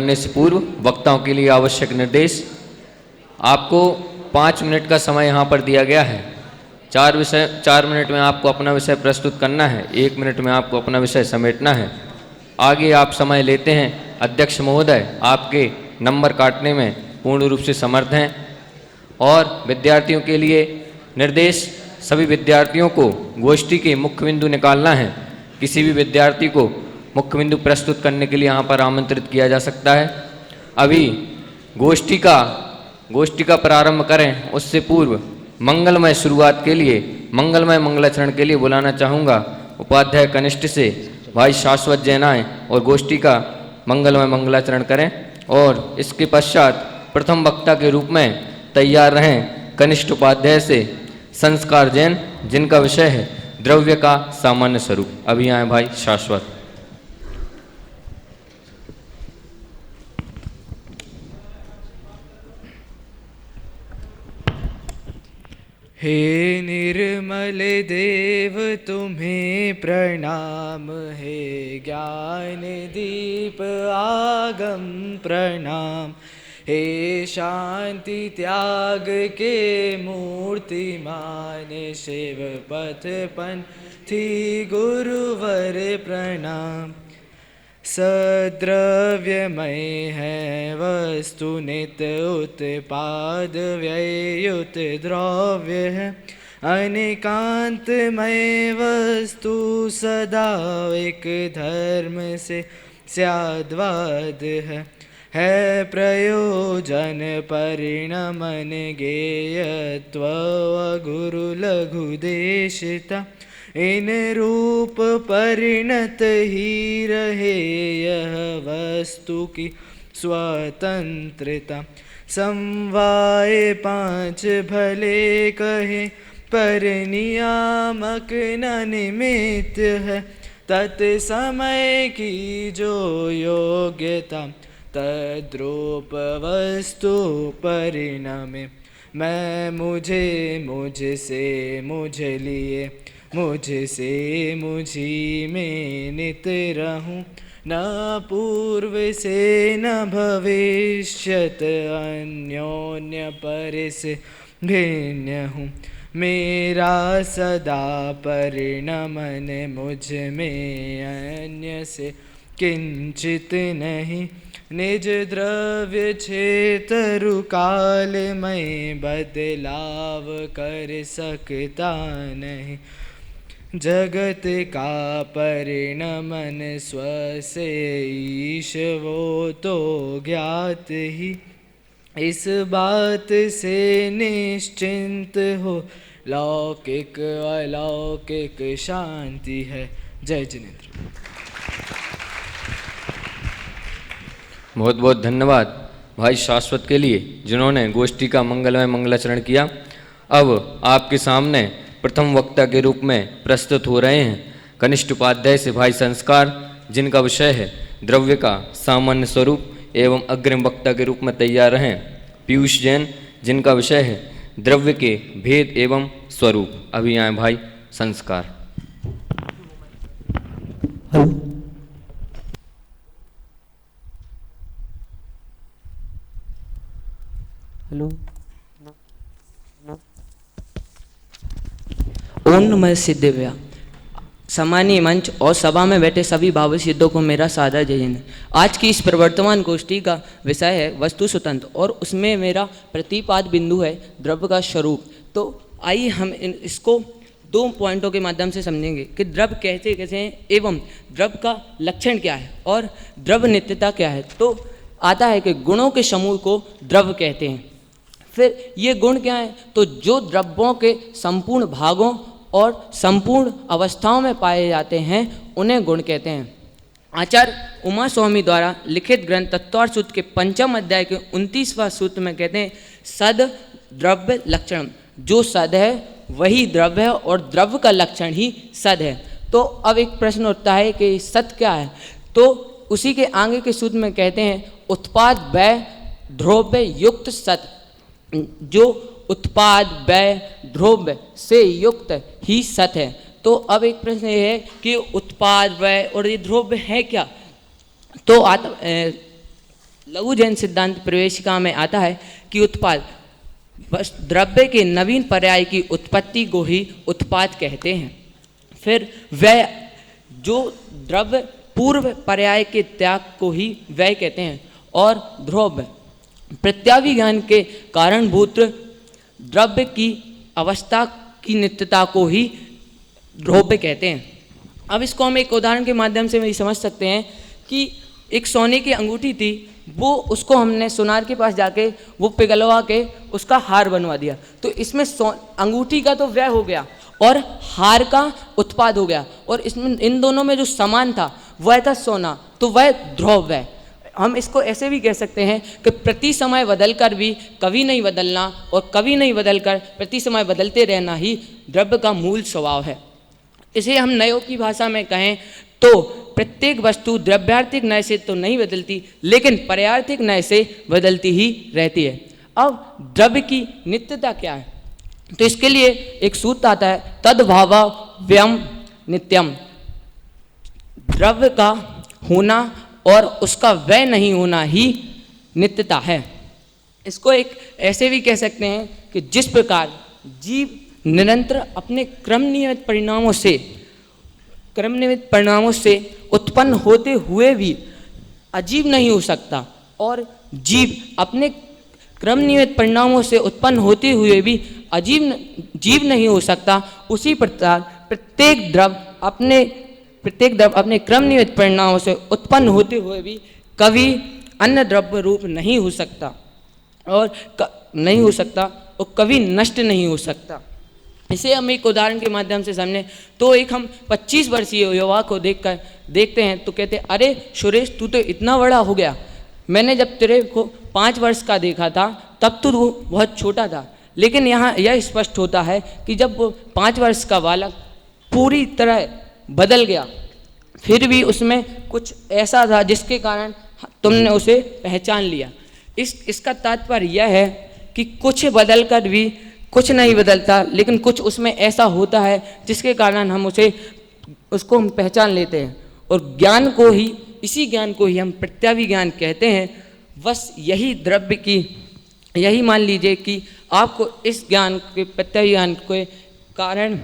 करने से पूर्व वक्ताओं के लिए आवश्यक निर्देश। आपको 5 मिनट का समय यहाँ पर दिया गया है। 4 मिनट में आपको अपना विषय प्रस्तुत करना है, 1 मिनट में आपको अपना विषय समेटना है। आगे आप समय लेते हैं, अध्यक्ष महोदय आपके नंबर काटने में पूर्ण रूप से समर्थ हैं। और विद्यार्थियों के लिए निर्देश, सभी विद्यार्थियों को गोष्ठी के मुख्य बिंदु निकालना है। किसी भी विद्यार्थी को मुख्य बिंदु प्रस्तुत करने के लिए यहाँ पर आमंत्रित किया जा सकता है। अभी गोष्ठी का प्रारंभ करें उससे पूर्व मंगलमय शुरुआत के लिए, मंगलमय मंगलाचरण के लिए बुलाना चाहूँगा उपाध्याय कनिष्ठ से भाई शाश्वत जैन आएँ और गोष्ठी का मंगलमय मंगलाचरण करें। और इसके पश्चात प्रथम वक्ता के रूप में तैयार रहें कनिष्ठ उपाध्याय से संस्कार जैन, जिनका विषय है द्रव्य का सामान्य स्वरूप। अभी आए भाई शाश्वत। हे निर्मल देव तुम्हें प्रणाम, हे ज्ञान दीप आगम प्रणाम, हे शांति त्याग के मूर्तिमान शिव पथ पंथी गुरुवर प्रणाम। सद्रव्यमय है वस्तु नित उत्पाद व्ययुत द्रव्य है, अनेकांतमय वस्तु सदा एक धर्म से स्याद्वाद है प्रयोजन परिणमन गेयत्व गुरु लघु देशिता, इन रूप परिणत ही रहे यह वस्तु की स्वतंत्रता। समवाय 5 भले कहे पर नियामक न निमित्त है, तत्समय की जो योग्यता तद्रूप वस्तु परिणमे। मैं मुझे, मुझसे मुझे लिए, मुझसे मुझी में नित रहूं, न पूर्व से न भविष्यत अन्योन्य परिस भिन्न हूँ। मेरा सदा परिणमन मुझ में अन्य से किंचित नहीं, निज द्रव्य क्षेत्रु काल में बदलाव कर सकता नहीं। जगत का परिणमन स्व से ईश वो तो ज्ञात ही, इस बात से निश्चिंत हो लौकिक अलौकिक शांति है। जय जिनेन्द्र। बहुत बहुत धन्यवाद भाई शाश्वत के लिए, जिन्होंने गोष्ठी का मंगलमय मंगलाचरण किया। अब आपके सामने प्रथम वक्ता के रूप में प्रस्तुत हो रहे हैं कनिष्ठ उपाध्याय से भाई संस्कार, जिनका विषय है द्रव्य का सामान्य स्वरूप। एवं अग्रिम वक्ता के रूप में तैयार हैं पीयूष जैन, जिनका विषय है द्रव्य के भेद एवं स्वरूप। अभी आए भाई संस्कार। हेलो। ओम नमः सिद्धेभ्या। सम्मानीय मंच और सभा में बैठे सभी भाव सिद्धों को मेरा सादर जय हिंद। आज की इस प्रवर्तमान गोष्ठी का विषय है वस्तु स्वतंत्र, और उसमें मेरा प्रतिपाद बिंदु है द्रव्य का स्वरूप। तो आइए हम इसको 2 पॉइंटों के माध्यम से समझेंगे कि द्रव्य कैसे कैसे हैं एवं द्रव्य का लक्षण क्या है और द्रव्य नित्यता क्या है। तो आता है कि गुणों के समूह को द्रव्य कहते हैं। फिर ये गुण क्या है, तो जो द्रव्यों के संपूर्ण भागों और संपूर्ण अवस्थाओं में पाए जाते हैं उन्हें गुण कहते हैं। आचार्य उमा स्वामी द्वारा लिखित ग्रंथ तत्वार्थ सूत्र के 5वें अध्याय के 29वां सूत्र में कहते हैं सद द्रव्य लक्षण। जो सद है वही द्रव्य है और द्रव्य का लक्षण ही सद है। तो अब एक प्रश्न उठता है कि सत क्या है, तो उसी के आगे के सूत्र में कहते हैं उत्पाद व्यय द्रव्य युक्त सत। जो उत्पाद व्यय द्रव्य से युक्त ही सत है। तो अब एक प्रश्न ये है कि उत्पाद व्यय और ये द्रव्य है क्या। तो लघु जैन सिद्धांत प्रवेशिका में आता है कि उत्पाद बस द्रव्य के नवीन पर्याय की उत्पत्ति को ही उत्पाद कहते हैं। फिर वह जो द्रव्य पूर्व पर्याय के त्याग को ही वह कहते हैं और ध्रुव प्रत्याभिज्ञान के कारणभूत द्रव्य की अवस्था की नित्यता को ही ध्रुव कहते हैं। अब इसको हम एक उदाहरण के माध्यम से भी समझ सकते हैं कि एक सोने की अंगूठी थी, वो उसको हमने सुनार के पास जाके वो पिघलवा के उसका हार बनवा दिया, तो इसमें अंगूठी का तो व्यय हो गया और हार का उत्पाद हो गया, और इसमें इन दोनों में जो समान था वह था सोना, तो वह ध्रुव है। हम इसको ऐसे भी कह सकते हैं कि प्रति समय बदलकर भी कभी नहीं बदलना और कभी नहीं बदलकर प्रति समय बदलते रहना ही द्रव्य का मूल स्वभाव है। इसे हम नयों की भाषा में कहें तो प्रत्येक वस्तु द्रव्यार्थिक न्याय से तो नहीं बदलती, लेकिन पर्यार्थिक न्याय से बदलती ही रहती है। अब द्रव्य की नित्यता क्या है, तो इसके लिए एक सूत्र आता है, तद्भाव व्यम नित्यम। द्रव्य का होना और उसका व्यय नहीं होना ही नित्यता है। इसको एक ऐसे भी कह सकते हैं कि जिस प्रकार जीव निरंतर अपने क्रमनियमित परिणामों से उत्पन्न होते हुए भी अजीब नहीं हो सकता, और जीव अपने क्रमनियमित परिणामों से उत्पन्न होते हुए भी जीव नहीं हो सकता, उसी प्रकार प्रत्येक द्रव्य अपने क्रमनियमित परिणामों से उत्पन्न होते हुए भी कभी अन्य द्रव्य रूप नहीं हो सकता और कभी नष्ट नहीं हो सकता। इसे हम एक उदाहरण के माध्यम से समझें तो एक हम 25 वर्षीय युवा को देखते हैं तो कहते हैं, अरे सुरेश तू तो इतना बड़ा हो गया, मैंने जब तेरे को 5 वर्ष का देखा था तब तो वो बहुत छोटा था। लेकिन यहाँ यह स्पष्ट होता है कि जब वो 5 वर्ष का बालक पूरी तरह बदल गया, फिर भी उसमें कुछ ऐसा था जिसके कारण तुमने उसे पहचान लिया। इसका तात्पर्य यह है कि कुछ बदल कर भी कुछ नहीं बदलता, लेकिन कुछ उसमें ऐसा होता है जिसके कारण हम उसको हम पहचान लेते हैं, और इसी ज्ञान को ही हम प्रत्याभिज्ञान कहते हैं। बस यही मान लीजिए कि आपको इस ज्ञान के प्रत्याभिज्ञान के कारण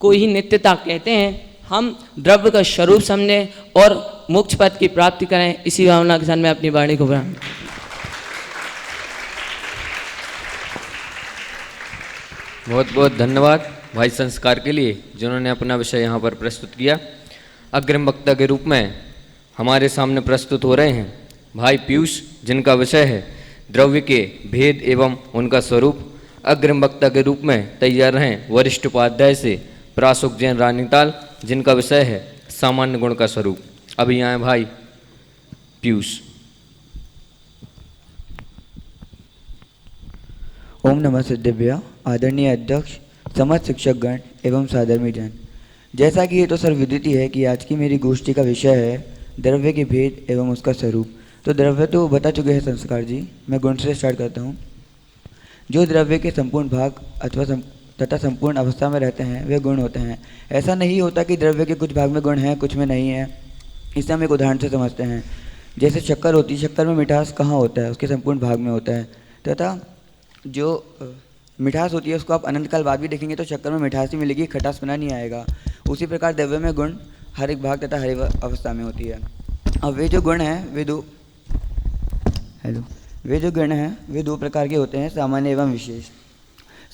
को ही नित्यता कहते हैं। हम द्रव्य का स्वरूप समझें और मोक्ष पद की प्राप्ति करें, इसी भावना के साथ मैं अपनी वाणी को बढ़ाऊँ। बहुत बहुत धन्यवाद भाई संस्कार के लिए जिन्होंने अपना विषय यहाँ पर प्रस्तुत किया। अग्रिम वक्ता के रूप में हमारे सामने प्रस्तुत हो रहे हैं भाई पीयूष, जिनका विषय है द्रव्य के भेद एवं उनका स्वरूप। अग्रिम वक्ता के रूप में तैयार हैं वरिष्ठ उपाध्याय से प्राशुक जैन रानीताल, जिनका विषय है सामान्य गुण का स्वरूप। अभी आए भाई पीयूष। ओम नमः सिद्धेभ्य। आदरणीय अध्यक्ष, समस्त शिक्षकगण एवं साधर्मी जन, जैसा कि ये तो सर्वविदित है कि आज की मेरी गोष्ठी का विषय है द्रव्य के भेद एवं उसका स्वरूप। तो द्रव्य तो बता चुके हैं संस्कार जी, मैं गुण से स्टार्ट करता हूँ। जो द्रव्य के संपूर्ण भाग तथा संपूर्ण अवस्था में रहते हैं वे गुण होते हैं। ऐसा नहीं होता कि द्रव्य के कुछ भाग में गुण हैं कुछ में नहीं है। इसे हम एक उदाहरण से समझते हैं। जैसे शक्कर होती है, शक्कर में मिठास कहाँ होता है, उसके संपूर्ण भाग में होता है, तथा जो मिठास होती है उसको आप अनंत काल बाद भी देखेंगे तो शक्कर में मिठास ही मिलेगी, खटासपना नहीं आएगा। उसी प्रकार द्रव्य में गुण हर एक भाग तथा हर एक अवस्था में होती है। अब वे जो गुण हैं वे दो प्रकार के होते हैं, सामान्य एवं विशेष।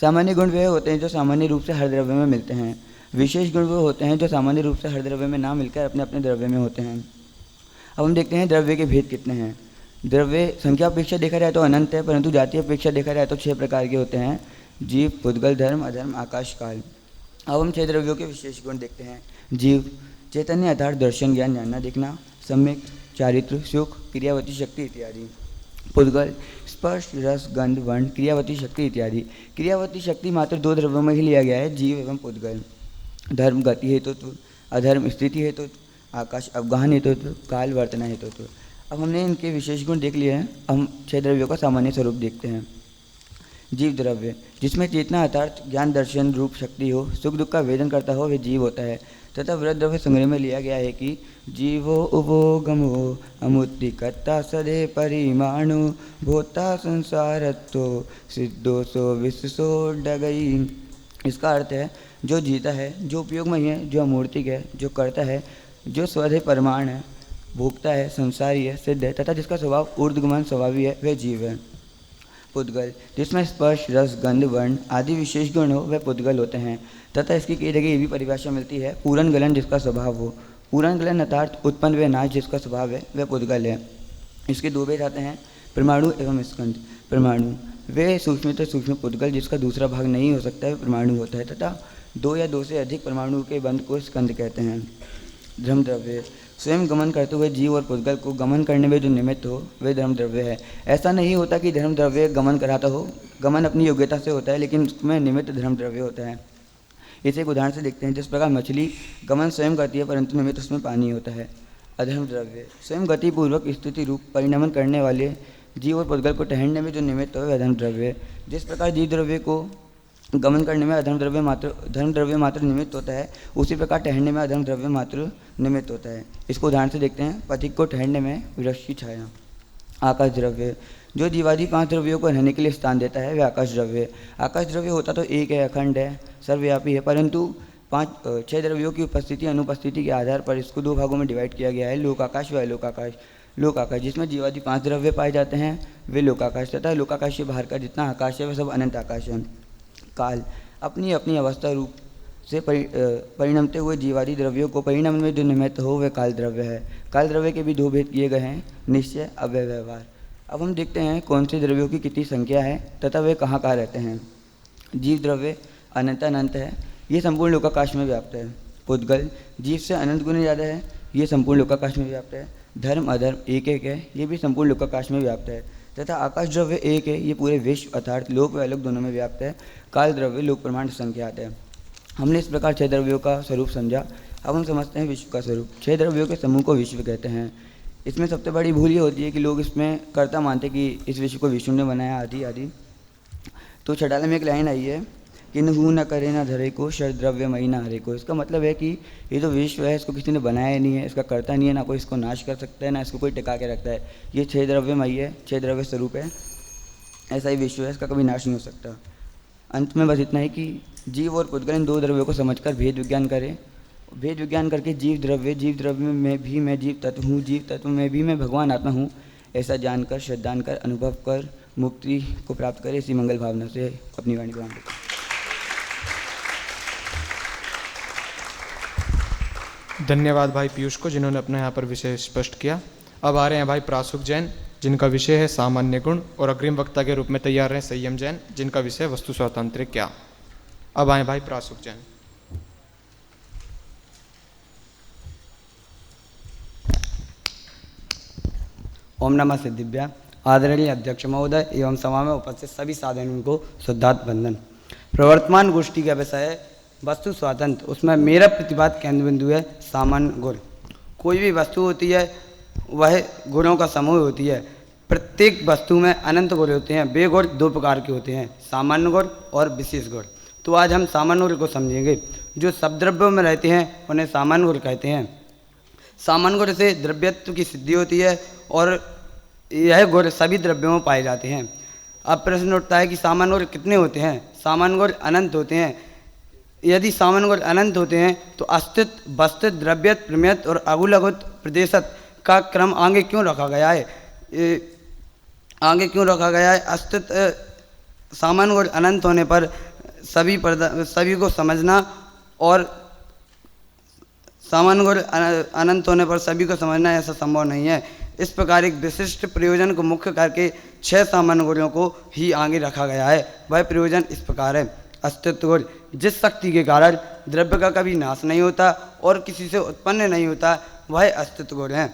सामान्य गुण वे होते हैं जो सामान्य रूप से हर द्रव्य में मिलते हैं। विशेष गुण वो होते हैं जो सामान्य रूप से हर द्रव्य में ना मिलकर अपने अपने द्रव्य में होते हैं। अब हम देखते हैं द्रव्य के भेद कितने हैं। द्रव्य संख्या अपेक्षा देखा जाए तो अनंत है, परंतु जातीय अपेक्षा देखा जाए तो 6 प्रकार के होते हैं, जीव, पुद्गल, धर्म, अधर्म, आकाश, काल। अब हम 6 द्रव्यों के विशेष गुण देखते हैं। जीव, चैतन्य आधार, दर्शन, ज्ञान, जानना, देखना, सम्यक, चारित्र, सुख, क्रियावती शक्ति इत्यादि। पुद्गल, स्पर्श, रस, गंध, वर्ण, क्रियावती शक्ति इत्यादि। क्रियावती शक्ति मात्र 2 द्रव्यों में ही लिया गया है, जीव एवं पुद्गल। धर्म, गति हेतुत्व, अधर्म, स्थिति हेतुत्व, आकाश, अवगाहन हेतुत्व, काल, वर्तना हेतुत्व। अब हमने इनके विशेष गुण देख लिए हैं। हम 6 द्रव्यों का सामान्य स्वरूप देखते हैं। जीव द्रव्य जिसमें चेतना अर्थात ज्ञान दर्शन रूप शक्ति हो, सुख दुख का वेदन करता हो, वह जीव होता है। तथा व्रत द्रव्य संग्रह में लिया गया है कि जीवो उपगमो अमुत्तिकता सदे परिमाणु भोता संसारत्तो सिद्धोसो विश्वसो डगई। इसका अर्थ है जो जीता है, जो उपयोगमय है, जो अमूर्तिक है, जो करता है, जो स्वधे परमाण है, भोगता है, संसारी है, सिद्ध है तथा जिसका स्वभाव ऊर्ध्वगमन स्वभावी है, वह जीव है। पुद्गल जिसमें स्पर्श रस गंध वर्ण आदि विशेष गुण हो, वह पुद्गल होते हैं। तथा इसकी कई जगह ये भी परिभाषा मिलती है, पूरन गलन जिसका स्वभाव हो। पूरन गलन अर्थात उत्पन्न व नाश जिसका स्वभाव है, वह पुद्गल है। इसके दो भेद आते हैं, परमाणु एवं स्कंद। परमाणु वे सूक्ष्म सूक्ष्म पुद्गल जिसका दूसरा भाग नहीं हो सकता, वह परमाणु होता है तथा दो या दो से अधिक परमाणु के बंध को स्कंद कहते हैं। धर्म द्रव्य स्वयं गमन करते हुए जीव और पुद्गल को गमन करने में जो निमित्त हो, वह धर्म द्रव्य है। ऐसा नहीं होता कि धर्म द्रव्य गमन कराता हो, गमन अपनी योग्यता से होता है, लेकिन उसमें निमित्त धर्म द्रव्य होता है। इसे एक उदाहरण से देखते हैं। जिस प्रकार मछली गमन स्वयं करती है परंतु निमित्त उसमें पानी होता है। अधर्म द्रव्य स्वयं गतिपूर्वक स्थिति रूप परिणमन करने वाले जीव और पुद्गल को ठहरने में जो निमित्त हो, वह अधर्म द्रव्य। जिस प्रकार जीव द्रव्य को गमन करने में धर्म द्रव्य मात्र निमित्त होता है, उसी प्रकार ठहरने में अधर्म द्रव्य मात्र निमित्त होता है। इसको उदाहरण से देखते हैं। पथिक को ठहरने में वृक्ष की छाया। आकाश द्रव्य जो जीवादि 5 द्रव्यों को रहने के लिए स्थान देता है, वह आकाश द्रव्य। आकाश द्रव्य होता तो एक है, अखंड है, सर्वव्यापी है, परंतु 6 द्रव्यों की उपस्थिति अनुपस्थिति के आधार पर इसको 2 भागों में डिवाइड किया गया है, लोकाकाश व अलोकाकाश। लोकाकाश जिसमें जीवादि 5 द्रव्य पाए जाते हैं, वे लोकाकाश तथा लोकाकाश से बाहर का जितना आकाश है वह सब अनंत आकाश है। काल अपनी अपनी अवस्था रूप से परिणमते हुए जीवादि द्रव्यों को परिणाम में जो निमित्त हो, वह काल द्रव्य है। काल द्रव्य के भी 2 भेद किए गए हैं, निश्चय अव्यवहार। अब हम देखते हैं कौन से द्रव्यों की कितनी संख्या है तथा वे कहाँ कहाँ रहते हैं। जीव द्रव्य अनंत है, ये संपूर्ण लोकाकाश में व्याप्त है। पुद्गल जीव से अनंत गुने ज़्यादा है, ये संपूर्ण लोकाकाश में व्याप्त है। धर्म अधर्म एक एक है, ये भी संपूर्ण लोकाकाश में व्याप्त है। तथा आकाश द्रव्य एक है, ये पूरे विश्व अर्थात लोक व अलोक दोनों में व्याप्त है। काल द्रव्य लोक प्रमाण संख्यात है। हमने इस प्रकार 6 द्रव्यों का स्वरूप समझा। अब हम समझते हैं विश्व का स्वरूप। 6 द्रव्यों के समूह को विश्व कहते हैं। इसमें सबसे बड़ी भूल ये होती है कि लोग इसमें कर्ता मानते हैं कि इस विश्व को विष्णु ने बनाया आदि आदि। तो छठाले में एक लाइन आई है कि नहू न करे न धरे को शर द्रव्यमयी न हरे को। इसका मतलब है कि ये जो विश्व है इसको किसी ने बनाया नहीं है, इसका कर्ता नहीं है, ना कोई इसको नाश कर सकता है, ना इसको कोई टिका के रखता है। ये 6 द्रव्यमयी है, 6 द्रव्य स्वरूप है, ऐसा ही विश्व है, इसका कभी नाश नहीं हो सकता। अंत में बस इतना ही कि जीव और पुद्गल इन 2 द्रव्यों को समझकर भेद विज्ञान करें। भेद विज्ञान करके जीव द्रव्य में भी मैं जीव तत्व हूँ, जीव तत्व में भी मैं भगवान आत्मा हूँ, ऐसा जानकर श्रद्धान कर अनुभव कर मुक्ति को प्राप्त करें। इसी मंगल भावना से अपनी वाणी को धन्यवाद भाई पीयूष को, जिन्होंने अपना यहाँ पर विषय स्पष्ट किया। अब आ रहे हैं भाई प्रासुक जैन, जिनका विषय है सामान्य गुण, और अग्रिम वक्ता के रूप में तैयार हैं संयम जैन, जिनका विषय वस्तु स्वातंत्र्य क्या। अब आए भाई प्रासुक जैन। ओम नमः सिद्धिभ्या। आदरणीय अध्यक्ष महोदय एवं सभा में उपस्थित सभी साधनों को शुद्धार्थ वंदन। प्रवर्तमान गोष्ठी का विषय है वस्तु स्वातंत्र। उसमें मेरा प्रतिपाद केंद्र बिंदु है सामान्य गुण। कोई भी वस्तु होती है वह गुणों का समूह होती है। प्रत्येक वस्तु में अनंत गुण होते हैं। वे गुण 2 प्रकार के होते हैं, सामान्य गुण और विशेष गुण। तो आज हम सामान्य गुण को समझेंगे। जो सब द्रव्यों में रहते हैं उन्हें सामान्य गुण कहते हैं। सामान्य गुण से द्रव्यत्व की सिद्धि होती है और यह गुण सभी द्रव्यों में पाए जाते हैं। अब प्रश्न उठता है कि सामान्य गुण कितने होते हैं। सामान्य गुण अनंत होते हैं। यदि सामान्य गुण अनंत होते हैं तो अस्तित्व वस्तु द्रव्यत प्रमेयत और अगुलगुत प्रदेशत का क्रम आगे क्यों रखा गया है। आगे क्यों रखा गया है। अस्तित्व सामान्य गुण अनंत होने पर सभी को समझना और सामान्य गुण अनंत होने पर सभी को समझना ऐसा संभव नहीं है। इस प्रकार एक विशिष्ट प्रयोजन को मुख्य करके 6 सामान्य गुणों को ही आगे रखा गया है। वह प्रयोजन इस प्रकार है। अस्तित्व गुण जिस शक्ति के कारण द्रव्य का कभी नाश नहीं होता और किसी से उत्पन्न नहीं होता, वह अस्तित्व गुण है।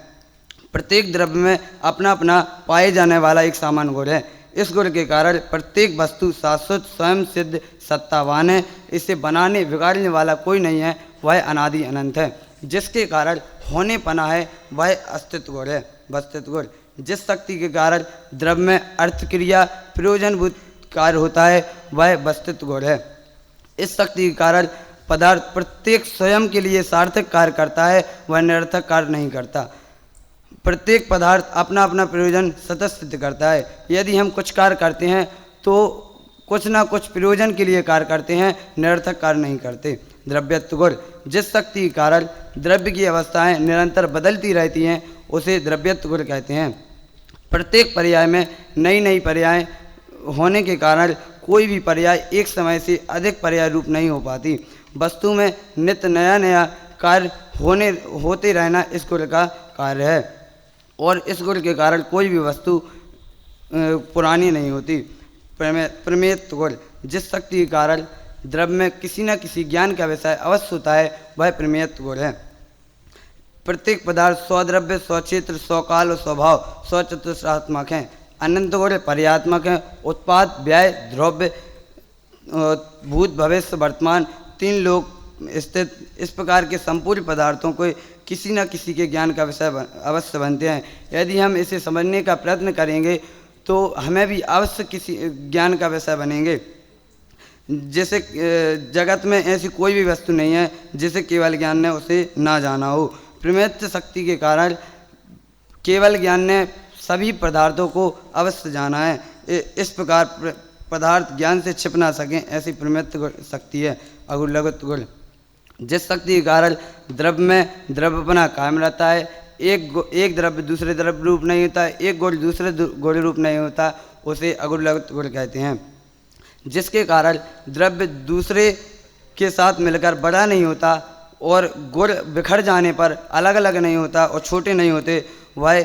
प्रत्येक द्रव्य में अपना अपना पाए जाने वाला एक सामान्य गुण है। इस गुण के कारण प्रत्येक वस्तु शाश्वत स्वयं सिद्ध सत्तावान है। इसे बनाने बिगाड़ने वाला कोई नहीं है। वह अनादि अनंत है। जिसके कारण होने पना है वह अस्तित्व गुण है। वस्तुत्व गुण जिस शक्ति के कारण द्रव्य में अर्थ क्रिया प्रयोजनभूत कार्य होता है वह वस्तुत्व गुण है। इस शक्ति के कारण पदार्थ प्रत्येक स्वयं के लिए सार्थक कार्य करता है, वह निरर्थक कार्य नहीं करता। प्रत्येक पदार्थ अपना अपना प्रयोजन सतत सिद्ध करता है। यदि हम कुछ कार्य करते हैं तो कुछ ना कुछ प्रयोजन के लिए कार्य करते हैं, निरर्थक कार्य नहीं करते। द्रव्यत्व गुण, जिस शक्ति के कारण द्रव्य की अवस्थाएं निरंतर बदलती रहती हैं उसे द्रव्यत्व गुण कहते हैं। प्रत्येक पर्याय में नई नई पर्याय होने के कारण कोई भी पर्याय एक समय से अधिक पर्याय रूप नहीं हो पाती। वस्तु में नित्य नया नया कार्य होते रहना इस गुण का कार्य है और इस गुण के कारण कोई भी वस्तु पुरानी नहीं होती। प्रमेयत्व गुण, जिस शक्ति के कारण द्रव्य में किसी न किसी ज्ञान का विषय अवश्य होता है वह प्रमेयत्व गुण है। प्रत्येक पदार्थ स्वद्रव्य, स्वक्षेत्र, स्वकाल और स्वभाव स्वचतुष्रात्मक हैं। अनंत गुण पर्यात्मक हैं। उत्पाद, व्यय, द्रव्य, भूत, भविष्य, वर्तमान, तीन लोक स्थित इस प्रकार के संपूर्ण पदार्थों को किसी न किसी के ज्ञान का विषय अवश्य बनते हैं। यदि हम इसे समझने का प्रयत्न करेंगे तो हमें भी अवश्य किसी ज्ञान का विषय बनेंगे। जैसे जगत में ऐसी कोई भी वस्तु नहीं है जिसे केवल ज्ञान ने उसे ना जाना हो। प्रमेयत्व शक्ति के कारण केवल ज्ञान ने सभी पदार्थों को अवश्य जाना है। इस प्रकार पदार्थ ज्ञान से छिप ना सकें, ऐसी प्रमेयत्व शक्ति है। अगुलगत्व गुण, जिस शक्ति के कारण द्रव्य में द्रव्यपना कायम रहता है। एक द्रव्य दूसरे द्रव्य रूप नहीं होता, एक गुण दूसरे गुण रूप नहीं होता, उसे अगुलगत्व गुण कहते हैं। जिसके कारण द्रव्य दूसरे के साथ मिलकर बड़ा नहीं होता और गुण बिखर जाने पर अलग अलग नहीं होता और छोटे नहीं होते, वह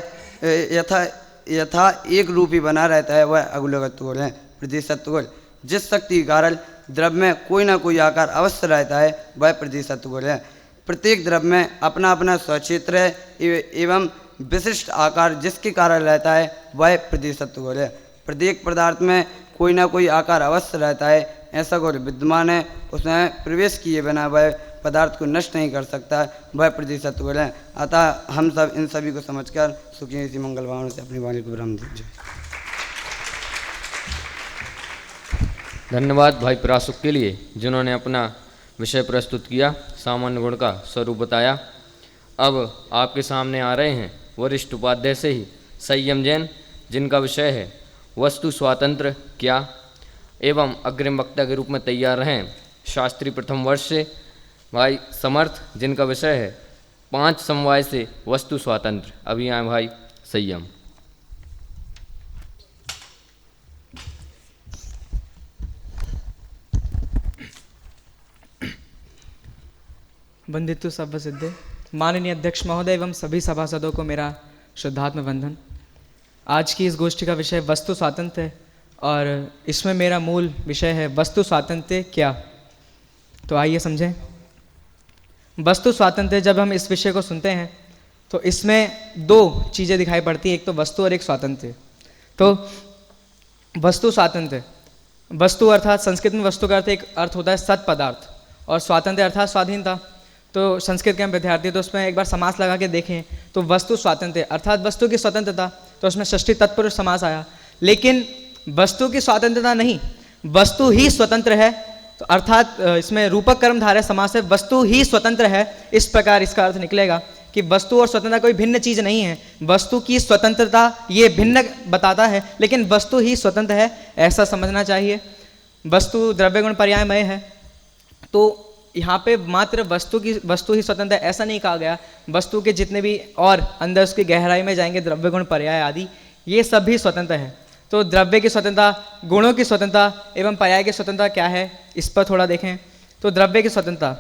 यथा एक रूप ही बना रहता है, वह अगुलगत्व गुण है। प्रतिशतत्व गुण, जिस शक्ति के कारण द्रव्य में कोई ना कोई आकार अवश्य रहता है वह प्रतिशतत्व गुण है। प्रत्येक द्रव्य में अपना अपना स्वक्षेत्र है एवं विशिष्ट आकार जिसके कारण रहता है वह प्रतिशतत्व गुण है। प्रत्येक पदार्थ में कोई ना कोई आकार अवश्य रहता है, ऐसा गुण विद्यमान है, उसमें प्रवेश किए बिना वह पदार्थ को नष्ट नहीं कर सकता, वह प्रतिशतत्व गुण है। अतः हम सब इन सभी को समझकर सुखी इसी मंगल भावना से अपनी वाणी को विराम दीजिए। धन्यवाद भाई पराशुक के लिए जिन्होंने अपना विषय प्रस्तुत किया, सामान्य गुण का स्वरूप बताया। अब आपके सामने आ रहे हैं वरिष्ठ उपाध्याय से ही संयम जैन, जिनका विषय है वस्तु स्वातंत्र क्या, एवं अग्रिम वक्ता के रूप में तैयार रहें शास्त्री प्रथम वर्ष से भाई समर्थ, जिनका विषय है 5 समवाय से वस्तु स्वातंत्र। अभी आए भाई संयम। वंदितु सर्व सिद्धे, माननीय अध्यक्ष महोदय एवं सभी सभासदों को मेरा शुद्धात्म वंदन। आज की इस गोष्ठी का विषय वस्तु स्वातंत्र्य है और इसमें मेरा मूल विषय है वस्तु स्वातंत्र्य क्या। तो आइए समझें। वस्तु स्वातंत्र्य, जब हम इस विषय को सुनते हैं तो इसमें 2 चीज़ें दिखाई पड़ती हैं, एक तो वस्तु और एक स्वातंत्र्य। तो वस्तु स्वातंत्र्य, वस्तु अर्थात संस्कृत में वस्तु का अर्थ एक अर्थ होता है सत पदार्थ और स्वातंत्र्य अर्थात स्वाधीनता। तो संस्कृत के हम विद्यार्थी तो उसमें एक बार समास लगा के देखें तो वस्तु स्वातंत्र्य अर्थात वस्तु की स्वतंत्रता, तो उसमें षष्ठी तत्पुरुष समास आया। लेकिन वस्तु की स्वतंत्रता नहीं, वस्तु ही स्वतंत्र है, तो अर्थात इसमें रूपक कर्मधारय समास है, वस्तु ही स्वतंत्र है। इस प्रकार इसका अर्थ निकलेगा कि वस्तु और स्वतंत्रता कोई भिन्न चीज़ नहीं है। वस्तु की स्वतंत्रता ये भिन्न बताता है, लेकिन वस्तु ही स्वतंत्र है, ऐसा समझना चाहिए। वस्तु द्रव्य गुण पर्यायमय है, तो यहाँ पे मात्र वस्तु ही स्वतंत्र है ऐसा नहीं कहा गया। वस्तु के जितने भी और अंदर उसकी गहराई में जाएंगे द्रव्य गुण पर्याय आदि, ये सब भी स्वतंत्र है। तो द्रव्य की स्वतंत्रता, गुणों की स्वतंत्रता एवं पर्याय की स्वतंत्रता क्या है, इस पर थोड़ा देखें। तो द्रव्य की स्वतंत्रता,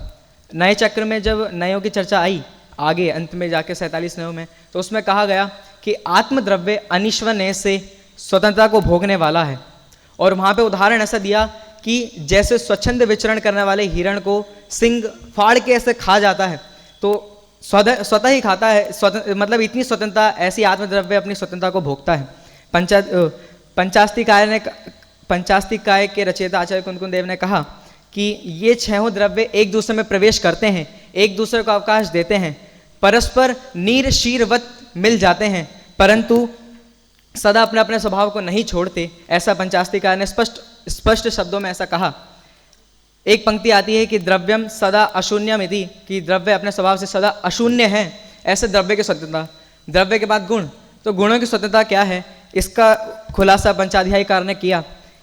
नए चक्र में जब नयों की चर्चा आई आगे अंत में जाके 47 नयों में, तो उसमें कहा गया कि आत्मद्रव्य अनिश्वर नय से स्वतंत्रता को भोगने वाला है। और वहाँ पे उदाहरण ऐसा दिया कि जैसे स्वच्छंद विचरण करने वाले हिरण को सिंह फाड़ के ऐसे खा जाता है, तो स्वतः ही खाता है, मतलब इतनी स्वतंत्रता, ऐसी आत्मद्रव्य अपनी स्वतंत्रता को भोगता है। पंचास्तिक काय के रचयिता आचार्य कुंदकुंद देव ने कहा कि ये 6 द्रव्य एक दूसरे में प्रवेश करते हैं, एक दूसरे को अवकाश देते हैं, परस्पर नीर शीरवत मिल जाते हैं, परंतु सदा अपने अपने स्वभाव को नहीं छोड़ते, ऐसा पंचास्तिकार ने स्पष्ट शब्दों में ऐसा कहा। एक पंक्ति आती है कि द्रव्यम सदा अशून्यम इति, कि द्रव्य अपने स्वभाव से सदा अशून्य है, ऐसे द्रव्य की स्वतंत्रता। द्रव्य के बाद गुण, तो गुणों की स्वतंत्रता क्या है, इसका खुलासा पंचाध्यायकार ने किया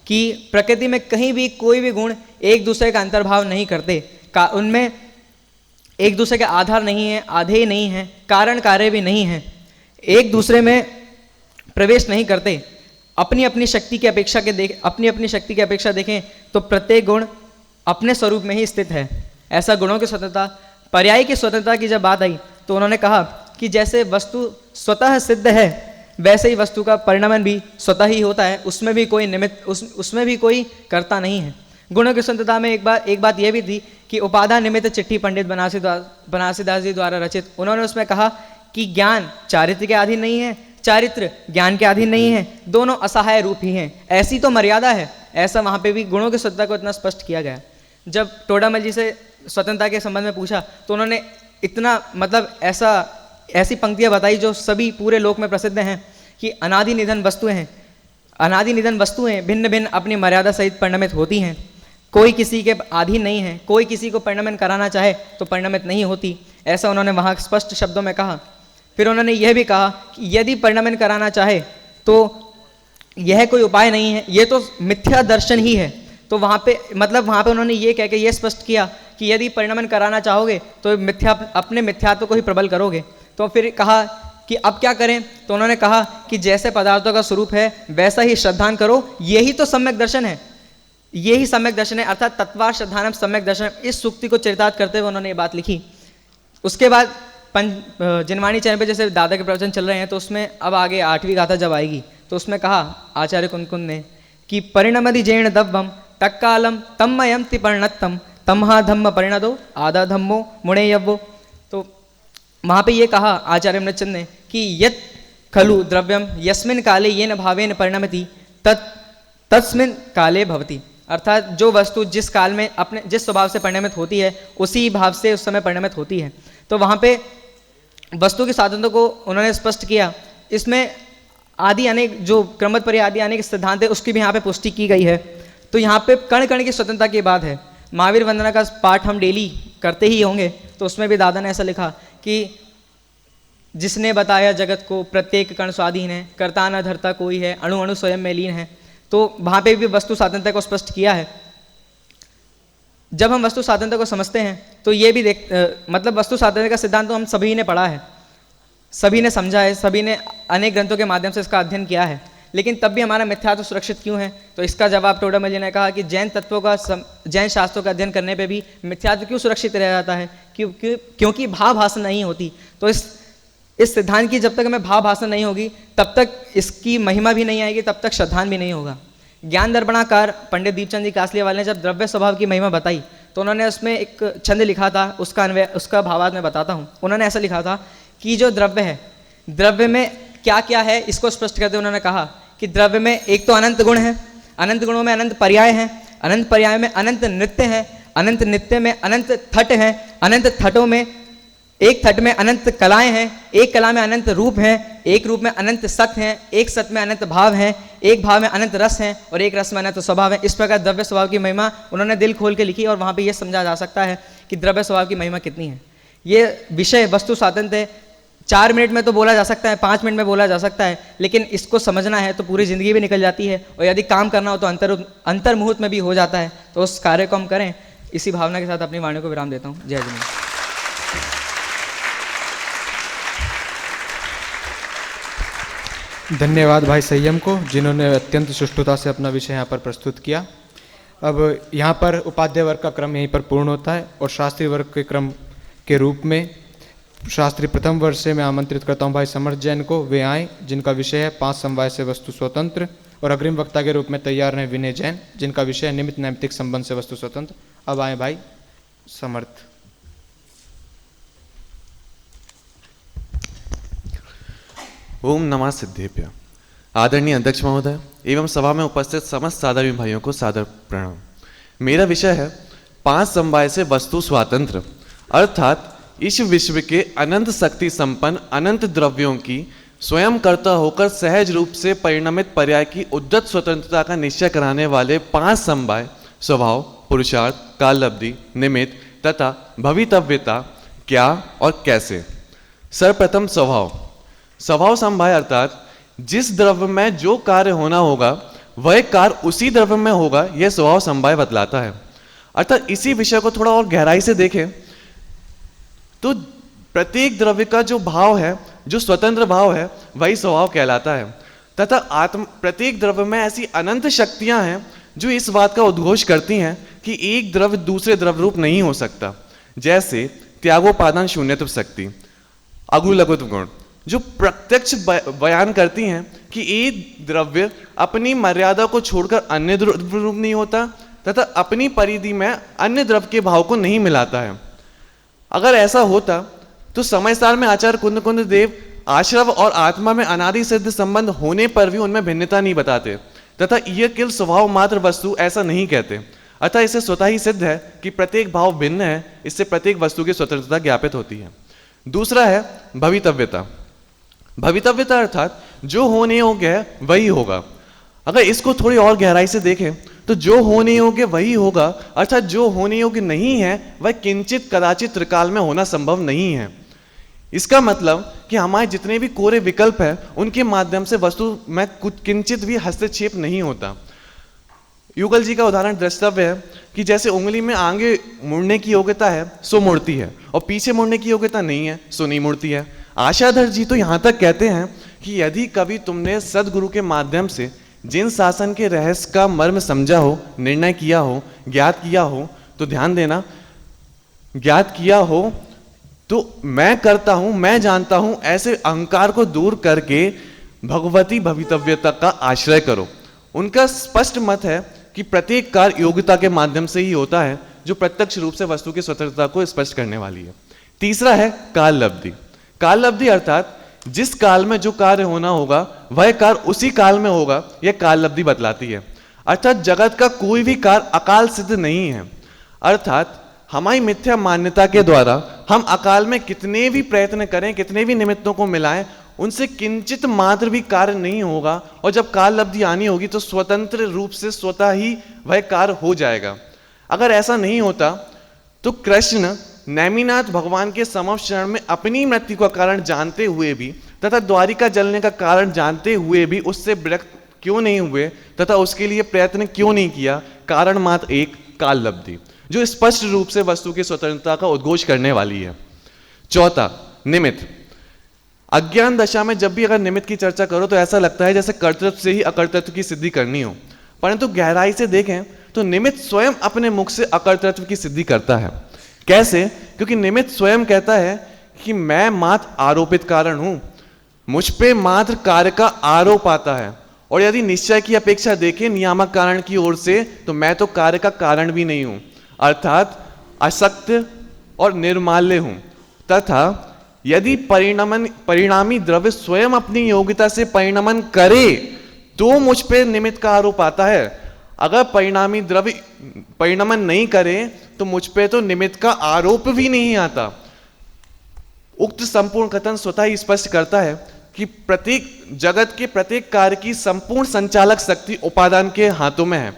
कि प्रकृति में कहीं भी कोई भी गुण एक दूसरे का अंतर्भाव नहीं करते, उनमें एक दूसरे के आधार नहीं है, आधेय नहीं है, कारण कार्य भी नहीं है, एक दूसरे में प्रवेश नहीं करते। अपनी अपनी शक्ति की अपेक्षा देखें तो प्रत्येक गुण अपने स्वरूप में ही स्थित है, ऐसा गुणों की स्वतंत्रता। पर्याय की स्वतंत्रता की जब बात आई तो उन्होंने कहा कि जैसे वस्तु स्वतः सिद्ध है वैसे ही वस्तु का परिणामन भी स्वतः ही होता है, उसमें भी कोई निमित्त उसमें भी कोई कर्ता नहीं है। गुणों की स्वतंत्रता में एक बात यह भी थी कि उपादान निमित्त चिट्ठी पंडित बनारसीदास जी द्वारा रचित, उन्होंने उसमें कहा कि ज्ञान चारित्र के अधीन नहीं है, चारित्र ज्ञान के अधीन नहीं है, दोनों असहाय रूप ही हैं, ऐसी तो मर्यादा है। ऐसा वहाँ पे भी गुणों की स्वतंत्रता को इतना स्पष्ट किया गया। जब टोडामल जी से स्वतंत्रता के संबंध में पूछा तो उन्होंने इतना ऐसी पंक्तियाँ बताई जो सभी पूरे लोक में प्रसिद्ध हैं कि अनादि निधन वस्तुएं भिन्न भिन्न अपनी मर्यादा सहित परिणमित होती हैं, कोई किसी के अधीन नहीं है, कोई किसी को परिणमन कराना चाहे तो परिणमित नहीं होती, ऐसा उन्होंने वहाँ स्पष्ट शब्दों में कहा। फिर उन्होंने यह भी कहा कि यदि परिणमन कराना चाहे तो यह कोई उपाय नहीं है, ये तो मिथ्या दर्शन ही है। तो वहाँ पे उन्होंने ये कह के ये स्पष्ट किया कि यदि परिणमन कराना चाहोगे तो अपने मिथ्यात्व को ही प्रबल करोगे। तो फिर कहा कि अब क्या करें, तो उन्होंने कहा कि जैसे पदार्थों का स्वरूप है वैसा ही श्रद्धान करो, यही तो सम्यक दर्शन है, यही सम्यक दर्शन है, अर्थात तत्वा श्रद्धानम सम्यक दर्शन। इस सूक्ति को चरितार्थ करते हुए उन्होंने ये बात लिखी। उसके बाद जिनवाणी चैनल पे जैसे दादा के प्रवचन चल रहे हैं तो उसमें अब आगे 8वीं गाथा जब आएगी तो उसमें कहा आचार्य कुंद ने कि परिणमदि जैन दव्वम तक्कालम तम्मयम तिपर्णत्तम तमहा धम्म परिणदो आधा धम्मो मुणेयव्वो। तो वहाँ पे ये कहा आचार्य अमृतचंद ने कि यत् खलु द्रव्यम यस्मिन काले येन भावेन परिणमति तस्मिन काले भवति, अर्थात जो वस्तु जिस काल में अपने जिस स्वभाव से परिणमित होती है उसी भाव से उस समय परिणमित होती है। तो वहाँ पे वस्तु की साधनता को उन्होंने स्पष्ट किया। इसमें आदि अनेक जो क्रमवत पर्याय आदि अनेक सिद्धांत है उसकी भी यहाँ पे पुष्टि की गई है। तो यहाँ पे कण कण की स्वतंत्रता की बात है। महावीर वंदना का पाठ हम डेली करते ही होंगे, तो उसमें भी दादा ने ऐसा लिखा कि जिसने बताया जगत को प्रत्येक कण स्वाधीन है, कर्ता न धरता कोई है, अणु अणु स्वयं में लीन है। तो वहाँ पे भी वस्तु स्वातंत्रता को स्पष्ट किया है। जब हम वस्तु स्वातंत्रता को समझते हैं तो ये भी वस्तु स्वातंत्रता का सिद्धांत तो हम सभी ने पढ़ा है, सभी ने समझा है, सभी ने अनेक ग्रंथों के माध्यम से इसका अध्ययन किया है, लेकिन तब भी हमारा मिथ्यात्व सुरक्षित क्यों है? तो इसका जवाब टोडामल जी ने कहा कि जैन शास्त्रों का अध्ययन करने पे भी मिथ्यात्व क्यों सुरक्षित रह जाता है? क्योंकि भाव भाषण नहीं होती। तो इस सिद्धांत की जब तक हमें भाव भाषण नहीं होगी तब तक इसकी महिमा भी नहीं आएगी, तब तक श्रद्धान भी नहीं होगा। ज्ञान दर्पणाकार पंडित दीपचंद जी कासलिया वाले ने जब द्रव्य स्वभाव की महिमा बताई तो उन्होंने उसमें एक छंद लिखा था, उसका भावार्थ मैं बताता हूँ। उन्होंने ऐसा लिखा था कि जो द्रव्य है, द्रव्य में क्या क्या है इसको स्पष्ट करते उन्होंने कहा कि द्रव्य में एक तो अनंत गुण है, अनंत गुणों में अनंत पर्याय हैं, अनंत पर्याय में अनंत नृत्य है, अनंत नृत्य में अनंत थट हैं, अनंत थटों में एक थट में अनंत कलाएं हैं, एक कला में अनंत रूप हैं, एक रूप में अनंत सत हैं, एक सत में अनंत भाव हैं, एक भाव में अनंत रस हैं और एक रस में अनंत स्वभाव है। इस प्रकार द्रव्य स्वभाव की महिमा उन्होंने दिल खोल के लिखी और वहाँ पे ये समझा जा सकता है कि द्रव्य स्वभाव की महिमा कितनी है। ये विषय वस्तु स्वातंत्र्य 4 मिनट में तो बोला जा सकता है, 5 मिनट में बोला जा सकता है, लेकिन इसको समझना है तो पूरी ज़िंदगी भी निकल जाती है और यदि काम करना हो तो अंतर मुहूर्त में भी हो जाता है। तो उस कार्य को हम करें, इसी भावना के साथ अपनी वाणी को विराम देता हूँ। जय जिनेन्द्र। धन्यवाद भाई संयम को, जिन्होंने अत्यंत सुष्ठुता से अपना विषय यहाँ पर प्रस्तुत किया। अब यहाँ पर उपाध्याय वर्ग का क्रम यहीं पर पूर्ण होता है और शास्त्रीय वर्ग के क्रम के रूप में शास्त्री प्रथम वर्ष से मैं आमंत्रित करता हूँ भाई समर्थ जैन को। वे आए जिनका विषय है 5 समवाय से वस्तु स्वतंत्र, और अग्रिम वक्ता के रूप में तैयार हैं विनय जैन जिनका विषय है निमित्त नैमित्तिक संबंध से वस्तु स्वतंत्र। अब आए भाई समर्थ। ओम नमः सिद्धेभ्य। आदरणीय अध्यक्ष महोदय एवं सभा में उपस्थित समस्त सादर भाइयों को सादर प्रणाम। मेरा विषय है 5 समवाय से वस्तु स्वातंत्र, अर्थात इस विश्व के अनंत शक्ति संपन्न अनंत द्रव्यों की स्वयं कर्ता होकर सहज रूप से परिणमित पर्याय की उद्यत स्वतंत्रता का निश्चय कराने वाले 5 समवाय स्वभाव, पुरुषार्थ, काललब्धि, निमित्त तथा भवितव्यता क्या और कैसे। सर्वप्रथम स्वभाव। स्वभाव समवाय अर्थात जिस द्रव्य में जो कार्य होना होगा वह कार्य उसी द्रव्य में होगा, यह स्वभाव समवाय बतलाता है। अर्थात इसी विषय को थोड़ा और गहराई से देखें तो प्रत्येक द्रव्य का जो भाव है, जो स्वतंत्र भाव है, वही स्वभाव कहलाता है। तथा प्रत्येक द्रव्य में ऐसी अनंत शक्तियां हैं जो इस बात का उद्घोष करती हैं कि एक द्रव्य दूसरे द्रव्य रूप नहीं हो सकता। जैसे त्यागोपादान शून्यत्व शक्ति, अगु लघुत्व गुण, जो प्रत्यक्ष बयान करती हैं कि एक द्रव्य अपनी मर्यादा को छोड़कर अन्य द्रव्य रूप नहीं होता तथा अपनी परिधि में अन्य द्रव्य के भाव को नहीं मिलाता है। अगर ऐसा होता तो समय सार में आचार्य कुंद कुंद देव आश्रव और आत्मा में अनादि सिद्ध संबंध होने पर भी उनमें भिन्नता नहीं बताते तथा यह केवल स्वभाव मात्र वस्तु ऐसा नहीं कहते। अतः इससे स्वतः ही सिद्ध है कि प्रत्येक भाव भिन्न है, इससे प्रत्येक वस्तु की स्वतंत्रता ज्ञापित होती है। दूसरा है भवितव्यता। भवितव्यता अर्थात जो होने योग्य है वही होगा। अगर इसको थोड़ी और गहराई से देखें तो जो होने योग्य वही होगा, अर्थात जो होने योग्य नहीं है वह किंचित कदाचित त्रिकाल में होना संभव नहीं है। इसका मतलब कि हमारे जितने भी कोरे विकल्प है उनके माध्यम से वस्तु में कुछ किंचित भी हस्तक्षेप नहीं होता। युगल जी का उदाहरण द्रष्टव्य है कि जैसे उंगली में आगे मुड़ने की योग्यता है सो मुड़ती है और पीछे मुड़ने की योग्यता नहीं है सो नहीं मुड़ती है। आशाधर जी तो यहाँ तक कहते हैं कि यदि कभी तुमने सदगुरु के माध्यम से जिन शासन के रहस्य का मर्म समझा हो, निर्णय किया हो, ज्ञात किया हो, तो ध्यान देना, ज्ञात किया हो तो मैं करता हूं, मैं जानता हूं, ऐसे अहंकार को दूर करके भगवती भवितव्यता का आश्रय करो। उनका स्पष्ट मत है कि प्रत्येक कार्य योग्यता के माध्यम से ही होता है, जो प्रत्यक्ष रूप से वस्तु की स्वतंत्रता को स्पष्ट करने वाली है। तीसरा है काल लब्धि। काल लब्धि अर्थात जिस काल में जो कार्य होना होगा वह कार्य उसी काल में होगा, यह काल लब्धि बतलाती है। अर्थात जगत का कोई भी कार्य अकाल सिद्ध नहीं है। अर्थात हमारी मिथ्या मान्यता के द्वारा हम अकाल में कितने भी प्रयत्न करें, कितने भी निमित्तों को मिलाएं, उनसे किंचित मात्र भी कार्य नहीं होगा और जब काल लब्धि आनी होगी तो स्वतंत्र रूप से स्वतः ही वह कार्य हो जाएगा। अगर ऐसा नहीं होता तो कृष्ण नैमिनाथ भगवान के समक्ष शरण में अपनी मृत्यु का कारण जानते हुए भी तथा द्वारिका जलने का कारण जानते हुए भी उससे विरक्त क्यों नहीं हुए तथा उसके लिए प्रयत्न क्यों नहीं किया? कारण मात्र एक, काल लब्धि, जो स्पष्ट रूप से वस्तु की स्वतंत्रता का उद्घोष करने वाली है। चौथा, निमित्त। अज्ञान दशा में जब भी अगर निमित्त की चर्चा करो तो ऐसा लगता है जैसे कर्तृत्व से ही अकर्तृत्व की सिद्धि करनी हो, परंतु गहराई से देखें तो निमित्त स्वयं अपने मुख से अकर्तृत्व की सिद्धि करता है। कैसे? क्योंकि निमित्त स्वयं कहता है कि मैं मात्र आरोपित कारण हूं, मुझ पे मात्र कार्य का आरोप आता है, और यदि निश्चय की अपेक्षा देखें नियामक कारण की ओर से तो मैं तो कार्य का कारण भी नहीं हूं, अर्थात असत्य और निर्माल्य हूं। तथा यदि परिणामी द्रव्य स्वयं अपनी योग्यता से परिणमन करे तो मुझ पे निमित्त का आरोप आता है। अगर परिणामी द्रव्य परिणमन नहीं करे तो मुझ पे तो निमित्त का आरोप भी नहीं आता। उक्त संपूर्ण कथन स्वतः ही स्पष्ट करता है कि प्रत्येक जगत के प्रत्येक कार्य की संपूर्ण संचालक शक्ति उपादान के हाथों में है,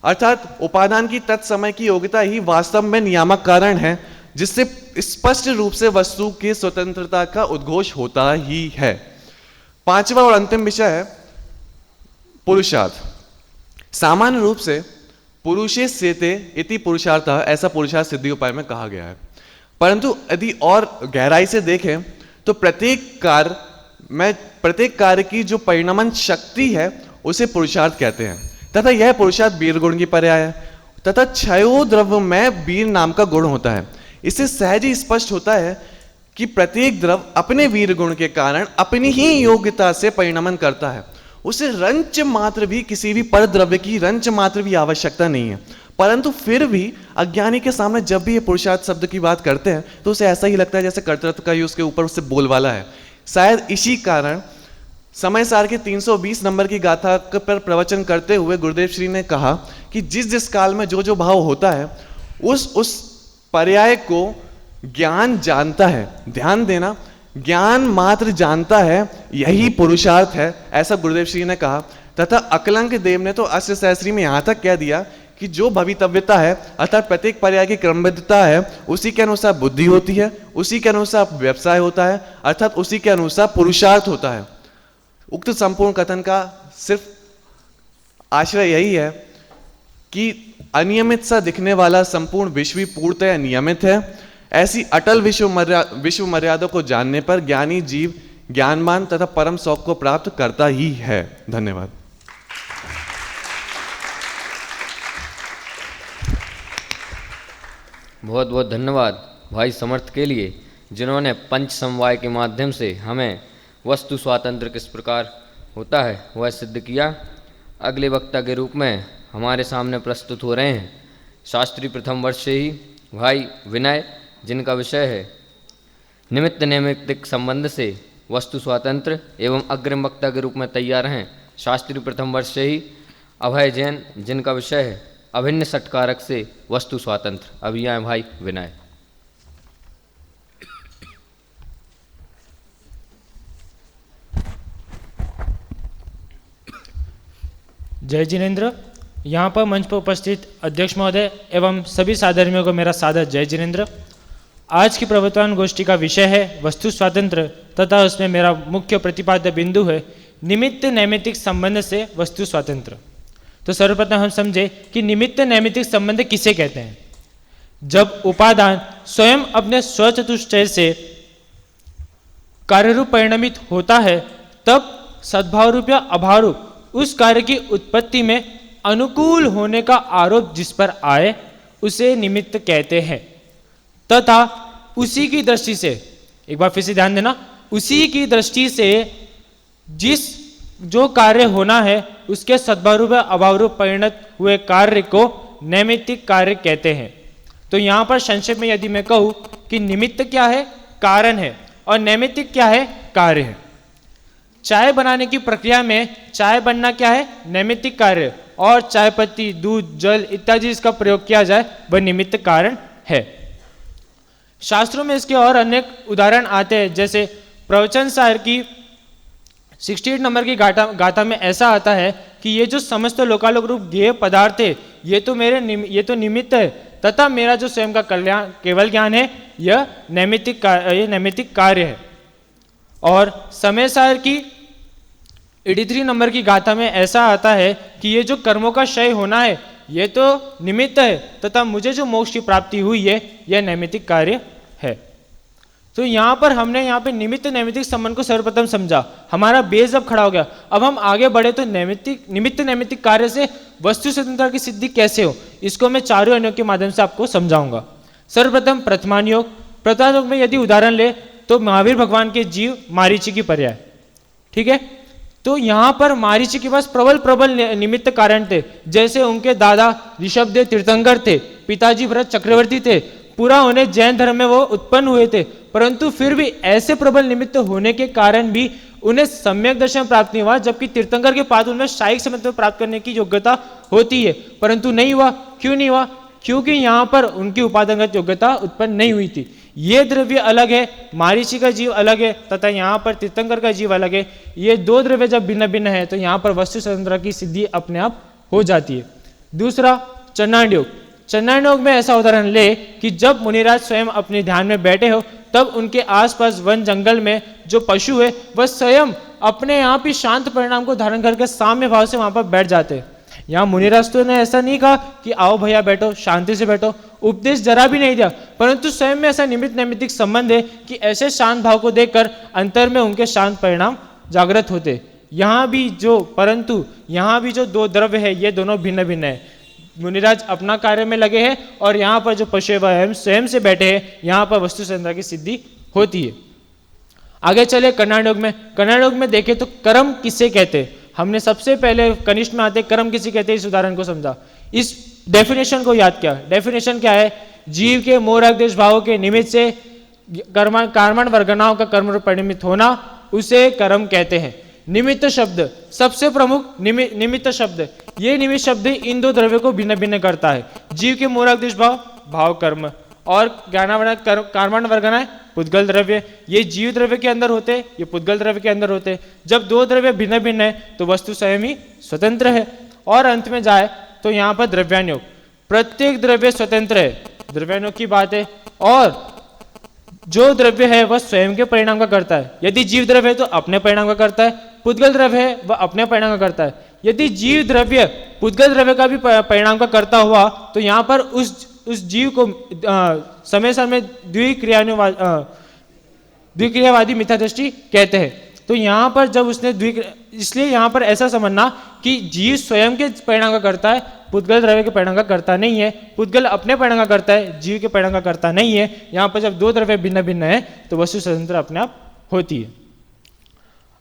अर्थात उपादान की तत्समय की योग्यता ही वास्तव में नियामक कारण है, जिससे स्पष्ट रूप से वस्तु की स्वतंत्रता का उद्घोष होता ही है। पांचवा और अंतिम विषय है पुरुषार्थ। सामान्य रूप से पुरुषे सेते इति पुरुषार्थ, ऐसा पुरुषार्थ सिद्धि उपाय में कहा गया है, परंतु यदि और गहराई से देखें तो प्रत्येक कार्य की जो परिणमन शक्ति है उसे पुरुषार्थ कहते हैं, तथा यह पुरुषार्थ वीर गुण की पर्याय है, तथा क्षयो द्रव्य में वीर नाम का गुण होता है। इससे सहज ही स्पष्ट होता है कि प्रत्येक द्रव्य अपने वीर गुण के कारण अपनी ही योग्यता से परिणमन करता है, उसे रंच मात्र भी किसी भी पर द्रव्य की रंच मात्र भी आवश्यकता नहीं है। परंतु फिर भी अज्ञानी के सामने जब भी ये पुरुषार्थ शब्द की बात करते हैं तो उसे ऐसा ही लगता है जैसे कर्तृत्व का ही उसके ऊपर उससे बोलवाला है। शायद इसी कारण समय सार के 320 नंबर की गाथा पर प्रवचन करते हुए गुरुदेव श्री ने कहा कि जिस जिस काल में जो जो भाव होता है उस पर्याय को ज्ञान जानता है। ध्यान देना, ज्ञान मात्र जानता है, यही पुरुषार्थ है, ऐसा गुरुदेव श्री ने कहा। तथा अकलंक देव ने तो अष्ट सहस्त्री में यहाँ तक कह दिया कि जो भवितव्यता है अर्थात प्रत्येक पर्याय की क्रमबद्धता है, उसी के अनुसार बुद्धि होती है, उसी के अनुसार व्यवसाय होता है, अर्थात उसी के अनुसार पुरुषार्थ होता है। उक्त संपूर्ण कथन का सिर्फ आश्रय यही है कि अनियमित सा दिखने वाला संपूर्ण विश्व पूर्णतः नियमित है। ऐसी अटल विश्व मर्यादा को जानने पर ज्ञानी जीव ज्ञानमान तथा परम शौक को प्राप्त करता ही है। धन्यवाद। बहुत बहुत धन्यवाद भाई समर्थ के लिए, जिन्होंने पंच समवाय के माध्यम से हमें वस्तु स्वातंत्र किस प्रकार होता है वह सिद्ध किया। अगले वक्ता के रूप में हमारे सामने प्रस्तुत हो रहे हैं शास्त्री प्रथम वर्ष से ही भाई विनय, जिनका विषय है निमित्त नैमित्तिक संबंध से वस्तु स्वातंत्र, एवं अग्रिम वक्ता के रूप में तैयार हैं शास्त्री प्रथम वर्ष से ही अभय जैन, जिनका विषय है अभिन्न षटकारक से वस्तु स्वातंत्र। अभी आए भाई विनय। जय जिनेन्द्र। यहाँ पर मंच पर उपस्थित अध्यक्ष महोदय एवं सभी साधर्मियों को मेरा सादर जय जिनेन्द्र। आज की प्रवर्तमान गोष्ठी का विषय है वस्तु स्वातंत्र तथा उसमें मेरा मुख्य प्रतिपाद्य बिंदु है निमित्त नैमित्तिक संबंध से वस्तु स्वातंत्र। तो सर्वप्रथम हम समझे कि निमित्त नैमित्तिक संबंध किसे कहते हैं। जब उपादान स्वयं अपने स्वचतुष्टय से कार्यरूप परिणमित होता है, तब सद्भाव रूप या अभाव रूप उस कार्य की उत्पत्ति में अनुकूल होने का आरोप जिस पर आए उसे निमित्त कहते हैं। तथा उसी की दृष्टि से, एक बार फिर से ध्यान देना, उसी की दृष्टि से जो कार्य होना है उसके सद्भाव रूप या अभाव रूप परिणत हुए कार्य को नैमित्तिक कार्य कहते हैं। तो यहाँ पर संक्षेप में यदि मैं कहूँ कि निमित्त क्या है, कारण है, और नैमित्तिक क्या है, कार्य है। चाय बनाने की प्रक्रिया में चाय बनना क्या है, नैमित्तिक कार्य, और चाय पत्ती, दूध, जल इत्यादि इसका प्रयोग किया जाए वह निमित्त कारण है। शास्त्रों में इसके और अनेक उदाहरण आते हैं, जैसे प्रवचन सार की 68 नंबर की गाथा में ऐसा आता है कि ये जो समस्त लोकालोक रूप ज्ञेय पदार्थ है ये तो निमित्त है, तथा मेरा जो स्वयं का कल्याण केवल ज्ञान है यह नैमित्तिक कार्य है। और समय सार की 83 नंबर की गाथा में ऐसा आता है कि ये जो कर्मों का क्षय होना है ये तो निमित्त है, तथा मुझे जो मोक्ष की प्राप्ति हुई है यह नैमित्तिक कार्य है। तो यहाँ पर हमने यहाँ पे निमित्त नैमित्तिक संबंध को सर्वप्रथम समझा, हमारा बेस अब खड़ा हो गया। अब हम आगे बढ़े तो निमित्त नैमित्तिक कार्य से वस्तु स्वतंत्रता की सिद्धि कैसे हो, इसको मैं चारों अनुयोग के माध्यम से आपको समझाऊंगा। सर्वप्रथम प्रथमान योग। प्रथमान योग में यदि उदाहरण ले तो महावीर भगवान के जीव मारीची की पर्याय, ठीक है। तो यहाँ पर मारीची के पास प्रबल निमित्त कारण थे, जैसे उनके दादा ऋषभदेव तीर्थंकर थे, पिताजी भरत चक्रवर्ती थे, पूरा उन्हें जैन धर्म में वो उत्पन्न हुए थे, परंतु फिर भी ऐसे प्रबल निमित्त होने के कारण भी उन्हें सम्यक दर्शन प्राप्त नहीं हुआ, जबकि तीर्थंकर के पास उनमें शायिक समत्व प्राप्त करने की योग्यता होती है, परंतु नहीं हुआ। क्यों नहीं हुआ? क्योंकि यहाँ पर उनकी उपादानगत योग्यता उत्पन्न नहीं हुई थी। ये द्रव्य अलग है, मारीची का जीव अलग है, तथा यहाँ पर तीर्थंकर का जीव अलग है। ये दो द्रव्य जब भिन्न भिन्न है तो यहाँ पर वस्तु स्वतंत्रता की सिद्धि अपने आप हो जाती है। दूसरा चन्नान योग। चन्नान योग में ऐसा उदाहरण ले कि जब मुनिराज स्वयं अपने ध्यान में बैठे हो, तब उनके आसपास वन जंगल में जो पशु है वह स्वयं अपने आप ही शांत परिणाम को धारण करके साम्य भाव से वहां पर बैठ जाते। यहाँ मुनिराज तो ने ऐसा नहीं कहा कि आओ भैया बैठो, शांति से बैठो, उपदेश जरा भी नहीं दिया, परंतु स्वयं में ऐसा निमित्त नैमित्तिक संबंध है कि ऐसे शांत भाव को देखकर अंतर में उनके शांत परिणाम जागृत होते। यहाँ भी जो दो द्रव्य है ये दोनों भिन्न भिन्न है। मुनिराज अपना कार्य में लगे हैं और यहाँ पर जो पशु वह स्वयं से बैठे हैं, यहाँ पर वस्तु स्वतंत्रता की सिद्धि होती है। आगे चले कन्याण योग में। कन्याण योग में देखें तो कर्म किसे कहते हैं, हमने सबसे पहले कनिष्ठ में आते कर्म किसे कहते हैं इस उदाहरण को समझा, इस डेफिनेशन को याद किया। डेफिनेशन क्या है? जीव के मोह राग द्वेष भावों के निमित्त से कर्मण वर्गनाओं का कर्म परिणमित होना उसे कर्म कहते हैं। निमित्त शब्द सबसे प्रमुख निमित्त शब्द, ये निमित्त शब्द इन दो द्रव्यों को भिन्न भिन्न करता है। जीव के मोह राग द्वेष भाव कर्म, और ज्ञानावरण कर्मण वर्गना है पुद्गल द्रव्य, ये जीव द्रव्य के अंदर होते, ये पुद्गल द्रव्य के अंदर होते। जब दो द्रव्य भिन्न भिन्न है तो वस्तु स्वयं ही स्वतंत्र है। और अंत में जाए तो यहाँ पर द्रव्यानुयोग, प्रत्येक द्रव्य स्वतंत्र है, द्रव्यानुयोग की बात है। और जो द्रव्य है वह स्वयं के परिणाम का करता है। यदि जीव द्रव्य है तो अपने परिणाम का करता है, पुद्गल द्रव्य है वह अपने परिणाम का करता है। यदि जीव द्रव्य पुद्गल द्रव्य का भी परिणाम का करता हुआ तो यहाँ पर उस जीव को समय समय द्विक्रियावादी मिथ्या दृष्टि कहते हैं। तो यहाँ पर जब उसने इसलिए यहाँ पर ऐसा समझना कि जीव स्वयं के परिणाम का करता है, पुद्गल द्रव्य के परिणाम का करता नहीं है, पुद्गल अपने परिणाम का करता है, जीव के परिणाम का करता नहीं है। यहाँ पर जब दो द्रव्य भिन्न भिन्न है तो वस्तु स्वतंत्र अपने आप होती है।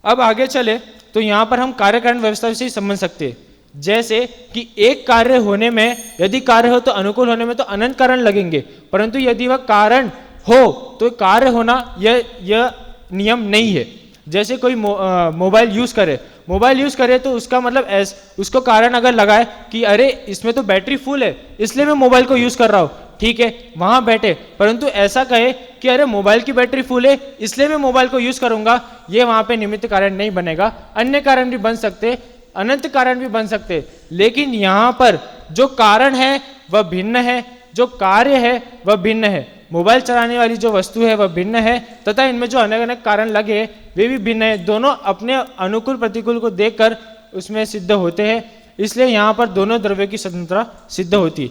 अब आगे चले तो यहाँ पर हम कार्य कारण व्यवस्था से ही समझ सकते हैं। जैसे कि एक कार्य होने में यदि कार्य हो तो अनुकूल होने में तो अनंत कारण लगेंगे, परंतु यदि वह कारण हो तो कार्य होना यह नियम नहीं है। जैसे कोई मोबाइल यूज करे तो उसका मतलब उसको कारण अगर लगाए कि अरे इसमें तो बैटरी फुल है इसलिए मैं मोबाइल को यूज कर रहा हूँ, ठीक है वहां बैठे, परंतु ऐसा कहे कि अरे मोबाइल की बैटरी फुल है इसलिए मैं मोबाइल को यूज करूंगा, ये वहां पे निमित्त कारण नहीं बनेगा। अन्य कारण भी बन सकते, अनंत कारण भी बन सकते, लेकिन यहाँ पर जो कारण है वह भिन्न है, जो कार्य है वह भिन्न है। मोबाइल चलाने वाली जो वस्तु है वह भिन्न है तथा इनमें जो अलग अलग कारण लगे वे भी भिन्न है। दोनों अपने अनुकूल प्रतिकूल को देखकर उसमें सिद्ध होते हैं, इसलिए यहाँ पर दोनों द्रव्यों की स्वतंत्रता सिद्ध होती है।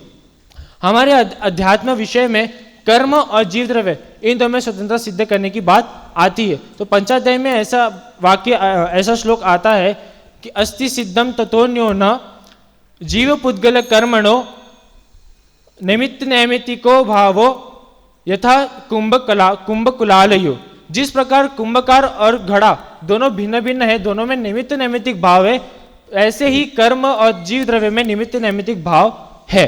हमारे अध्यात्म विषय में कर्म और जीव द्रव्य इन दोनों में स्वतंत्रता सिद्ध करने की बात आती है। तो पंचाध्याय में ऐसा वाक्य ऐसा श्लोक आता है कि अस्ति सिद्धम ततोन्यो न जीव पुद्गल कर्मणो निमित्त नैमित्तिको भावो यथा कुंभकुलालयो। जिस प्रकार कुंभकार और घड़ा दोनों भिन्न भिन्न है, दोनों में निमित्त नैमित्तिक भाव है, ऐसे ही कर्म और जीव द्रव्य में निमित्त नैमित्तिक भाव है।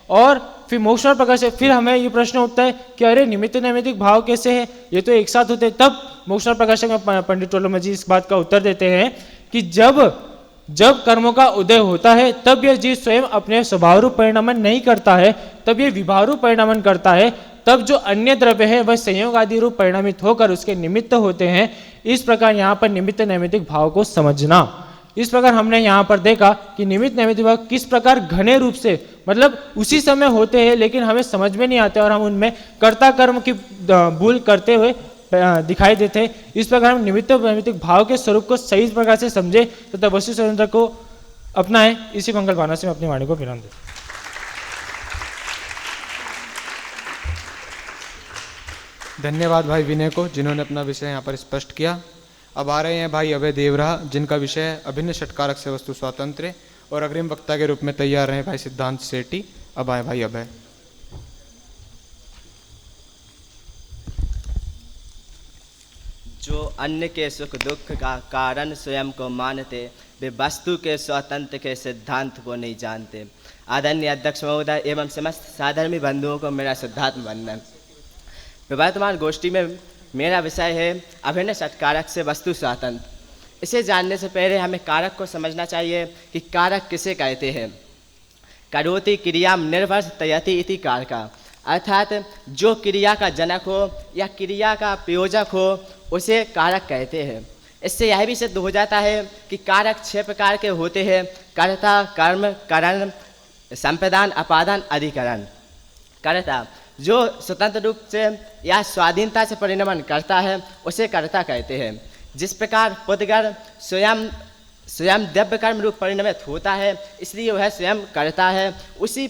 और फिर मोक्ष और प्रकाश, फिर हमें ये प्रश्न उठता है कि अरे निमित्त नैमित्तिक भाव कैसे है, ये तो एक साथ होते हैं। तब मोक्ष और प्रकाश में पंडित टोलोमा जी इस बात का उत्तर देते हैं कि जब कर्मों का उदय होता है तब यह जीव स्वयं अपने स्वभाव रूप परिणामन नहीं करता है, तब यह विभाव रूप परिणामन करता है। तब जो अन्य द्रव्य है वह संयोग आदि रूप परिणामित होकर उसके निमित्त होते हैं। इस प्रकार यहाँ पर निमित्त नैमित्तिक भाव को समझना। इस प्रकार हमने यहाँ पर देखा कि निमित्त नैमित्तिक भाव किस प्रकार घने रूप से मतलब उसी समय होते हैं लेकिन हमें समझ में नहीं आते और हम उनमें कर्ता कर्म की भूल करते हुए दिखाई देते हैं। इस प्रकार हम निमित्त नैमित्तिक भाव के स्वरूप को सही प्रकार से समझे तथा वस्तु स्वतंत्र को अपनाएं। इसी मंगल भावना से मैं अपनी वाणी को विराम देता हूं। धन्यवाद भाई विनय को जिन्होंने अपना विषय यहाँ पर स्पष्ट किया। अब आ रहे हैं भाई अभय देवरा जिनका विषय है अभिन्न षटकारक से वस्तु स्वातंत्र्य, और अग्रिम वक्ता के रूप में तैयार रहे भाई सिद्धांत सेठी। अब आए भाई अभय। जो अन्य के सुख दुख का कारण स्वयं को मानते वे वस्तु के स्वतंत्र के सिद्धांत को नहीं जानते। आदरणीय अध्यक्ष महोदय एवं समस्त साधर्मी बंधुओं को मेरा शुद्धात्म वंदन। वर्तमान गोष्ठी में मेरा विषय है अभिन्न षटकारक से वस्तु स्वातंत्र। इसे जानने से पहले हमें कारक को समझना चाहिए कि कारक किसे कहते हैं। करोति क्रिया निर्वर्त तयति इति कारका, अर्थात जो क्रिया का जनक हो या क्रिया का प्रयोजक हो उसे कारक कहते हैं। इससे यह भी सिद्ध हो जाता है कि कारक 6 प्रकार के होते हैं: कर्ता, कर्म, करण, संप्रदान, अपादान, अधिकरण। कर्ता जो स्वतंत्र रूप से या स्वाधीनता से परिणमन करता है उसे कर्ता कहते हैं। जिस प्रकार पुद्गल स्वयं द्रव्य कर्म रूप परिणमित होता है इसलिए वह स्वयं करता है, उसी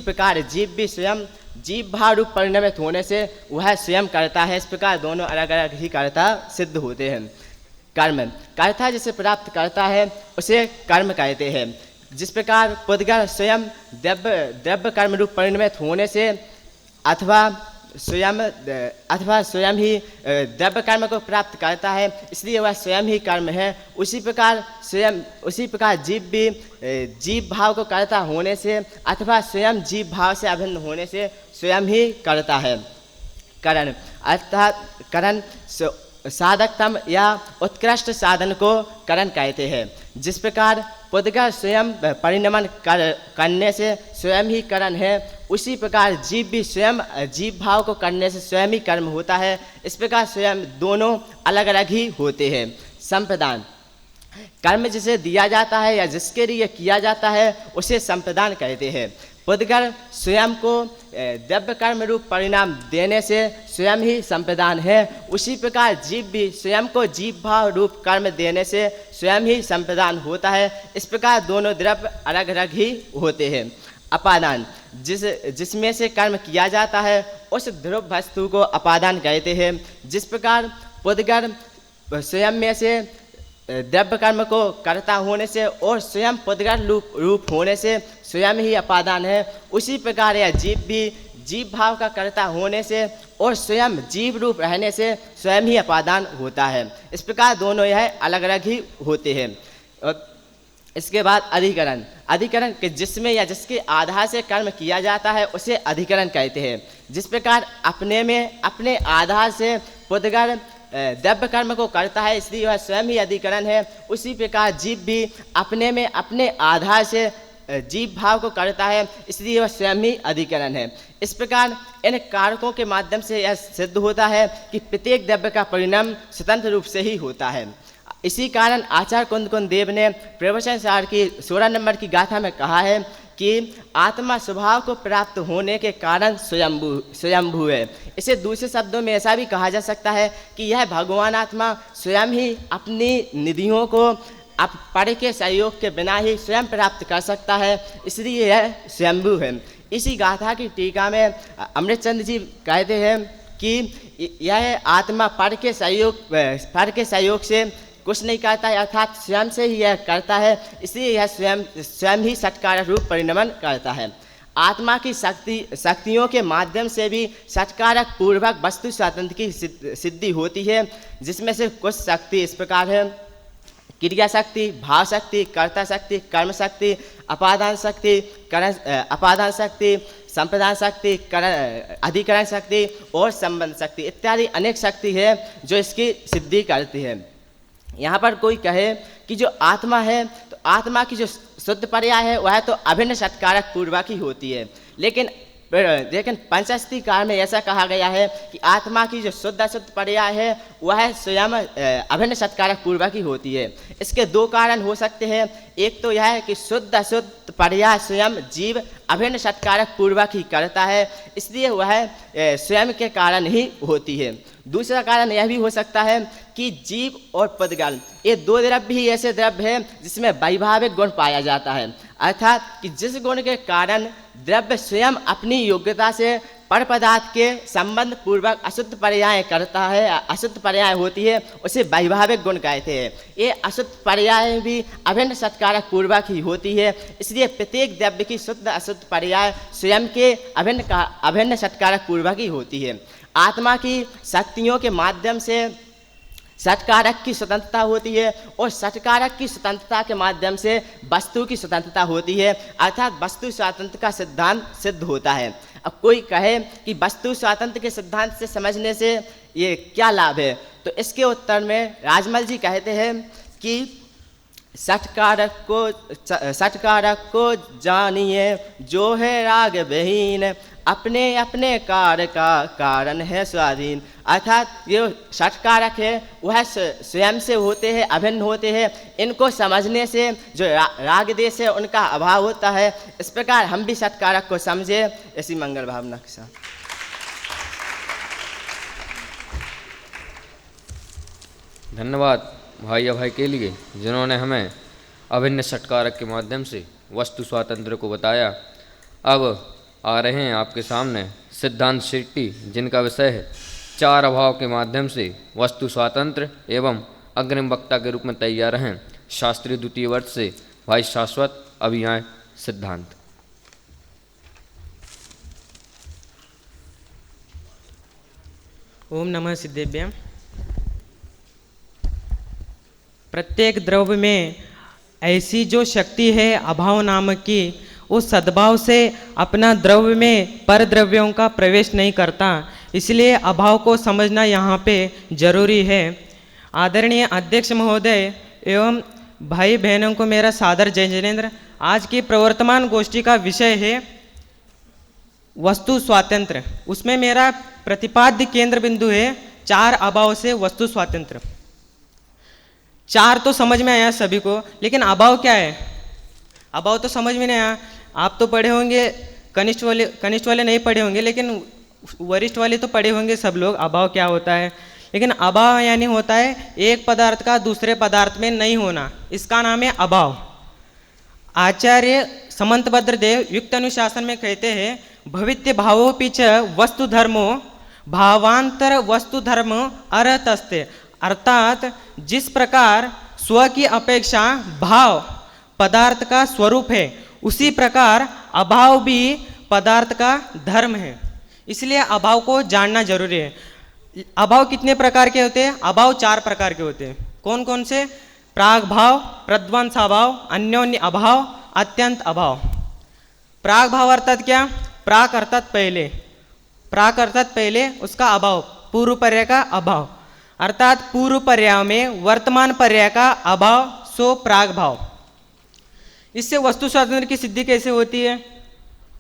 प्रकार जीव भी स्वयं जीव भाव रूप परिणमित होने से वह स्वयं करता है। इस प्रकार दोनों अलग अलग ही कर्ता सिद्ध होते हैं। कर्म कर्ता जिसे प्राप्त करता है उसे कर्म कहते हैं। जिस प्रकार पुद्गल स्वयं द्रव्य कर्म रूप परिणमित होने से अथवा स्वयं ही द्रव्य कर्म को प्राप्त करता है इसलिए वह स्वयं ही कर्म है, उसी प्रकार जीव भी जीव भाव को करता होने से अथवा स्वयं जीव भाव से अभिन्न होने से स्वयं ही करता है। करण अर्थात करण साधकतम या उत्कृष्ट साधन को करण कहते हैं। जिस प्रकार पुद्गल स्वयं परिणमन करने से स्वयं ही करण है, उसी प्रकार जीव भी स्वयं जीव भाव को करने से स्वयं ही कर्म होता है। इस प्रकार स्वयं दोनों अलग अलग ही होते हैं। संप्रदान, कर्म जिसे दिया जाता है या जिसके लिए किया जाता है उसे संप्रदान कहते हैं। पुद्गल स्वयं को दिव्य कर्म रूप परिणाम देने से स्वयं ही संप्रदान है। उसी प्रकार जीव भी स्वयं को जीव भाव रूप कर्म देने से स्वयं ही संप्रदान होता है। इस प्रकार दोनों द्रव्य अलग अलग ही होते हैं। अपादान, जिसमें से कर्म किया जाता है उस ध्रुव वस्तु को अपादान कहते हैं। जिस प्रकार पुद्गल स्वयं में से द्रव्य कर्म को कर्ता होने से और स्वयं पुद्गल रूप होने से स्वयं ही अपादान है, उसी प्रकार यह जीव भी जीव भाव का कर्ता होने से और स्वयं जीव रूप रहने से स्वयं ही अपादान होता है। इस प्रकार दोनों यह अलग अलग ही होते हैं। इसके बाद अधिकरण, अधिकरण के जिसमें या जिसके आधार से कर्म किया जाता है उसे अधिकरण कहते हैं। जिस प्रकार अपने में अपने आधार से पुद्गल द्रव्य कर्म को करता है इसलिए वह स्वयं ही अधिकरण है, उसी प्रकार जीव भी अपने में अपने आधार से जीव भाव को करता है इसलिए वह स्वयं ही अधिकरण है। इस प्रकार इन कारकों के माध्यम से यह सिद्ध होता है कि प्रत्येक द्रव्य का परिणाम स्वतंत्र रूप से ही होता है। इसी कारण आचार्य कुंद देव ने प्रवचन सार की 16 नंबर की गाथा में कहा है कि आत्मा स्वभाव को प्राप्त होने के कारण स्वयंभू है। इसे दूसरे शब्दों में ऐसा भी कहा जा सकता है कि यह भगवान आत्मा स्वयं ही अपनी निधियों को अब पर के सहयोग के बिना ही स्वयं प्राप्त कर सकता है, इसलिए यह स्वयंभू है। इसी गाथा की टीका में अमृतचंद जी कहते हैं कि यह आत्मा पर के सहयोग से कुछ नहीं करता है, अर्थात स्वयं से ही यह करता है, इसलिए यह स्वयं ही सत्कारक रूप परिणमन करता है। आत्मा की शक्तियों के माध्यम से भी सत्कारक पूर्वक वस्तु स्वातंत्र की सिद्धि होती है, जिसमें से कुछ शक्ति इस प्रकार है: क्रिया शक्ति, भाव शक्ति, कर्ता शक्ति, कर्म शक्ति, अपादान शक्ति, अपादान शक्ति, संप्रदान शक्ति, अधिकरण शक्ति और संबंध शक्ति इत्यादि अनेक शक्ति है जो इसकी सिद्धि करती है। यहाँ पर कोई कहे कि जो आत्मा है तो आत्मा की जो शुद्ध पर्याय है वह तो अभिन्न सत्कारक पूर्वक ही होती है, लेकिन पंचस्थी काल में ऐसा कहा गया है कि आत्मा की जो शुद्ध अशुद्ध पर्याय है वह स्वयं अभिन्न सत्कारक पूर्वक ही होती है। इसके दो कारण हो सकते हैं। एक तो यह है कि शुद्ध अशुद्ध पर्याय स्वयं जीव अभिन्न सत्कारक पूर्वक ही करता है, इसलिए वह स्वयं के कारण ही होती है। दूसरा कारण यह भी हो सकता है कि जीव और पुद्गल ये दो द्रव्य ही ऐसे द्रव्य हैं जिसमें वैभाविक गुण पाया जाता है, अर्थात कि जिस गुण के कारण द्रव्य स्वयं अपनी योग्यता से पर पदार्थ के संबंध पूर्वक अशुद्ध पर्याय करता है, अशुद्ध पर्याय होती है, उसे वैभाविक गुण कहते हैं। ये अशुद्ध पर्याय भी अभिन्न सत्कारक पूर्वक ही होती है, इसलिए प्रत्येक द्रव्य की शुद्ध अशुद्ध पर्याय स्वयं के अभिन्न सत्कारक पूर्वक ही होती है। आत्मा की शक्तियों के माध्यम से सत्कारक की स्वतंत्रता होती है और सत्कारक की स्वतंत्रता के माध्यम से वस्तु की स्वतंत्रता होती है, अर्थात वस्तु स्वातंत्र का सिद्धांत सिद्ध होता है। अब कोई कहे कि वस्तु स्वातंत्र के सिद्धांत से समझने से ये क्या लाभ है, तो इसके उत्तर में राजमल जी कहते हैं कि सत्कारक को जानिए जो है राग विहीन, अपने अपने कार्य का कारण है स्वाधीन। अर्थात ये सत्कारक है वह स्वयं से होते हैं, अभिन्न होते हैं, इनको समझने से जो राग देश है उनका अभाव होता है। इस प्रकार हम भी सत्कारक को समझे, ऐसी मंगल भावना के साथ। धन्यवाद भाई अभय के लिए जिन्होंने हमें अभिन्न सत्कारक के माध्यम से वस्तु स्वातंत्र को बताया। अब आ रहे हैं आपके सामने सिद्धांत शेट्टी, जिनका विषय है चार अभाव के माध्यम से वस्तु स्वातंत्र एवं अग्रिम वक्ता के रूप में तैयार हैं शास्त्रीय द्वितीय वर्ष से भाई शाश्वत अभियान सिद्धांत। ओम नमः सिद्धेभ्यः। प्रत्येक द्रव्य में ऐसी जो शक्ति है अभाव नामक की, उस सद्भाव से अपना द्रव्य में पर द्रव्यों का प्रवेश नहीं करता, इसलिए अभाव को समझना यहाँ पे जरूरी है। आदरणीय अध्यक्ष महोदय एवं भाई बहनों को मेरा सादर जय जिनेन्द्र। आज की प्रवर्तमान गोष्ठी का विषय है वस्तु स्वातंत्र, उसमें मेरा प्रतिपाद्य केंद्र बिंदु है 4 अभाव से वस्तु स्वातंत्र। 4 तो समझ में आया सभी को, लेकिन अभाव क्या है? अभाव तो समझ में नहीं आया। आप तो पढ़े होंगे, कनिष्ठ वाले नहीं पढ़े होंगे, लेकिन वरिष्ठ वाले तो पढ़े होंगे सब लोग अभाव क्या होता है। लेकिन अभाव यानी होता है एक पदार्थ का दूसरे पदार्थ में नहीं होना, इसका नाम है अभाव। आचार्य समंतभद्र देव युक्त अनुशासन में कहते हैं, भवित्य भावोपि च वस्तु धर्मो भावांतर वस्तु धर्म अरहतस्ते, अर्थात जिस प्रकार स्व की अपेक्षा भाव पदार्थ का स्वरूप है, उसी प्रकार अभाव भी पदार्थ का धर्म है। इसलिए अभाव को जानना जरूरी है। अभाव कितने प्रकार के होते हैं? अभाव 4 प्रकार के होते हैं। कौन कौन से? प्राग भाव, प्रध्वंस अभाव, अन्योन्य अभाव, अत्यंत अभाव। प्राग भाव अर्थात क्या? प्राक अर्थात पहले, प्राक अर्थात पहले, उसका अभाव, पूर्व पर्याय का अभाव, अर्थात पूर्व पर्याय में वर्तमान पर्याय का अभाव, सो प्राग भाव। इससे वस्तु स्वातंत्र की सिद्धि कैसे होती है?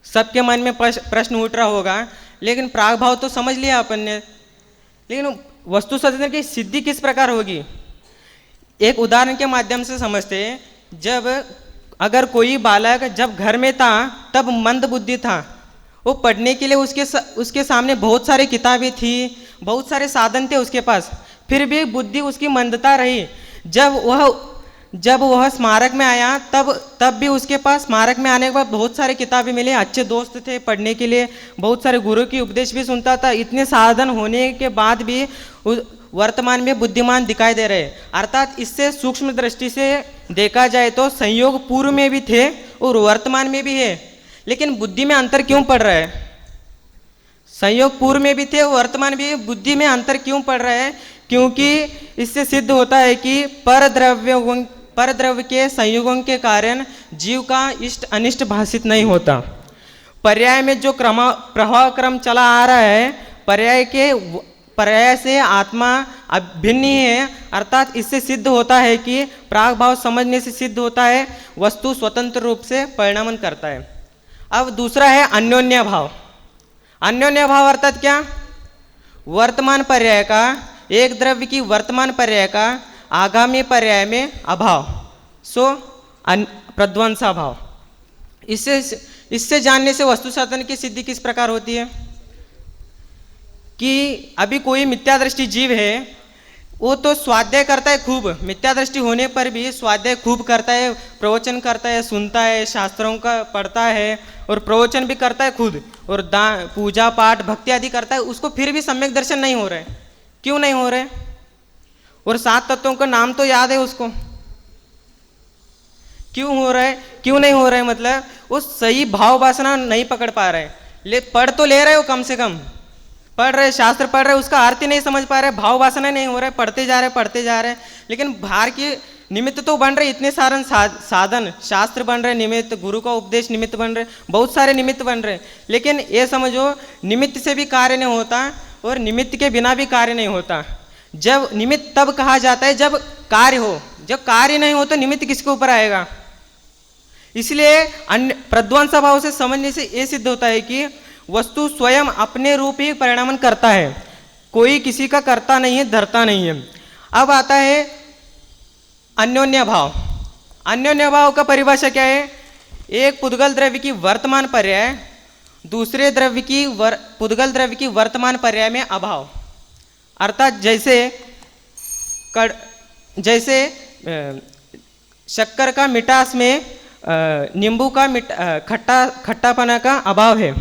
सबके मन में प्रश्न उठ रहा होगा, लेकिन प्राग भाव तो समझ लिया अपन ने, लेकिन वस्तु स्वातंत्र की सिद्धि किस प्रकार होगी? एक उदाहरण के माध्यम से समझते हैं। जब अगर कोई बालक जब घर में था तब मंद बुद्धि था, वो पढ़ने के लिए उसके सामने बहुत सारी किताबें थी, बहुत सारे साधन थे उसके पास, फिर भी बुद्धि उसकी मंदता रही। जब वह स्मारक में आया तब भी उसके पास स्मारक में आने के बाद बहुत सारे किताबें मिले, अच्छे दोस्त थे पढ़ने के लिए, बहुत सारे गुरु की उपदेश भी सुनता था। इतने साधन होने के बाद भी वर्तमान में बुद्धिमान दिखाई दे रहे। अर्थात इससे सूक्ष्म दृष्टि से देखा जाए तो संयोग पूर्व में भी थे और वर्तमान में भी है, लेकिन बुद्धि में अंतर क्यों पड़ रहा है? संयोग पूर्व में भी थे, वर्तमान भी, बुद्धि में अंतर क्यों पड़ रहा है? क्योंकि इससे सिद्ध होता है कि परद्रव्य के संयोगों के कारण जीव का इष्ट अनिष्ट भाषित नहीं होता। पर्याय में जो प्रवाह क्रम चला आ रहा है, पर्याय से आत्मा अभिन्न ही है। अर्थात इससे सिद्ध होता है कि प्राग भाव समझने से सिद्ध होता है वस्तु स्वतंत्र रूप से परिणामन करता है। अब दूसरा है अन्योन्य भाव। अन्योन्य भाव अर्थात क्या? वर्तमान पर्याय का, एक द्रव्य की वर्तमान पर्याय का आगामी पर्याय में अभाव, सो प्रध्वंसा भाव। इससे जानने से वस्तु स्वातंत्र की सिद्धि किस प्रकार होती है कि अभी कोई मिथ्या दृष्टि जीव है, वो तो स्वाध्याय करता है खूब, मिथ्या दृष्टि होने पर भी स्वाध्याय खूब करता है, प्रवचन करता है, सुनता है, शास्त्रों का पढ़ता है और प्रवचन भी करता है खुद, और पूजा पाठ भक्ति आदि करता है, उसको फिर भी सम्यक दर्शन नहीं हो रहा है। क्यों नहीं हो रहा है? और 7 तत्वों का नाम तो याद है उसको, क्यों हो रहा है? क्यों नहीं हो रहा है? मतलब वो सही भाव वासना नहीं पकड़ पा रहे हैं। पढ़ तो ले रहे हो, कम से कम पढ़ रहे, शास्त्र पढ़ रहे, उसका अर्थ ही नहीं समझ पा रहे, भाव वासना नहीं हो रहा है, पढ़ते जा रहे, लेकिन बाहर की निमित्त तो बन रहे, इतने सारे साधन, शास्त्र बन रहे निमित्त, गुरु का उपदेश निमित्त बन रहे, बहुत सारे निमित्त बन रहे, लेकिन ये समझो निमित्त से भी कार्य नहीं होता और निमित्त के बिना भी कार्य नहीं होता। जब निमित्त तब कहा जाता है जब कार्य हो, जब कार्य नहीं हो तो निमित्त किसके ऊपर आएगा? इसलिए प्रध्वंस भाव से समझने से यह सिद्ध होता है कि वस्तु स्वयं अपने रूप ही परिणामन करता है, कोई किसी का करता नहीं है, धरता नहीं है। अब आता है अन्योन्य भाव। अन्योन्य भाव का परिभाषा क्या है? एक पुद्गल द्रव्य की वर्तमान पर्याय दूसरे द्रव्य की पुद्गल द्रव्य की वर्तमान पर्याय में अभाव। अर्थात जैसे शक्कर का मिठास में नींबू का खट्टापना का अभाव है।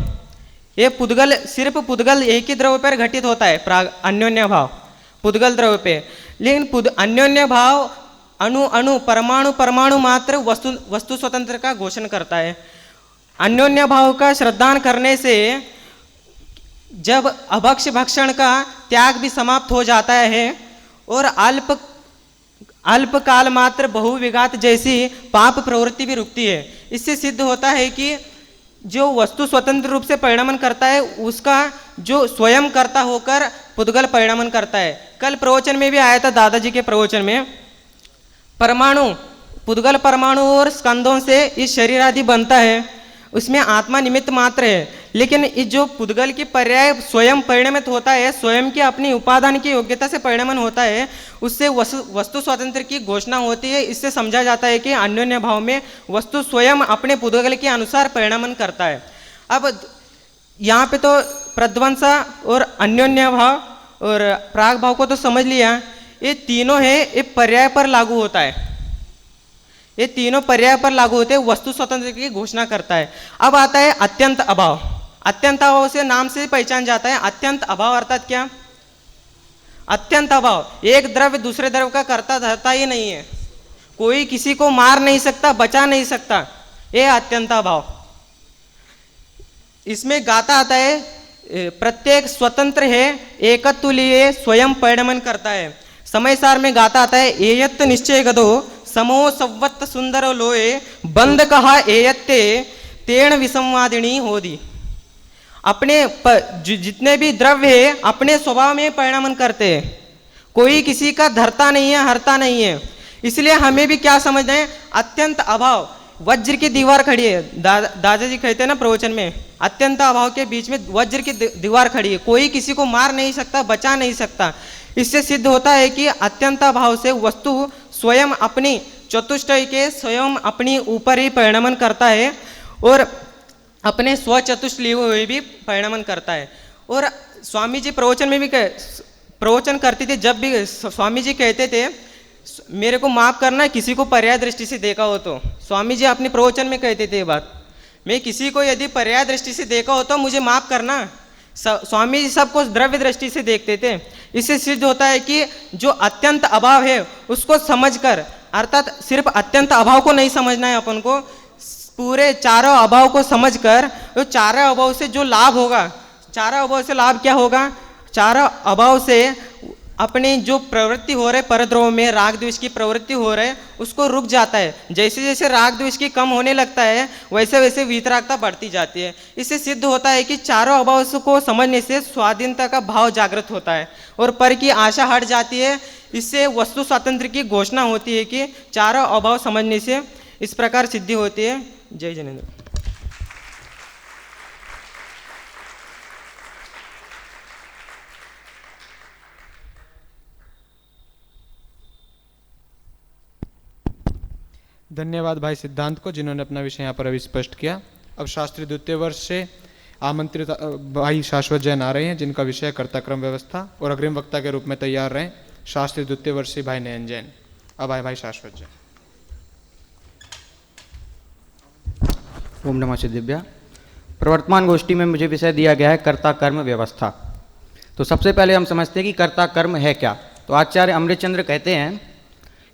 ये पुद्गल, सिर्फ पुद्गल एक ही द्रव्य पर घटित होता है, अन्योन्य भाव पुद्गल द्रव्य पे, लेकिन अन्योन्य भाव अणु परमाणु मात्र वस्तु स्वतंत्र का घोषण करता है। अन्योन्य भाव का श्रद्धान करने से जब अभक्ष भक्षण का त्याग भी समाप्त हो जाता है और अल्प काल मात्र बहुविघात जैसी पाप प्रवृत्ति भी रुकती है। इससे सिद्ध होता है कि जो वस्तु स्वतंत्र रूप से परिणामन करता है उसका जो स्वयं कर्ता होकर पुद्गल परिणामन करता है। कल प्रवचन में भी आया था, दादाजी के प्रवचन में, पुद्गल परमाणु और स्कंदों से इस शरीर आदि बनता है, उसमें आत्मा निमित्त मात्र है, लेकिन इस जो पुद्गल की पर्याय स्वयं परिणमित होता है, स्वयं की अपनी उपादान की योग्यता से परिणमन होता है, उससे वस्तु स्वातंत्र की घोषणा होती है। इससे समझा जाता है कि अन्योन्य भाव में वस्तु स्वयं अपने पुद्गल के अनुसार परिणमन करता है। अब यहाँ पे तो प्रध्वंसा और अन्योन्य भाव और प्राग भाव को तो समझ लिया, ये तीनों है, ये पर्याय पर लागू होता है, ये तीनों पर्याय पर लागू होते हैं, वस्तु स्वतंत्र की घोषणा करता है। अब आता है अत्यंत अभाव। अत्यंत अभाव से नाम से पहचान जाता है। अत्यंत अभाव अर्थात क्या? अत्यंत अभाव, एक द्रव्य दूसरे द्रव्य का कर्ता धरता ही नहीं है, कोई किसी को मार नहीं सकता, बचा नहीं सकता, ये अत्यंत अभाव। इसमें गाता आता है प्रत्येक स्वतंत्र है, एकत्व लिए स्वयं परिणमन करता है। समय सार में गाता आता है एयत्त निश्चय गदो समो संवत्त सुंदर लोए बंद कहा एयत्ते तेण विसंवादिनी होदी। अपने जितने भी द्रव्य है अपने स्वभाव में परिणमन करते हैं, कोई किसी का धरता नहीं है, हरता नहीं है। इसलिए हमें भी क्या समझना है? अत्यंत अभाव, वज्र की दीवार खड़ी है। दादाजी कहते हैं ना प्रवचन में, अत्यंत अभाव के बीच में वज्र की दीवार खड़ी है, कोई किसी को मार नहीं सकता, बचा नहीं सकता। इससे सिद्ध होता है कि अत्यंत अभाव से वस्तु स्वयं अपनी चतुष्टय के स्वयं अपनी ऊपर ही परिणमन करता है और अपने स्वचतुष्ट लिए हुए भी परिणमन करता है। और स्वामी जी प्रवचन में भी प्रवचन करते थे, जब भी स्वामी जी कहते थे मेरे को माफ करना किसी को पर्याय दृष्टि से देखा हो तो, स्वामी जी अपने प्रवचन में कहते थे ये बात, मैं किसी को यदि पर्याय दृष्टि से देखा हो तो मुझे माफ करना। स्वामी जी सबको द्रव्य दृष्टि से देखते थे। इससे सिद्ध होता है कि जो अत्यंत अभाव है उसको समझकर, अर्थात सिर्फ अत्यंत अभाव को नहीं समझना है अपन को, पूरे चारों अभाव को समझकर तो चारों अभाव से जो लाभ होगा, चारों अभाव से लाभ क्या होगा? चारों अभाव से अपनी जो प्रवृत्ति हो रही है परद्रव्य में, राग द्वेष की प्रवृत्ति हो रही है, उसको रुक जाता है। जैसे जैसे राग द्वेष की कम होने लगता है वैसे वैसे वीतरागता बढ़ती जाती है। इससे सिद्ध होता है कि चारों अभाव को समझने से स्वाधीनता का भाव जागृत होता है और पर की आशा हट जाती है। इससे वस्तु स्वातंत्र की घोषणा होती है कि चारों अभाव समझने से इस प्रकार सिद्धि होती है। जय जिनेंद्र। धन्यवाद भाई सिद्धांत को, जिन्होंने अपना विषय यहाँ पर अभी स्पष्ट किया। अब शास्त्री द्वितीय वर्ष से आमंत्रित भाई शाश्वत जैन आ रहे हैं, जिनका विषय कर्ताक्रम व्यवस्था, और अग्रिम वक्ता के रूप में तैयार रहे शास्त्री द्वितीय वर्ष से भाई नयन जैन। अब आए भाई शाश्वत जैन। ओम नमः शिवाय। प्रवर्तमान गोष्ठी में मुझे विषय दिया गया है कर्ता कर्म व्यवस्था। तो सबसे पहले हम समझते हैं कि कर्ता कर्म है क्या। तो आचार्य अमृतचंद्र कहते हैं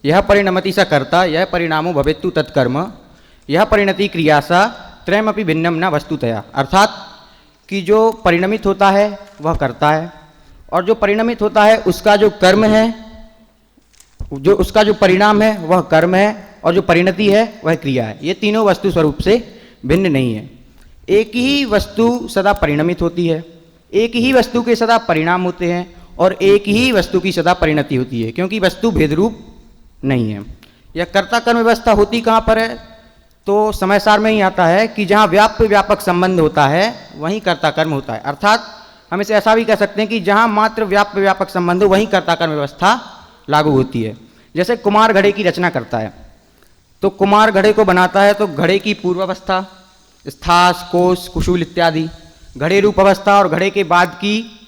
यह परिणमति सा कर्ता, यह परिणामो भवेत्तु तत्कर्म, यह परिणति क्रियासा त्रयमपि भिन्नम न वस्तुतया। अर्थात कि जो परिणमित होता है वह कर्ता है, और जो परिणमित होता है उसका जो कर्म है, जो उसका जो परिणाम है वह कर्म है, और जो परिणति है वह क्रिया है। ये तीनों वस्तु स्वरूप से भिन्न नहीं है। एक ही वस्तु सदा परिणमित होती है, एक ही वस्तु के सदा परिणाम होते हैं, और एक ही वस्तु की सदा परिणति होती है, क्योंकि वस्तु भेद रूप नहीं है। यह कर्ता कर्म व्यवस्था होती कहाँ पर है? तो समय सार में ही आता है कि जहाँ व्यापक संबंध होता है वहीं कर्ता कर्म होता है। अर्थात हम इसे ऐसा भी कह सकते हैं कि जहाँ मात्र व्यापक संबंध हो वहीं कर्ता कर्म व्यवस्था लागू होती है। जैसे कुम्हार घड़े की रचना करता है, तो कुम्हार घड़े को बनाता है तो घड़े की पूर्वावस्था, स्थास, कोश, कुशूल इत्यादि, घड़े रूप अवस्था, और घड़े के बाद की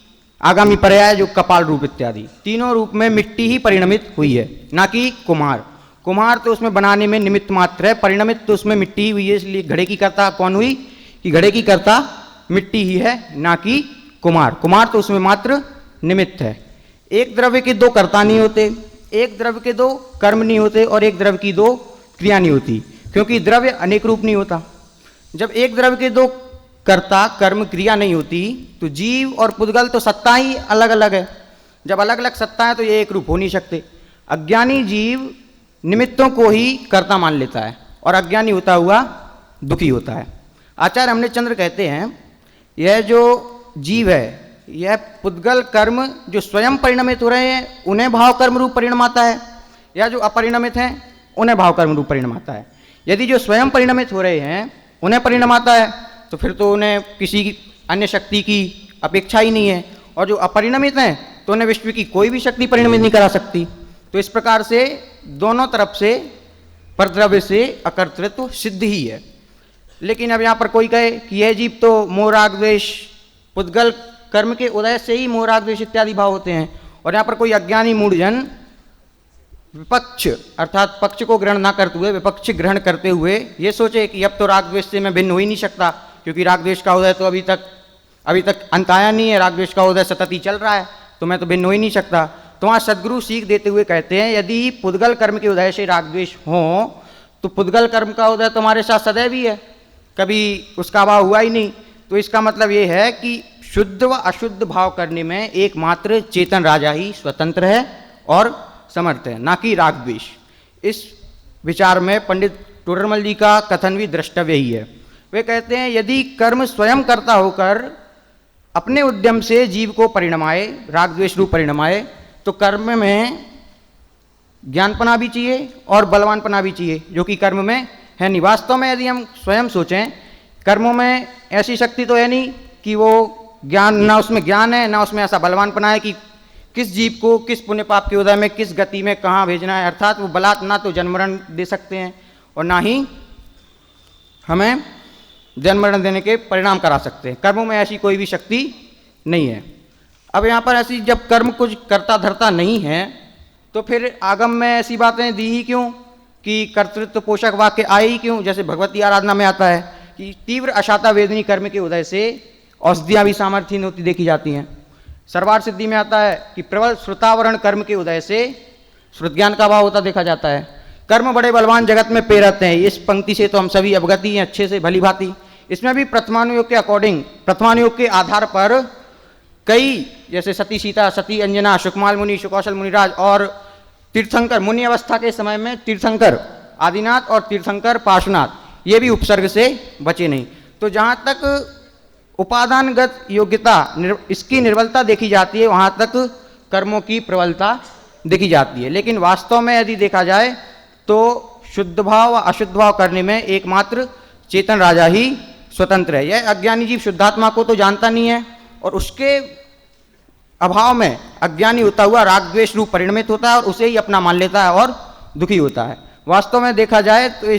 आगामी पर्याय जो कपाल रूप इत्यादि, तीनों रूप में मिट्टी ही परिणमित हुई है, ना कि कुम्हार। कुम्हार तो उसमें बनाने में निमित्त मात्र है, परिणमित तो उसमें मिट्टी ही हुई है। इसलिए घड़े की कर्ता कौन हुई? कि घड़े की कर्ता मिट्टी ही है, ना कि कुम्हार। कुम्हार तो उसमें मात्र निमित्त है। एक द्रव्य के दो कर्ता नहीं होते, एक द्रव्य के दो कर्म नहीं होते, और एक द्रव्य की दो क्रिया नहीं होती, क्योंकि द्रव्य अनेक रूप नहीं होता। जब एक द्रव्य के दो कर्ता कर्म क्रिया नहीं होती तो जीव और पुद्गल तो सत्ता ही अलग अलग है। जब अलग अलग सत्ता है तो ये एक रूप हो नहीं सकते। अज्ञानी जीव निमित्तों को ही कर्ता मान लेता है, और अज्ञानी होता हुआ दुखी होता है। आचार्य अमृतचंद्र कहते हैं यह जो जीव है, यह पुद्गल कर्म जो स्वयं परिणमित हो रहे हैं उन्हें भाव कर्म रूप परिणाम आता है, या जो अपरिणमित हैं उन्हें भाव कर्म रूप परिणाम आता है। यदि जो स्वयं परिणमित हो रहे हैं उन्हें परिणाम आता है तो फिर तो उन्हें किसी अन्य शक्ति की अपेक्षा ही नहीं है, और जो अपरिणमित हैं तो उन्हें विश्व की कोई भी शक्ति परिणमित नहीं करा सकती। तो इस प्रकार से दोनों तरफ से परद्रव्य से अकर्तृत्व सिद्ध ही है। लेकिन अब यहाँ पर कोई कहे कि यह जीव तो मोह राग द्वेष पुद्गल कर्म के उदय से ही मोह राग द्वेष इत्यादि भाव होते हैं, और यहाँ पर कोई अज्ञानी मूढ़जन विपक्ष अर्थात पक्ष को ग्रहण ना करते हुए विपक्ष ग्रहण करते हुए ये सोचे कि अब तो राग द्वेष से मैं भिन्न हो ही नहीं सकता, क्योंकि राग द्वेष का उदय तो अभी तक अंत आया नहीं है, राग द्वेष का उदय सतत ही चल रहा है, तो मैं तो भिन्न हो ही नहीं सकता। तो वहाँ सदगुरु सीख देते हुए कहते हैं यदि पुद्गल कर्म के उदय से राग द्वेष हो तो पुद्गल कर्म का उदय तुम्हारे साथ सदैव ही है, कभी उसका अभाव हुआ ही नहीं। तो इसका मतलब ये है कि शुद्ध व अशुद्ध भाव करने में एकमात्र चेतन राजा ही स्वतंत्र है और समर्थ है, ना कि राग द्वेष। इस विचार में पंडित टोडरमल जी का कथन भी द्रष्टव्य ही है। वे कहते हैं यदि कर्म स्वयं करता होकर अपने उद्यम से जीव को परिणमाए, राग द्वेष रूप परिणमाए, तो कर्म में ज्ञानपना भी चाहिए और बलवानपना भी चाहिए, जो कि कर्म में है नहीं। वास्तव में यदि हम स्वयं सोचें, कर्मों में ऐसी शक्ति तो है नहीं कि वो ज्ञान, ना उसमें ज्ञान है ना उसमें ऐसा बलवानपना है कि किस जीव को किस पुण्य पाप के उदय में किस गति में कहाँ भेजना है। अर्थात वो बलात् ना तो जन्म मरण दे सकते हैं और ना ही हमें जन्म मरण देने के परिणाम करा सकते हैं। कर्मों में ऐसी कोई भी शक्ति नहीं है। अब यहाँ पर ऐसी जब कर्म कुछ करता धरता नहीं है तो फिर आगम में ऐसी बातें दी ही क्यों कि कर्तृत्व पोषक वाक्य आए ही क्यों। जैसे भगवती आराधना में आता है कि तीव्र अशाता वेदनी कर्म के उदय से औषधियाँ भी सामर्थ्यहीन होती देखी जाती हैं। सर्वार सिद्धि में आता है कि प्रबल श्रुतावरण कर्म के उदय से श्रुत ज्ञान का अभाव होता देखा जाता है। कर्म बड़े बलवान जगत में पेरत हैं, इस पंक्ति से तो हम सभी अवगति हैं अच्छे से भली भांति। इसमें भी प्रथमानुयोग के अकॉर्डिंग, प्रथमानुयोग के आधार पर कई, जैसे सती सीता, सती अंजना, सुकमाल मुनि, सुकौशल मुनिराज और तीर्थंकर मुनि अवस्था के समय में तीर्थंकर आदिनाथ और तीर्थंकर पार्श्वनाथ, ये भी उपसर्ग से बचे नहीं। तो जहाँ तक उपादानगत योग्यता इसकी निर्बलता देखी जाती है, वहाँ तक कर्मों की प्रबलता देखी जाती है। लेकिन वास्तव में यदि देखा जाए तो शुद्ध भाव व अशुद्ध भाव करने में एकमात्र चेतन राजा ही स्वतंत्र है। यह अज्ञानी जीव शुद्धात्मा को तो जानता नहीं है और उसके अभाव में अज्ञानी होता हुआ राग द्वेष रूप परिणमित होता है और उसे ही अपना मान लेता है और दुखी होता है। वास्तव में देखा जाए तो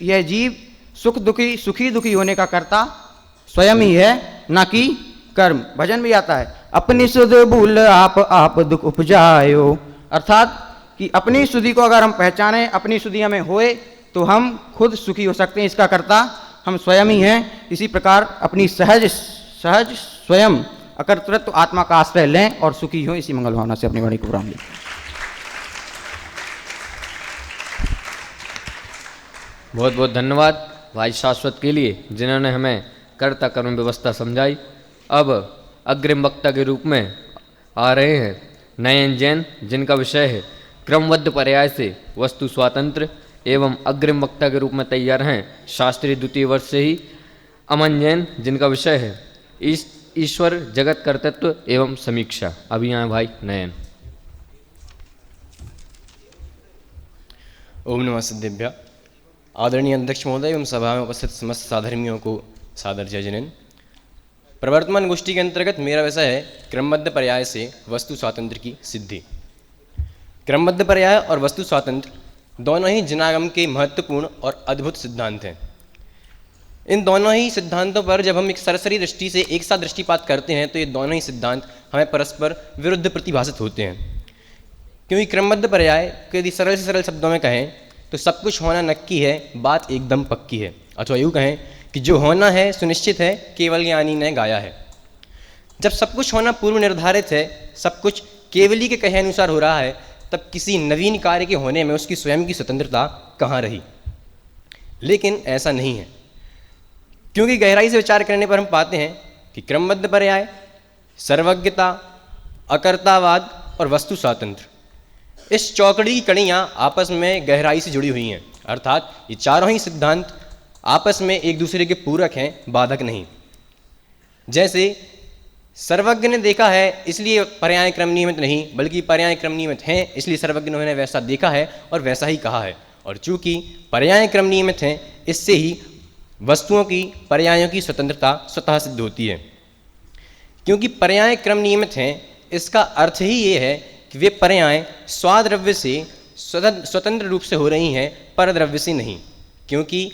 यह जीव सुखी दुखी होने का कर्ता स्वयं ही है, ना कि कर्म। भजन भी आता है, अपनी सुध भूल आप दुख उपजायो, अर्थात कि अपनी सुधि को अगर हम पहचाने, अपनी सुधि हमें होए तो हम खुद सुखी हो सकते हैं, इसका कर्ता हम स्वयं ही हैं। इसी प्रकार अपनी सहज स्वयं अकर्तृत्व आत्मा का आश्रय लें और सुखी हों। इसी मंगल भावना से अपनी वाणी को विराम दें। बहुत बहुत धन्यवाद भाई शाश्वत के लिए, जिन्होंने हमें कर्ता कर्म व्यवस्था समझाई। अब अग्रिम वक्ता के रूप में आ रहे हैं नयन जैन, जिनका विषय है क्रमबद्ध पर्याय से वस्तु स्वातंत्र, एवं अग्रिम वक्ता के रूप में तैयार हैं शास्त्री द्वितीय वर्ष से ही अमन जैन, जिनका विषय है ईश्वर जगत कर्तृत्व एवं समीक्षा। अभी यहाँ भाई नयन। ओम नमः सिद्धिभ्या। आदरणीय अध्यक्ष महोदय एवं सभा में उपस्थित समस्त साधर्मियों को सादर जय जिनेन। प्रवर्तमान गोष्ठी के अंतर्गत मेरा विषय है क्रमबद्ध पर्याय से वस्तु स्वातंत्र की सिद्धि। क्रमबद्ध पर्याय और वस्तु स्वातंत्र दोनों ही जिनागम के महत्वपूर्ण और अद्भुत सिद्धांत हैं। इन दोनों ही सिद्धांतों पर जब हम एक सरसरी दृष्टि से एक साथ दृष्टिपात करते हैं तो ये दोनों ही सिद्धांत हमें परस्पर विरुद्ध प्रतिभाषित होते हैं। क्योंकि क्रमबद्ध पर्याय को यदि सरल से सरल शब्दों में कहें तो सब कुछ होना नक्की है, बात एकदम पक्की है, अथवा यूँ कहें कि जो होना है सुनिश्चित है, केवल ज्ञानी ने गाया है। जब सब कुछ होना पूर्व निर्धारित है, सब कुछ केवली के कहे अनुसार हो रहा है, तब किसी नवीन कार्य के होने में उसकी स्वयं की स्वतंत्रता कहाँ रही। लेकिन ऐसा नहीं है, क्योंकि गहराई से विचार करने पर हम पाते हैं कि क्रमबद्ध पर्याय, सर्वज्ञता, अकर्तावाद और वस्तु स्वातंत्र, इस चौकड़ी की कड़ियाँ आपस में गहराई से जुड़ी हुई हैं। अर्थात ये चारों ही सिद्धांत आपस में एक दूसरे के पूरक हैं, बाधक नहीं। जैसे सर्वज्ञ ने देखा है इसलिए पर्याय क्रम नियमित नहीं, बल्कि पर्याय क्रम नियमित हैं इसलिए सर्वज्ञ ने वैसा देखा है और वैसा ही कहा है। और चूंकि पर्याय क्रम नियमित हैं, इससे ही वस्तुओं की पर्यायों की स्वतंत्रता स्वतः सिद्ध होती है। क्योंकि पर्याय क्रम नियमित हैं, इसका अर्थ ही ये है कि वे पर्याय स्वाद्रव्य से स्वतंत्र रूप से हो रही हैं, परद्रव्य से नहीं। क्योंकि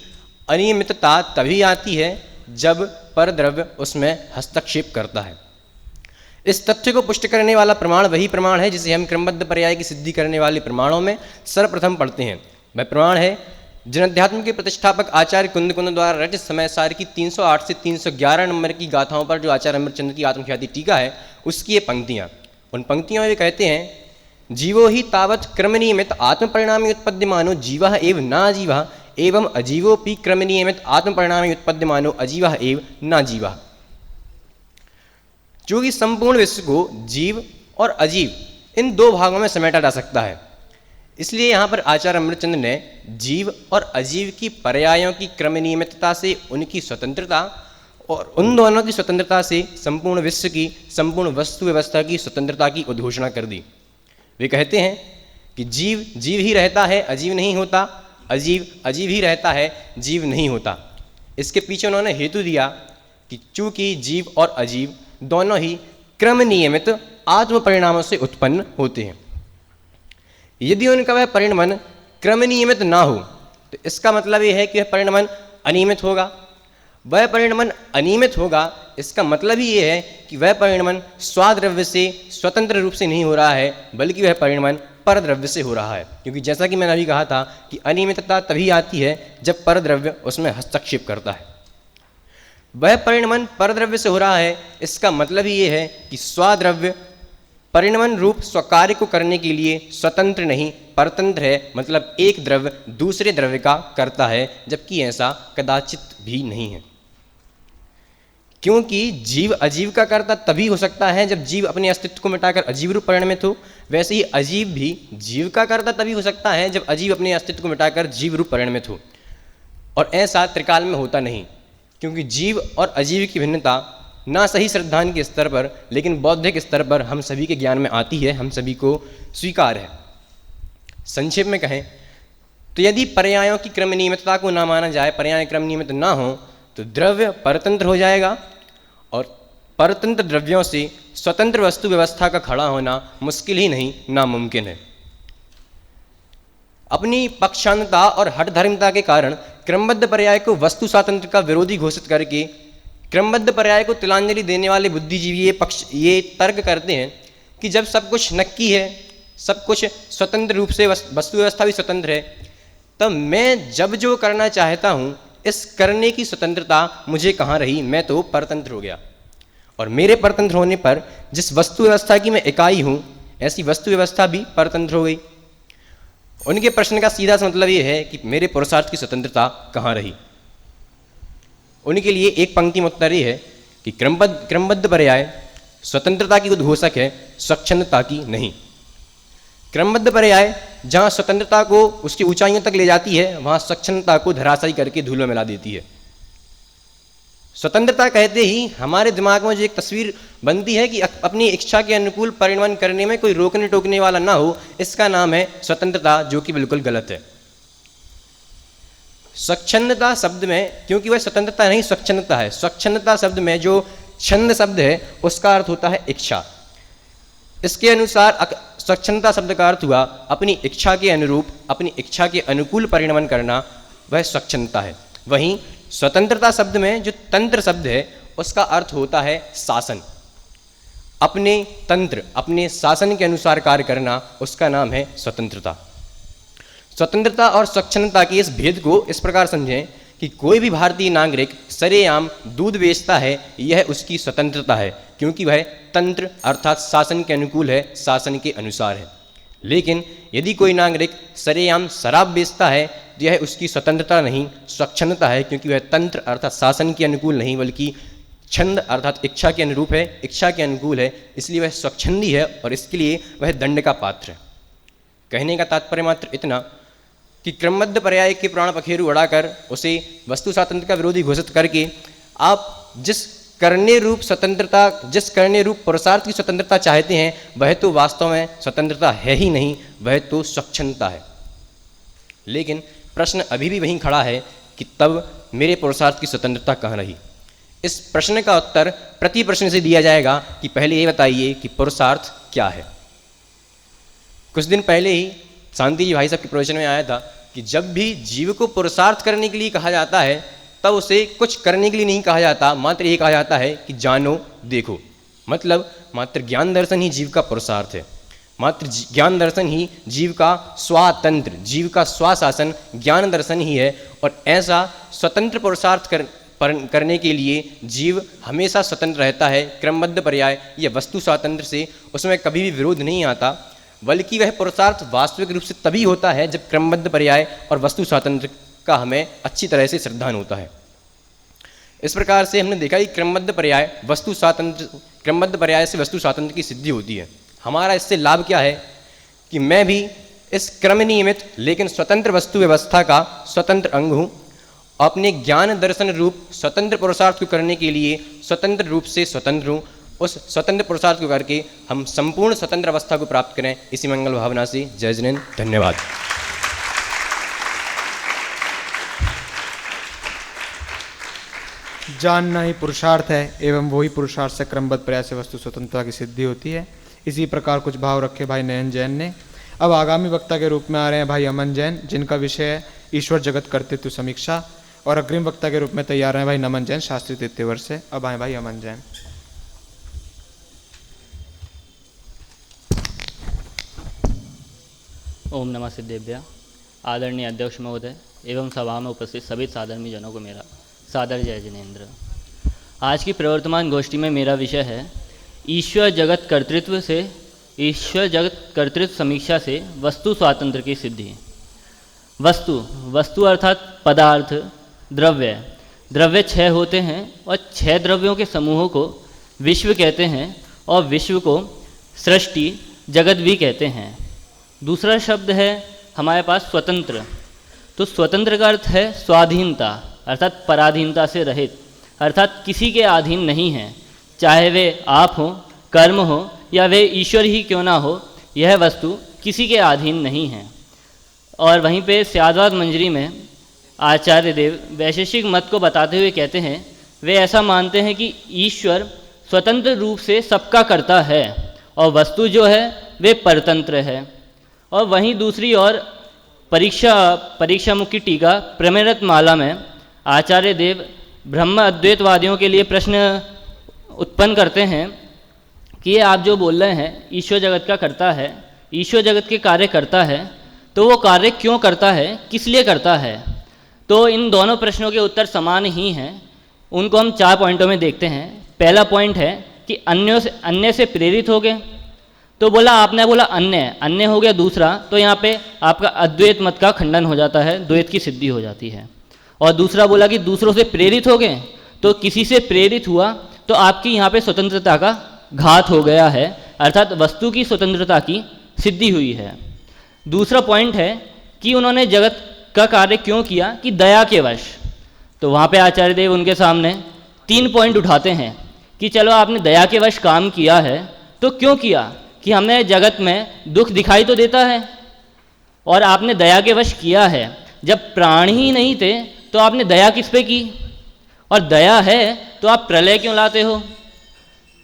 अनियमितता तभी आती है जब परद्रव्य उसमें हस्तक्षेप करता है। इस तथ्य को पुष्ट करने वाला प्रमाण वही प्रमाण है जिसे हम क्रमबद्ध पर्याय की सिद्धि करने वाले प्रमाणों में सर्वप्रथम पढ़ते हैं। वह प्रमाण है जिन अध्यात्म के प्रतिष्ठापक आचार्य कुंद द्वारा रचित समय सार की 308 से 311 नंबर की गाथाओं पर जो आचार्य अमृतचंद्र की आत्मख्याति टीका है, उसकी ये पंक्तियाँ। उन पंक्तियों में वे कहते हैं, जीवो ही तावत क्रम नियमित आत्म परिणामी उत्पद्यमानो जीवा एव ना जीवा एवं अजीवोपि क्रम नियमित आत्म परिणामी उत्पद्यमानो अजीवा एव ना जीवा। जो कि संपूर्ण विश्व को जीव और अजीव इन दो भागों में समेटा जा सकता है। इसलिए यहाँ पर आचार्य अमृतचंद्र ने जीव और अजीव की पर्यायों की क्रम नियमितता से उनकी स्वतंत्रता और उन दोनों की स्वतंत्रता से संपूर्ण विश्व की, संपूर्ण वस्तु व्यवस्था की स्वतंत्रता की उद्घोषणा कर दी। वे कहते हैं कि जीव जीव ही रहता है, अजीव नहीं होता, अजीव अजीव ही रहता है, जीव नहीं होता। इसके पीछे उन्होंने हेतु दिया कि चूंकि जीव और अजीव दोनों ही क्रम नियमित आत्म परिणामों से उत्पन्न होते हैं। यदि उनका वह परिणमन क्रम नियमित ना हो तो इसका मतलब यह है कि वह परिणमन अनियमित होगा। वह परिणमन अनियमित होगा, इसका मतलब ही ये है कि वह परिणमन स्वाद्रव्य से स्वतंत्र रूप से नहीं हो रहा है, बल्कि वह परिणमन परद्रव्य से हो रहा है। क्योंकि जैसा कि मैंने अभी कहा था कि अनियमितता तभी आती है जब परद्रव्य उसमें हस्तक्षेप करता है। वह परिणमन परद्रव्य से हो रहा है, इसका मतलब ही ये है कि स्वाद्रव्य परिणमन रूप स्वकार्य को करने के लिए स्वतंत्र नहीं, परतंत्र है। मतलब एक द्रव्य दूसरे द्रव्य का करता है, जबकि ऐसा कदाचित भी नहीं है। क्योंकि जीव अजीव का कर्ता तभी हो सकता है जब जीव अपने अस्तित्व को मिटाकर अजीव रूप परिणमित हो, वैसे ही अजीव भी जीव का कर्ता तभी हो सकता है जब अजीव अपने अस्तित्व को मिटाकर जीव रूप परिणमित हो। और ऐसा त्रिकाल में होता नहीं, क्योंकि जीव और अजीव की भिन्नता ना सही श्रद्धान के स्तर पर लेकिन बौद्धिक स्तर पर हम सभी के ज्ञान में आती है, हम सभी को स्वीकार है। संक्षेप में कहें तो यदि पर्यायों की क्रम नियमितता को ना माना जाए, पर्याय क्रम नियमित ना हो, तो द्रव्य परतंत्र हो जाएगा और परतंत्र द्रव्यों से स्वतंत्र वस्तु व्यवस्था का खड़ा होना मुश्किल ही नहीं, नामुमकिन है। अपनी पक्षांतता और हठधर्मिता के कारण क्रमबद्ध पर्याय को वस्तु स्वातंत्र का विरोधी घोषित करके क्रमबद्ध पर्याय को तिलांजलि देने वाले बुद्धिजीवी ये तर्क करते हैं कि जब सब कुछ नक्की है, सब कुछ स्वतंत्र रूप से वस्तु व्यवस्था भी स्वतंत्र है, तब मैं जब जो करना चाहता हूँ इस करने की स्वतंत्रता मुझे कहाँ रही, मैं तो परतंत्र हो गया। और मेरे परतंत्र होने पर जिस वस्तु व्यवस्था की मैं इकाई हूँ, ऐसी वस्तु व्यवस्था भी परतंत्र हो गई। उनके प्रश्न का सीधा सा मतलब ये है कि मेरे पुरुषार्थ की स्वतंत्रता कहाँ रही। उनके लिए एक पंक्ति में उत्तर ये है कि क्रमबद्ध पर्याय स्वतंत्रता की उद्घोषक है, स्वच्छंदता की नहीं। क्रमबद्ध पर्याय जहाँ स्वतंत्रता को उसकी ऊंचाइयों तक ले जाती है, वहाँ स्वच्छंदता को धराशायी करके धूल में मिला देती है। स्वतंत्रता कहते ही हमारे दिमाग में जो एक तस्वीर बनती है कि अपनी इच्छा के अनुकूल परिणमन करने में कोई रोकने टोकने वाला ना हो, इसका नाम है स्वतंत्रता, जो कि बिल्कुल गलत है। स्वच्छंदता शब्द में, क्योंकि वह स्वतंत्रता नहीं स्वच्छंदता है, स्वच्छंदता शब्द में जो छंद शब्द है उसका अर्थ होता है इच्छा। इसके अनुसार स्वच्छंदता शब्द का अर्थ हुआ अपनी इच्छा के अनुरूप, अपनी इच्छा के अनुकूल परिणमन करना, वह स्वच्छंदता है। वहीं स्वतंत्रता शब्द में जो तंत्र शब्द है उसका अर्थ होता है शासन। अपने तंत्र, अपने शासन के अनुसार कार्य करना, उसका नाम है स्वतंत्रता। स्वतंत्रता और स्वच्छंदता के इस भेद को इस प्रकार समझें कि कोई भी भारतीय नागरिक सरेआम दूध बेचता है, यह उसकी स्वतंत्रता है, क्योंकि वह तंत्र अर्थात शासन के अनुकूल है, शासन के अनुसार है। लेकिन यदि कोई नागरिक सरेआम शराब बेचता है तो यह उसकी स्वतंत्रता नहीं, स्वच्छंदता है, क्योंकि वह तंत्र अर्थात शासन के अनुकूल नहीं बल्कि छंद अर्थात इच्छा के अनुरूप है, इच्छा के अनुकूल है, इसलिए वह स्वच्छंदी है और इसके लिए वह दंड का पात्र है। कहने का तात्पर्य मात्र इतना कि क्रमबद्ध पर्याय के प्राण पखेरु उड़ाकर उसे वस्तु स्वातंत्र का विरोधी घोषित करके आप जिस करने रूप स्वतंत्रता, जिस करने रूप पुरुषार्थ की स्वतंत्रता चाहते हैं, वह तो वास्तव में स्वतंत्रता है ही नहीं, वह तो स्वच्छंदता है। लेकिन प्रश्न अभी भी वहीं खड़ा है कि तब मेरे पुरुषार्थ की स्वतंत्रता कहाँ रही? इस प्रश्न का उत्तर प्रति प्रश्न से दिया जाएगा कि पहले ये बताइए कि पुरुषार्थ क्या है। कुछ दिन पहले ही शांति जी भाई साहब के प्रवचन में आया था कि जब भी जीव को पुरुषार्थ करने के लिए कहा जाता है तब उसे कुछ करने के लिए नहीं कहा जाता, मात्र ये कहा जाता है कि जानो देखो। मतलब मात्र ज्ञान दर्शन ही जीव का पुरुषार्थ है, मात्र ज्ञान दर्शन ही जीव का स्वातंत्र, जीव का स्वाशासन ज्ञान दर्शन ही है। और ऐसा स्वतंत्र पुरुषार्थ करने के लिए जीव हमेशा स्वतंत्र रहता है, क्रमबद्ध पर्याय या वस्तु स्वातंत्र से उसमें कभी भी विरोध नहीं आता, बल्कि वह पुरुषार्थ वास्तविक रूप से तभी होता है जब क्रमबद्ध पर्याय और वस्तु स्वातंत्र का हमें अच्छी तरह से श्रद्धान होता है। इस प्रकार से हमने देखा कि क्रमबद्ध पर्याय से वस्तु स्वातंत्र की सिद्धि होती है। हमारा इससे लाभ क्या है कि मैं भी इस क्रम नियमित लेकिन स्वतंत्र वस्तु व्यवस्था का स्वतंत्र अंग हूँ। अपने ज्ञान दर्शन रूप स्वतंत्र पुरुषार्थ को करने के लिए स्वतंत्र रूप से स्वतंत्र हूँ। उस स्वतंत्र पुरुषार्थ को करके हम संपूर्ण स्वतंत्र अवस्था को प्राप्त करें, इसी मंगल भावना से जय जिनेन्द्र। धन्यवाद। जानना ही पुरुषार्थ है एवं वही पुरुषार्थ से क्रमबद्ध प्रयास से वस्तु स्वतंत्रता की सिद्धि होती है। इसी प्रकार कुछ भाव रखे भाई नयन जैन ने। अब आगामी वक्ता के रूप में आ रहे हैं भाई अमन जैन, जिनका विषय है ईश्वर जगत कर्तृत्व समीक्षा। और अग्रिम वक्ता के रूप में तैयार हैं भाई नमन जैन, शास्त्री तृतीय वर्ष से। अब आए भाई अमन जैन। ओम नमः सिद्धेभ्य। आदरणीय अध्यक्ष महोदय एवं सभा में उपस्थित सभी साधर्मी जनों को मेरा सादर जय जिनेन्द्र। आज की प्रवर्तमान गोष्ठी में मेरा विषय है ईश्वर जगत कर्तृत्व समीक्षा से वस्तु स्वातंत्र की सिद्धि। वस्तु अर्थात पदार्थ, द्रव्य 6 होते हैं और 6 द्रव्यों के समूहों को विश्व कहते हैं और विश्व को सृष्टि जगत भी कहते हैं। दूसरा शब्द है हमारे पास स्वतंत्र। तो स्वतंत्र का अर्थ है स्वाधीनता अर्थात पराधीनता से रहित, अर्थात किसी के अधीन नहीं है, चाहे वे आप हो, कर्म हो या वे ईश्वर ही क्यों ना हो, यह वस्तु किसी के अधीन नहीं है। और वहीं पे स्याद्वाद मंजरी में आचार्य देव वैशेषिक मत को बताते हुए कहते हैं वे ऐसा मानते हैं कि ईश्वर स्वतंत्र रूप से सबका करता है और वस्तु जो है वे परतंत्र है। और वहीं दूसरी ओर परीक्षा मुखी टीका प्रमेरत माला में आचार्य देव ब्रह्म अद्वैतवादियों के लिए प्रश्न उत्पन्न करते हैं कि ये आप जो बोल रहे हैं ईश्वर जगत का करता है, ईश्वर जगत के कार्य करता है, तो वो कार्य क्यों करता है, किस लिए करता है। तो इन दोनों प्रश्नों के उत्तर समान ही हैं। उनको हम 4 पॉइंटों में देखते हैं। पहला पॉइंट है कि अन्य से प्रेरित हो गए, तो बोला आपने बोला अन्य हो गया दूसरा, तो यहाँ पे आपका अद्वैत मत का खंडन हो जाता है, द्वैत की सिद्धि हो जाती है। और दूसरा बोला कि दूसरों से प्रेरित हो गए, तो किसी से प्रेरित हुआ तो आपकी यहाँ पे स्वतंत्रता का घात हो गया है, अर्थात वस्तु की स्वतंत्रता की सिद्धि हुई है। दूसरा पॉइंट है कि उन्होंने जगत का कार्य क्यों किया, कि दया के वश। तो वहाँ पे आचार्य देव उनके सामने 3 पॉइंट उठाते हैं कि चलो आपने दया के वश काम किया है, तो क्यों किया, कि हमें जगत में दुख दिखाई तो देता है और आपने दया के वश किया है। जब प्राण ही नहीं थे तो आपने दया किस पे की, और दया है तो आप प्रलय क्यों लाते हो।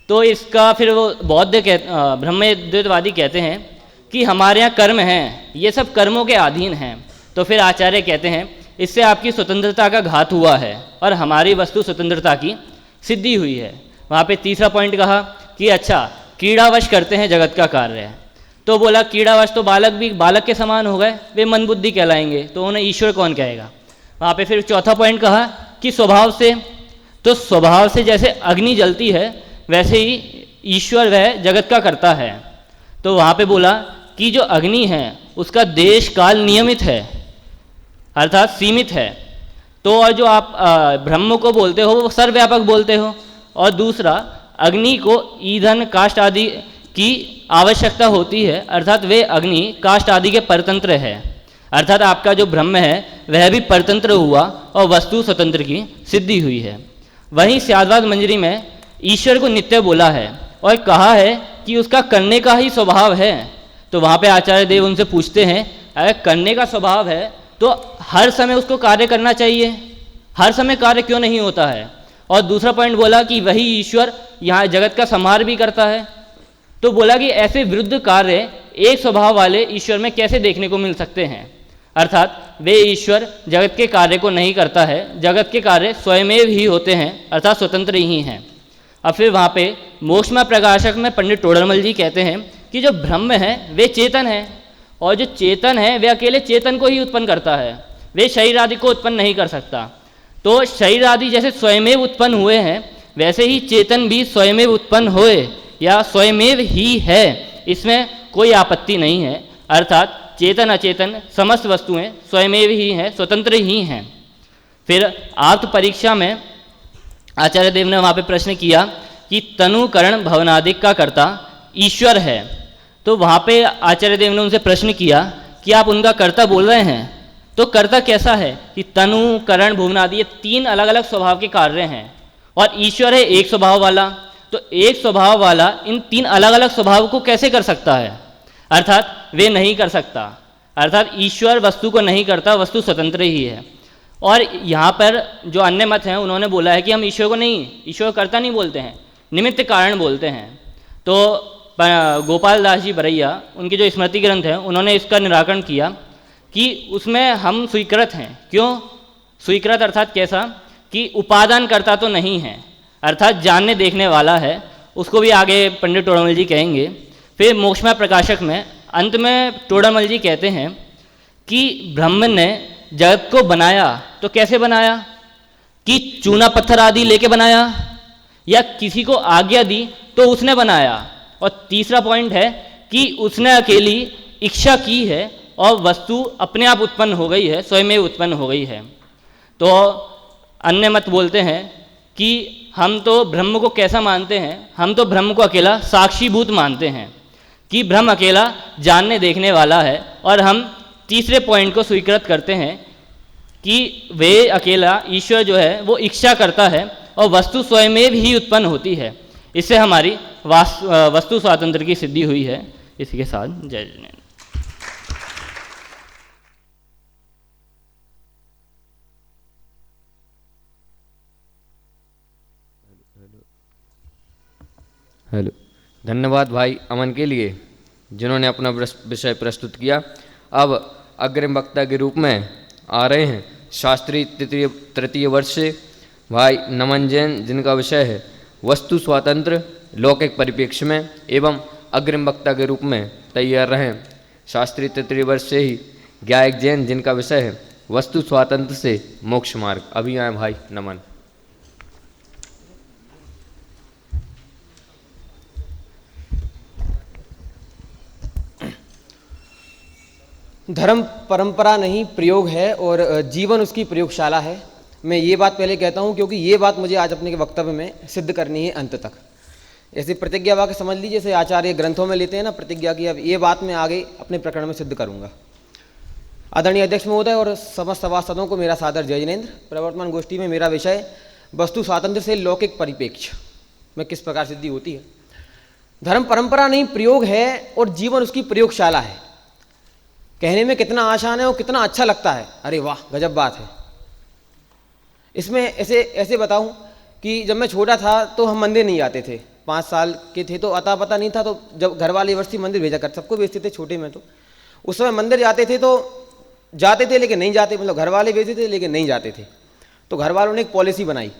तो इसका फिर वो बौद्ध ब्रह्मद्वैतवादी कहते हैं कि हमारे यहाँ कर्म हैं, ये सब कर्मों के अधीन हैं। तो फिर आचार्य कहते हैं इससे आपकी स्वतंत्रता का घात हुआ है और हमारी वस्तु स्वतंत्रता की सिद्धि हुई है। वहाँ पे तीसरा पॉइंट कहा कि अच्छा कीड़ावश करते हैं जगत का कार्य, तो बोला कीड़ावश तो बालक भी बालक के समान हो गए, वे मन बुद्धि कहलाएंगे, तो उन्हें ईश्वर कौन कहेगा। वहाँ पे फिर चौथा पॉइंट कहा कि स्वभाव से, तो स्वभाव से जैसे अग्नि जलती है वैसे ही ईश्वर वह जगत का करता है। तो वहाँ पे बोला कि जो अग्नि है उसका देश काल नियमित है अर्थात सीमित है। तो और जो आप ब्रह्म को बोलते हो वो सर्वव्यापक बोलते हो, और दूसरा अग्नि को ईंधन काष्ठ आदि की आवश्यकता होती है, अर्थात वे अग्नि काष्ठ आदि के परतंत्र है, अर्थात आपका जो ब्रह्म है वह भी परतंत्र हुआ और वस्तु स्वतंत्र की सिद्धि हुई है। वहीं स्याद्वाद मंजरी में ईश्वर को नित्य बोला है और कहा है कि उसका करने का ही स्वभाव है। तो वहाँ पे आचार्य देव उनसे पूछते हैं अगर करने का स्वभाव है तो हर समय उसको कार्य करना चाहिए, हर समय कार्य क्यों नहीं होता है। और दूसरा पॉइंट बोला कि वही ईश्वर यहाँ जगत का संहार भी करता है। तो बोला कि ऐसे विरुद्ध कार्य एक स्वभाव वाले ईश्वर में कैसे देखने को मिल सकते हैं, अर्थात वे ईश्वर जगत के कार्य को नहीं करता है, जगत के कार्य स्वयमेव ही होते हैं, अर्थात स्वतंत्र ही हैं। अब फिर वहाँ पे मोक्षमय प्रकाशक में पंडित टोडरमल जी कहते हैं कि जो ब्रह्म है वे चेतन है, और जो चेतन है वे अकेले चेतन को ही उत्पन्न करता है, वे शरीर आदि को उत्पन्न नहीं कर सकता। तो शरीर आदि जैसे स्वयमेव उत्पन्न हुए हैं, वैसे ही चेतन भी स्वयमेव उत्पन्न हुए या स्वयमेव ही है, इसमें कोई आपत्ति नहीं है। अर्थात चेतन अचेतन समस्त वस्तुएं स्वयमेव ही हैं, स्वतंत्र ही हैं। फिर आप्त परीक्षा में आचार्य देव ने वहाँ पे प्रश्न किया कि तनु करण भवनादिक का कर्ता ईश्वर है। तो वहाँ पे आचार्य देव ने उनसे प्रश्न किया कि आप उनका कर्ता बोल रहे हैं, तो कर्ता कैसा है कि तनु करण भुवनादि ये तीन अलग अलग स्वभाव के कार्य हैं, और ईश्वर है एक स्वभाव वाला। तो एक स्वभाव वाला इन तीन अलग अलग स्वभाव को कैसे कर सकता है, अर्थात वे नहीं कर सकता। अर्थात ईश्वर वस्तु को नहीं करता, वस्तु स्वतंत्र ही है। और यहाँ पर जो अन्य मत हैं उन्होंने बोला है कि हम ईश्वर को नहीं, ईश्वर कर्ता नहीं बोलते हैं, निमित्त कारण बोलते हैं। तो गोपाल दास जी बरैया उनके जो स्मृति ग्रंथ हैं उन्होंने इसका निराकरण किया कि उसमें हम स्वीकृत हैं। क्यों स्वीकृत, अर्थात कैसा कि उपादान करता तो नहीं है, अर्थात जानने देखने वाला है, उसको भी आगे पंडित टोडरमल जी कहेंगे। फिर मोक्षमय प्रकाशक में अंत में टोडरमल जी कहते हैं कि ब्रह्म ने जगत को बनाया तो कैसे बनाया, कि चूना पत्थर आदि लेके बनाया या किसी को आज्ञा दी तो उसने बनाया। और तीसरा पॉइंट है कि उसने अकेली इच्छा की है और वस्तु अपने आप उत्पन्न हो गई है, स्वयं उत्पन्न हो गई है। तो अन्य मत बोलते हैं कि हम तो ब्रह्म को कैसा मानते हैं, हम तो ब्रह्म को अकेला साक्षीभूत मानते हैं कि ब्रह्म अकेला जानने देखने वाला है। और हम तीसरे पॉइंट को स्वीकृत करते हैं कि वे अकेला ईश्वर जो है वो इच्छा करता है और वस्तु स्वयमेव ही उत्पन्न होती है। इससे हमारी वस्तु स्वातंत्र की सिद्धि हुई है। इसी के साथ जय जिनेन्द्र। हेलो, धन्यवाद भाई अमन के लिए जिन्होंने अपना विषय प्रस्तुत किया। अब अग्रिम वक्ता के रूप में आ रहे हैं शास्त्री तृतीय वर्ष से भाई नमन जैन, जिनका विषय है वस्तु स्वातंत्र लौकिक परिप्रेक्ष्य में, एवं अग्रिम वक्ता के रूप में तैयार रहें शास्त्री तृतीय वर्ष से ही गायक जैन, जिनका विषय है वस्तु स्वातंत्र से मोक्ष मार्ग। अभी आए भाई नमन। धर्म परंपरा नहीं प्रयोग है और जीवन उसकी प्रयोगशाला है। मैं ये बात पहले कहता हूँ क्योंकि ये बात मुझे आज अपने वक्तव्य में सिद्ध करनी है अंत तक। ऐसे प्रतिज्ञा वाक्य समझ लीजिए, जैसे आचार्य ग्रंथों में लेते हैं ना प्रतिज्ञा की, अब ये बात मैं आगे अपने प्रकरण में सिद्ध करूँगा। आदरणीय अध्यक्ष महोदय और समस्त सभासदों को मेरा सादर जय जिनेन्द्र। प्रवर्तमान गोष्ठी में मेरा विषय वस्तु स्वातंत्र से लौकिक परिप्रेक्ष्य में किस प्रकार सिद्धि होती है। धर्म परंपरा नहीं प्रयोग है और जीवन उसकी प्रयोगशाला है। कहने में कितना आसान है और कितना अच्छा लगता है, अरे वाह गजब बात है। इसमें ऐसे बताऊं कि जब मैं छोटा था तो हम मंदिर नहीं जाते थे, 5 साल के थे तो अता पता नहीं था, तो जब घर वाले वर्षी मंदिर भेजा कर, सबको भेजते थे छोटे में, तो उस समय मंदिर जाते थे तो जाते थे लेकिन नहीं जाते, मतलब घर वाले भेजते थे लेकिन नहीं जाते थे। तो घर वालों ने एक पॉलिसी बनाई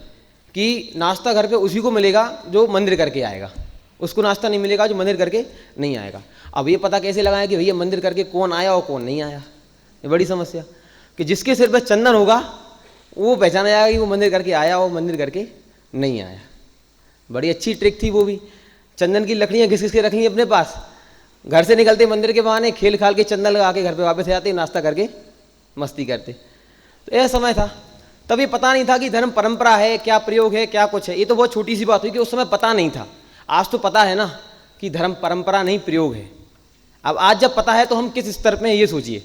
कि नाश्ता घर पे उसी को मिलेगा जो मंदिर करके आएगा, उसको नाश्ता नहीं मिलेगा जो मंदिर करके नहीं आएगा। अब ये पता कैसे लगाएं कि भैया मंदिर करके कौन आया और कौन नहीं आया, ये बड़ी समस्या। कि जिसके सिर पे चंदन होगा वो पहचाना जाएगा कि वो मंदिर करके आया और मंदिर करके नहीं आया। बड़ी अच्छी ट्रिक थी वो भी। चंदन की लकड़ियाँ घिस घिस के रखनी अपने पास, घर से निकलते मंदिर के बहाने खेल खाल के चंदन लगा के घर पे वापस आते, नाश्ता करके मस्ती करते। तो यह समय था, तभी पता नहीं था कि धर्म परंपरा है, क्या प्रयोग है, क्या कुछ है। ये तो बहुत छोटी सी बात हुई कि उस समय पता नहीं था। आज तो पता है ना कि धर्म परंपरा नहीं प्रयोग है। अब आज जब पता है तो हम किस स्तर पे हैं ये सोचिए।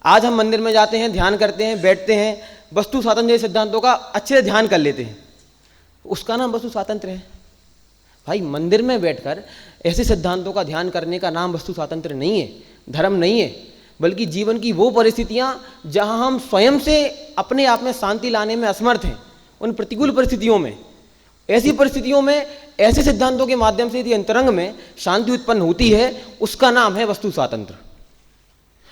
आज हम मंदिर में जाते हैं, ध्यान करते हैं, बैठते हैं, वस्तु स्वातंत्र जैसे सिद्धांतों का अच्छे से ध्यान कर लेते हैं, उसका नाम वस्तु स्वातंत्र है। भाई मंदिर में बैठकर ऐसे सिद्धांतों का ध्यान करने का नाम वस्तु स्वातंत्र नहीं है, धर्म नहीं है। बल्कि जीवन की वो परिस्थितियां जहां हम स्वयं से अपने आप में शांति लाने में असमर्थ हैं, उन प्रतिकूल परिस्थितियों में, ऐसी परिस्थितियों में ऐसे सिद्धांतों के माध्यम से यदि अंतरंग में शांति उत्पन्न होती है, उसका नाम है वस्तु स्वातंत्र।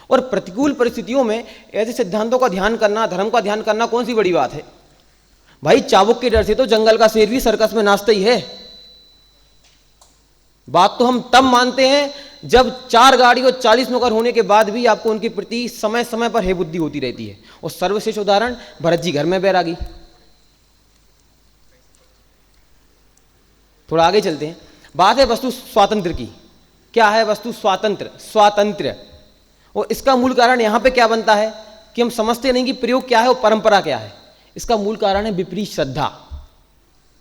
और प्रतिकूल परिस्थितियों में ऐसे सिद्धांतों का ध्यान करना, धर्म का ध्यान करना कौन सी बड़ी बात है भाई? चाबुक के डर से तो जंगल का शेर भी सर्कस में नाचता ही है। बात तो हम तब मानते हैं जब 4 गाड़ी और 40 नौकर होने के बाद भी आपको उनके प्रति समय समय पर है बुद्धि होती रहती है। और सर्वश्रेष्ठ उदाहरण भरत जी घर में बैरागी। थोड़ा आगे चलते हैं। बात है वस्तु स्वातंत्र की। क्या है वस्तु स्वातंत्र? स्वातंत्र्य। और इसका मूल कारण यहां पे क्या बनता है कि हम समझते नहीं कि प्रयोग क्या है और परंपरा क्या है। इसका मूल कारण है विपरीत श्रद्धा।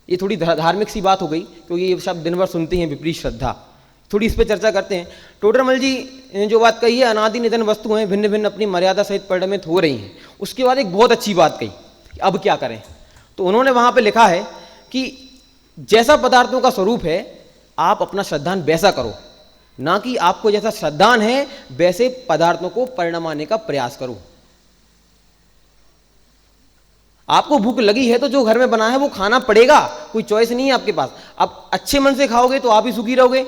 ये थोड़ी धार्मिक सी बात हो गई क्योंकि ये शब्द दिन भर सुनते हैं, विपरीत श्रद्धा। थोड़ी इस पर चर्चा करते हैं। टोडरमल जी ने जो बात कही है, अनादि निधन वस्तु हैं, भिन्न भिन्न अपनी मर्यादा सहित परिणमित हो रही हैं, उसके बाद एक बहुत अच्छी बात कही कि अब क्या करें। तो उन्होंने वहां पे लिखा है कि जैसा पदार्थों का स्वरूप है आप अपना श्रद्धान वैसा करो, ना कि आपको जैसा श्रद्धान है वैसे पदार्थों को परिणमाने का प्रयास करो। आपको भूख लगी है तो जो घर में बना है वो खाना पड़ेगा, कोई चॉइस नहीं है आपके पास। आप अच्छे मन से खाओगे तो आप ही सुखी रहोगे,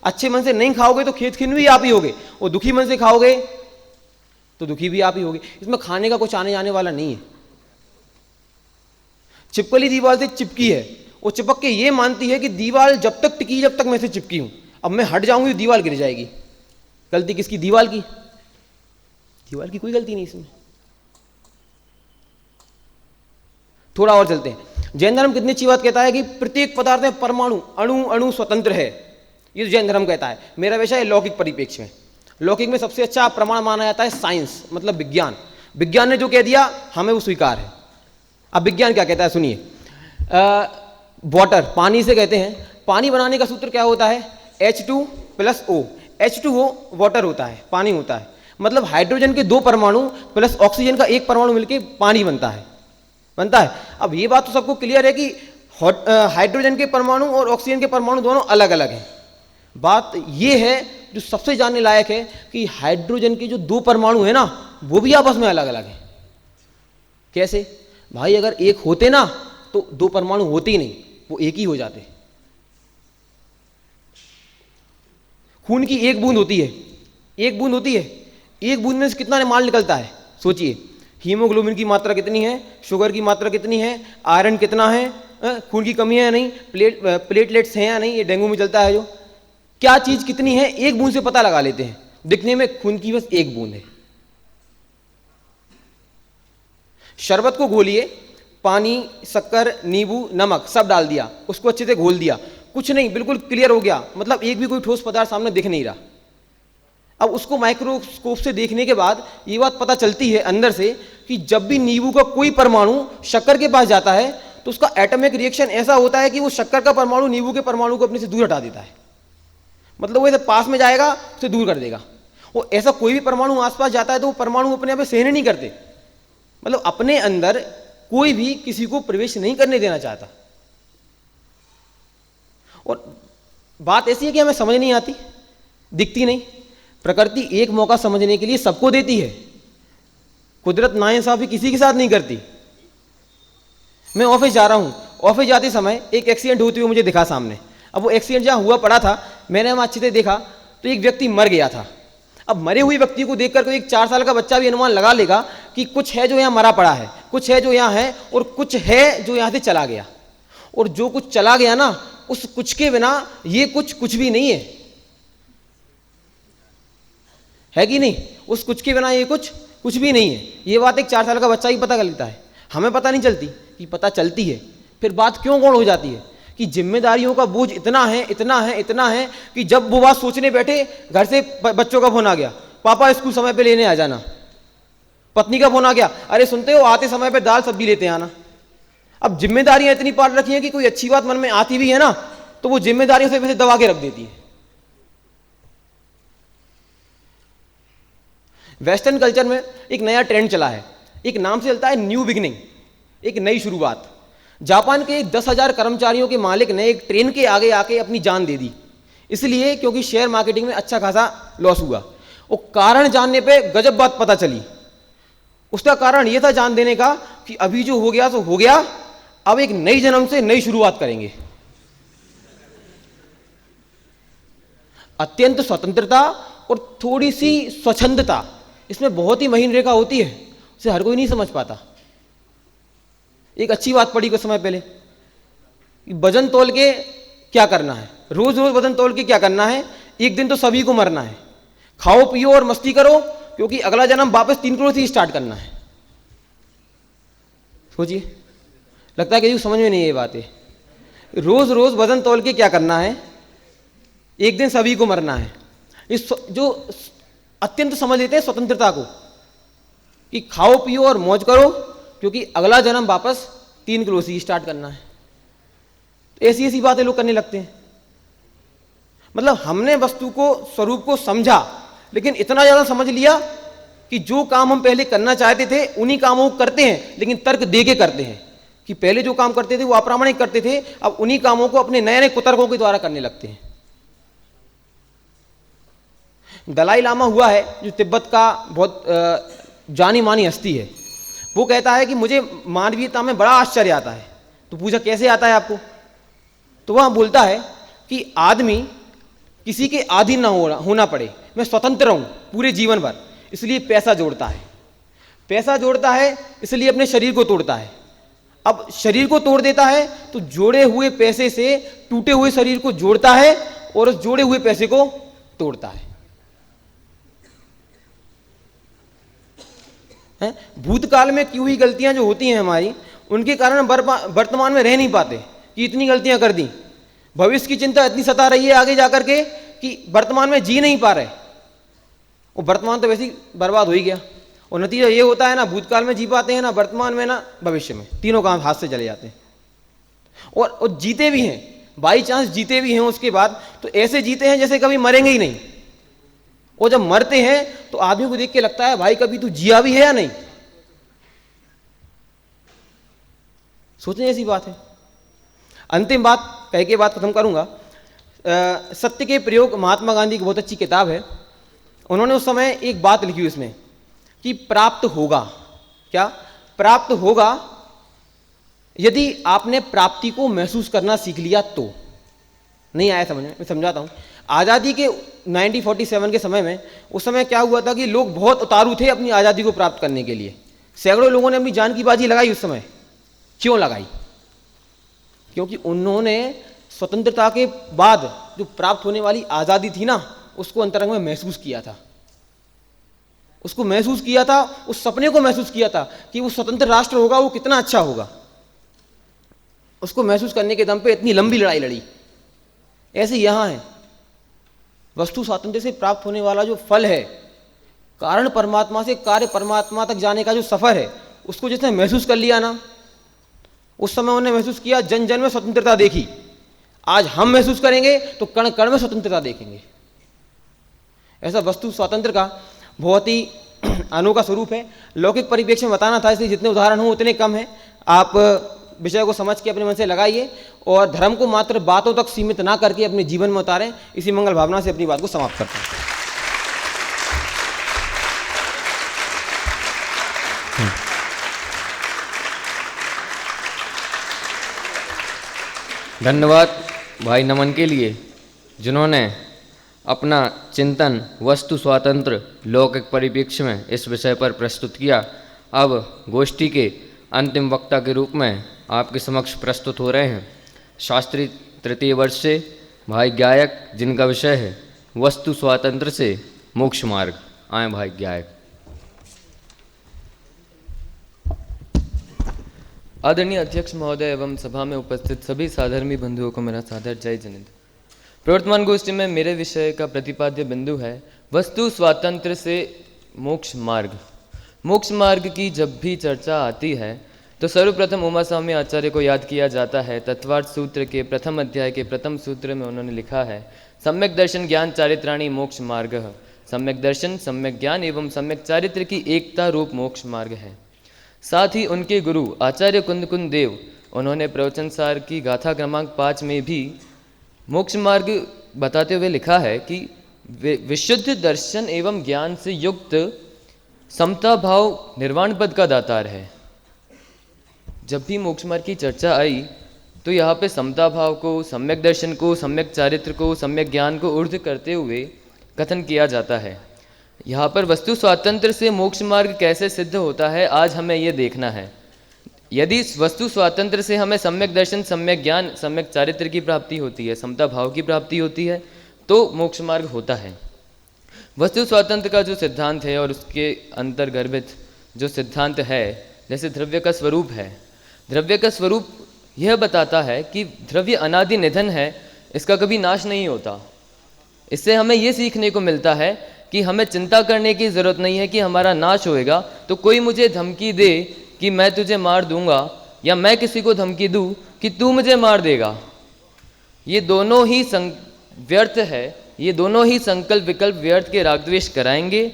अच्छे मन से नहीं खाओगे तो खेत खिन भी आप ही होगे, और दुखी मन से खाओगे तो दुखी भी आप ही होगे। इसमें खाने का कुछ आने जाने वाला नहीं है। छिपकली दीवार से चिपकी है, वो चिपक के ये मानती है कि दीवार जब तक टिकी जब तक मैं से चिपकी हूं, अब मैं हट जाऊंगी तो दीवार गिर जाएगी। गलती किसकी? दीवार की। दीवार की कोई गलती नहीं इसमें। थोड़ा और चलते हैं। जैन धर्म कितनी अच्छी बात कहता है कि प्रत्येक पदार्थ में परमाणु अणु अणु स्वतंत्र है। ये जैन धर्म कहता है। मेरा विषय है लौकिक परिप्रेक्ष्य में। लौकिक में सबसे अच्छा प्रमाण माना जाता है साइंस, मतलब विज्ञान। विज्ञान ने जो कह दिया हमें वो स्वीकार है। अब विज्ञान क्या कहता है सुनिए। वाटर, पानी से कहते हैं, पानी बनाने का सूत्र क्या होता है? H2+O। H2O वाटर होता है, पानी होता है। मतलब हाइड्रोजन के 2 परमाणु प्लस ऑक्सीजन का 1 परमाणु मिलकर पानी बनता है। अब ये बात तो सबको क्लियर है कि हाइड्रोजन के परमाणु और ऑक्सीजन के परमाणु दोनों अलग अलग हैं। बात ये है जो सबसे जानने लायक है कि हाइड्रोजन के जो 2 परमाणु है ना, वो भी आपस में अलग अलग हैं। कैसे भाई? अगर एक होते ना तो 2 परमाणु होते ही नहीं, वो एक ही हो जाते। खून की एक बूंद होती है, एक बूंद होती है, एक बूंद में से कितना माल निकलता है सोचिए। हीमोग्लोबिन की मात्रा कितनी है, शुगर की मात्रा कितनी है, आयरन कितना है, खून की कमी है या नहीं, प्लेटलेट्स हैं या नहीं, ये डेंगू में चलता है जो, क्या चीज कितनी है एक बूंद से पता लगा लेते हैं। दिखने में खून की बस एक बूंद है। शरबत को घोलिए, पानी, शक्कर, नींबू, नमक सब डाल दिया, उसको अच्छे से घोल दिया, कुछ नहीं, बिल्कुल क्लियर हो गया, मतलब एक भी कोई ठोस पदार्थ सामने दिख नहीं रहा। अब उसको माइक्रोस्कोप से देखने के बाद ये बात पता चलती है अंदर से कि जब भी नींबू का कोई परमाणु शक्कर के पास जाता है तो उसका एटॉमिक रिएक्शन ऐसा होता है कि वो शक्कर का परमाणु नींबू के परमाणु को अपने से दूर हटा देता है। मतलब वो ऐसे पास में जाएगा उसे दूर कर देगा। और ऐसा कोई भी परमाणु आसपास जाता है तो वो परमाणु अपने आप सहन नहीं करते, मतलब अपने अंदर कोई भी किसी को प्रवेश नहीं करने देना चाहता। और बात ऐसी है कि हमें समझ नहीं आती, दिखती नहीं। प्रकृति एक मौका समझने के लिए सबको देती है, कुदरत नाइंसाफी किसी के साथ नहीं करती। मैं ऑफिस जा रहा हूं, ऑफिस जाते समय एक एक्सीडेंट होते हुए मुझे दिखा सामने। अब वो एक्सीडेंट जहां हुआ पड़ा था, मैंने वहां अच्छे से देखा तो एक व्यक्ति मर गया था। अब मरे हुए व्यक्ति को देखकर कोई एक 4 साल का बच्चा भी अनुमान लगा लेगा कि कुछ है जो यहां मरा पड़ा है, कुछ है जो यहां है, और कुछ है जो यहां से चला गया। और जो कुछ चला गया ना, उस कुछ के बिना ये कुछ भी नहीं है कि नहीं? उस कुछ के बिना ये कुछ भी नहीं है। ये बात एक 4 साल का बच्चा ही पता कर लेता है, हमें पता नहीं चलती। कि पता चलती है फिर बात क्यों गौण हो जाती है कि जिम्मेदारियों का बोझ इतना है कि जब वो बात सोचने बैठे, घर से बच्चों का फोन आ गया, पापा स्कूल समय पे लेने आ जाना। पत्नी का फोन आ गया, अरे सुनते हो आते समय पे दाल सब्जी लेते आना। अब जिम्मेदारियां इतनी पाल रखी हैं कि कोई अच्छी बात मन में आती भी है ना तो वो जिम्मेदारियों से वैसे दबा के रख देती है। वेस्टर्न कल्चर में एक नया ट्रेंड चला है, एक नाम से चलता है न्यू बिगिनिंग, एक नई शुरुआत। जापान के 10,000 कर्मचारियों के मालिक ने एक ट्रेन के आगे आके अपनी जान दे दी, इसलिए क्योंकि शेयर मार्केटिंग में अच्छा खासा लॉस हुआ। वो कारण जानने पे गजब बात पता चली। उसका कारण ये था जान देने का कि अभी जो हो गया तो हो गया, अब एक नई जन्म से नई शुरुआत करेंगे। अत्यंत स्वतंत्रता और थोड़ी सी स्वच्छंदता, इसमें बहुत ही महीन रेखा होती है, उसे हर कोई नहीं समझ पाता। एक अच्छी बात पड़ी कुछ समय पहले, वजन तोल के क्या करना है, रोज रोज वजन तोल के क्या करना है, एक दिन तो सभी को मरना है, खाओ पियो और मस्ती करो, क्योंकि अगला जन्म वापस 3 करोड़ से स्टार्ट करना है। सोचिए, लगता है कि समझ में नहीं है ये बातें। रोज रोज वजन तोल के क्या करना है, एक दिन सभी को मरना है। इस जो अत्यंत समझ लेते हैं स्वतंत्रता को कि खाओ पियो और मौज करो, क्योंकि अगला जन्म वापस 3 किलो से स्टार्ट करना है। तो ऐसी ऐसी बातें लोग करने लगते हैं। मतलब हमने वस्तु को, स्वरूप को समझा, लेकिन इतना ज्यादा समझ लिया कि जो काम हम पहले करना चाहते थे उन्हीं कामों को करते हैं, लेकिन तर्क दे के करते हैं कि पहले जो काम करते थे वो अप्रामाणिक करते थे, अब उन्हीं कामों को अपने नए नए कुतर्कों के द्वारा करने लगते हैं। दलाई लामा हुआ है जो तिब्बत का बहुत जानी मानी हस्ती है, वो कहता है कि मुझे मानवीयता में बड़ा आश्चर्य आता है। तो पूछा कैसे आता है आपको, तो वह बोलता है कि आदमी किसी के अधीन ना होना पड़े, मैं स्वतंत्र रहूं पूरे जीवन भर, इसलिए पैसा जोड़ता है। पैसा जोड़ता है इसलिए अपने शरीर को तोड़ता है। अब शरीर को तोड़ देता है तो जोड़े हुए पैसे से टूटे हुए शरीर को जोड़ता है और उस जोड़े हुए पैसे को तोड़ता है। भूतकाल में की हुई गलतियां जो होती हैं हमारी, उनके कारण वर्तमान में रह नहीं पाते कि इतनी गलतियां कर दी। भविष्य की चिंता इतनी सता रही है आगे जाकर के कि वर्तमान में जी नहीं पा रहे, वो वर्तमान तो वैसे ही बर्बाद हो ही गया। और नतीजा ये होता है ना भूतकाल में जी पाते हैं, ना वर्तमान में, ना भविष्य में, तीनों काम हाथ से चले जाते हैं। और जीते भी हैं, बाई चांस जीते भी हैं उसके बाद तो ऐसे जीते हैं जैसे कभी मरेंगे ही नहीं। और जब मरते हैं तो आदमी को देख के लगता है भाई कभी तू जिया भी है या नहीं। सोचने ऐसी बात है। अंतिम बात कह के बात खत्म करूंगा। सत्य के प्रयोग महात्मा गांधी की बहुत अच्छी किताब है। उन्होंने उस समय एक बात लिखी उसमें कि प्राप्त होगा, क्या प्राप्त होगा यदि आपने प्राप्ति को महसूस करना सीख लिया तो। नहीं आया समझ में, मैं समझाता हूं। आज़ादी के 1947 के समय में, उस समय क्या हुआ था कि लोग बहुत उतारू थे अपनी आज़ादी को प्राप्त करने के लिए। सैकड़ों लोगों ने अपनी जान की बाजी लगाई उस समय। क्यों लगाई? क्योंकि उन्होंने स्वतंत्रता के बाद जो प्राप्त होने वाली आज़ादी थी ना, उसको अंतरंग में महसूस किया था। उसको महसूस किया था, उस सपने को महसूस किया था कि वो स्वतंत्र राष्ट्र होगा, वो कितना अच्छा होगा। उसको महसूस करने के दम पे इतनी लंबी लड़ाई लड़ी। ऐसे यहां है, वस्तु स्वातंत्र्य से प्राप्त होने वाला जो फल है, कारण परमात्मा से कार्य परमात्मा तक जाने का जो सफर है, उसको जिसने महसूस कर लिया ना, उस समय उन्होंने महसूस किया, जन जन में स्वतंत्रता देखी। आज हम महसूस करेंगे तो कण कण में स्वतंत्रता देखेंगे। ऐसा वस्तु स्वातंत्र का बहुत ही अनोखा स्वरूप है। लौकिक परिप्रेक्ष्य में बताना था, इसलिए जितने उदाहरण हो उतने कम है। आप विषय को समझ के अपने मन से लगाइए और धर्म को मात्र बातों तक सीमित ना करके अपने जीवन में उतारें। इसी मंगल भावना से अपनी बात को समाप्त करते हैं। धन्यवाद भाई नमन के लिए, जिन्होंने अपना चिंतन वस्तु स्वातंत्र लौकिक परिप्रेक्ष्य में इस विषय पर प्रस्तुत किया। अब गोष्ठी के अंतिम वक्ता के रूप में आपके समक्ष प्रस्तुत हो रहे हैं शास्त्री तृतीय वर्ष से भाई गायक, जिनका विषय है वस्तु स्वातंत्र से मोक्ष मार्ग। आए भाई गायक। आदरणीय अध्यक्ष महोदय एवं सभा में उपस्थित सभी साधर्मी बंधुओं को मेरा सादर जय जिनेन्द्र। प्रवर्तमान गोष्ठी में मेरे विषय का प्रतिपाद्य बिंदु है वस्तु स्वातंत्र से मोक्ष मार्ग। मोक्ष मार्ग की जब भी चर्चा आती है तो सर्वप्रथम उमा स्वामी आचार्य को याद किया जाता है। तत्वार्थ सूत्र के प्रथम अध्याय के प्रथम सूत्र में उन्होंने लिखा है, सम्यक दर्शन ज्ञान चारित्राणी मोक्ष मार्ग। सम्यक दर्शन, सम्यक ज्ञान एवं सम्यक चारित्र की एकता रूप मोक्ष मार्ग है। साथ ही उनके गुरु आचार्य कुंदकुंद देव, उन्होंने प्रवचन सार की गाथा क्रमांक 5 में भी मोक्ष मार्ग बताते हुए लिखा है कि विशुद्ध दर्शन एवं ज्ञान से युक्त समता भाव निर्वाण पद का दातार है। जब भी मोक्ष मार्ग की चर्चा आई तो यहाँ पे समता भाव को, सम्यक दर्शन को, सम्यक चारित्र को, सम्यक ज्ञान को ऊर्ध्व करते हुए कथन किया जाता है। यहाँ पर वस्तु स्वातंत्र से मोक्ष मार्ग कैसे सिद्ध होता है, आज हमें ये देखना है। यदि वस्तु स्वातंत्र से हमें सम्यक दर्शन, सम्यक ज्ञान, सम्यक चारित्र की प्राप्ति होती है, समता भाव की प्राप्ति होती है, तो मोक्ष मार्ग होता है। वस्तु स्वातंत्र का जो सिद्धांत है और उसके अंतर्गर्भित जो सिद्धांत है, जैसे द्रव्य का स्वरूप है, द्रव्य का स्वरूप यह बताता है कि द्रव्य अनादि निधन है, इसका कभी नाश नहीं होता। इससे हमें यह सीखने को मिलता है कि हमें चिंता करने की ज़रूरत नहीं है कि हमारा नाश होएगा, तो कोई मुझे धमकी दे कि मैं तुझे मार दूंगा, या मैं किसी को धमकी दूं कि तू मुझे मार देगा, ये दोनों ही व्यर्थ है। ये दोनों ही संकल्प विकल्प व्यर्थ के राग द्वेष कराएंगे।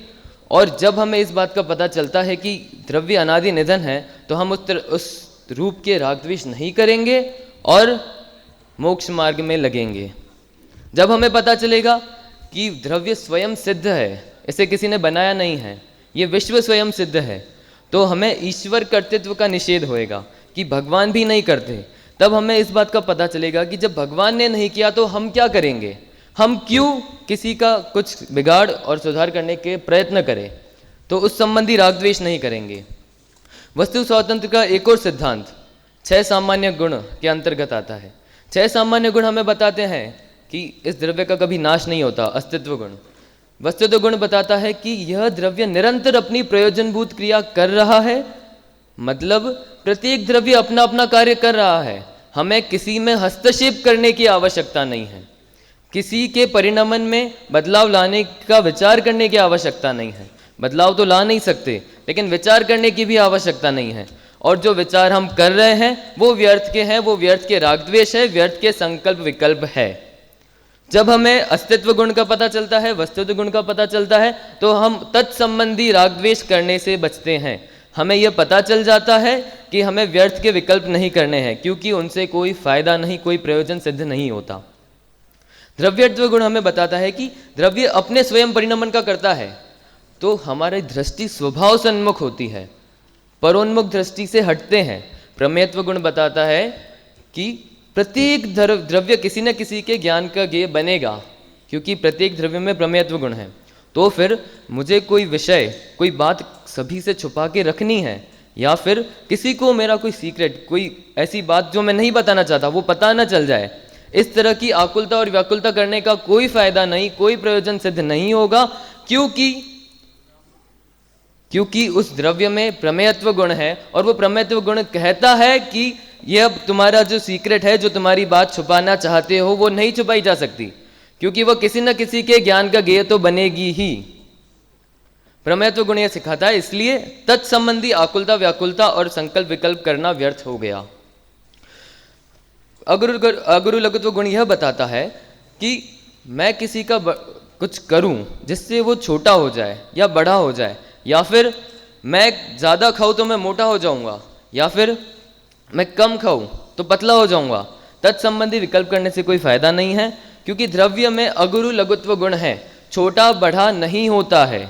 और जब हमें इस बात का पता चलता है कि द्रव्य अनादि निधन है, तो हम उस रूप के राग द्वेष नहीं करेंगे और मोक्ष मार्ग में लगेंगे। जब हमें पता चलेगा कि द्रव्य स्वयं सिद्ध है, इसे किसी ने बनाया नहीं है, ये विश्व स्वयं सिद्ध है, तो हमें ईश्वर कर्तृत्व का निषेध होएगा कि भगवान भी नहीं करते। तब हमें इस बात का पता चलेगा कि जब भगवान ने नहीं किया तो हम क्या करेंगे, हम क्यों किसी का कुछ बिगाड़ और सुधार करने के प्रयत्न करें, तो उस संबंधी राग द्वेष नहीं करेंगे। वस्तु स्वातंत्र का एक और सिद्धांत 6 सामान्य गुण के अंतर्गत आता है। 6 सामान्य गुण हमें बताते हैं कि इस द्रव्य का कभी नाश नहीं होता। अस्तित्व गुण, वस्तुत्व गुण बताता है कि यह द्रव्य निरंतर अपनी प्रयोजनभूत क्रिया कर रहा है, मतलब प्रत्येक द्रव्य अपना अपना कार्य कर रहा है, हमें किसी में हस्तक्षेप करने की आवश्यकता नहीं है, किसी के परिणमन में बदलाव लाने का विचार करने की आवश्यकता नहीं है। बदलाव तो ला नहीं सकते, लेकिन विचार करने की भी आवश्यकता नहीं है। और जो विचार हम कर रहे हैं वो व्यर्थ के हैं, वो व्यर्थ के राग द्वेष है, व्यर्थ के संकल्प विकल्प है। जब हमें अस्तित्व गुण का पता चलता है, वस्तुत्व गुण का पता चलता है, तो हम तत्संबंधी राग द्वेष करने से बचते हैं। हमें यह पता चल जाता है कि हमें व्यर्थ के विकल्प नहीं करने हैं, क्योंकि उनसे कोई फायदा नहीं, कोई प्रयोजन सिद्ध नहीं होता। द्रव्यत्व गुण हमें बताता है कि द्रव्य अपने स्वयं परिणमन का करता है, तो हमारी दृष्टि स्वभाव से उन्मुख होती है, परोन्मुख दृष्टि से हटते हैं। प्रमेयत्व गुण बताता है कि प्रत्येक द्रव्य किसी न किसी के ज्ञान का गेय बनेगा, क्योंकि प्रत्येक द्रव्य में प्रमेयत्व गुण है। तो फिर मुझे कोई विषय, कोई बात सभी से छुपा के रखनी है, या फिर किसी को मेरा कोई सीक्रेट, कोई ऐसी बात जो मैं नहीं बताना चाहता वो पता न चल जाए, इस तरह की आकुलता और व्याकुलता करने का कोई फायदा नहीं, कोई प्रयोजन सिद्ध नहीं होगा, क्योंकि उस द्रव्य में प्रमेयत्व गुण है। और वो प्रमेयत्व गुण कहता है कि यह तुम्हारा जो सीक्रेट है, जो तुम्हारी बात छुपाना चाहते हो, वो नहीं छुपाई जा सकती, क्योंकि वह किसी न किसी के ज्ञान का गेय तो बनेगी ही। प्रमेयत्व गुण यह सिखाता है, इसलिए तत्संबंधी आकुलता, व्याकुलता और संकल्प विकल्प करना व्यर्थ हो गया। अगुरु लघुत्व गुण यह बताता है कि मैं किसी का कुछ करूं जिससे वो छोटा हो जाए या बड़ा हो जाए, या फिर मैं ज़्यादा खाऊं तो मैं मोटा हो जाऊंगा, या फिर मैं कम खाऊं तो पतला हो जाऊंगा। तत्संबंधी विकल्प करने से कोई फायदा नहीं है, क्योंकि द्रव्य में अगुरु लघुत्व गुण है, छोटा बड़ा नहीं होता है।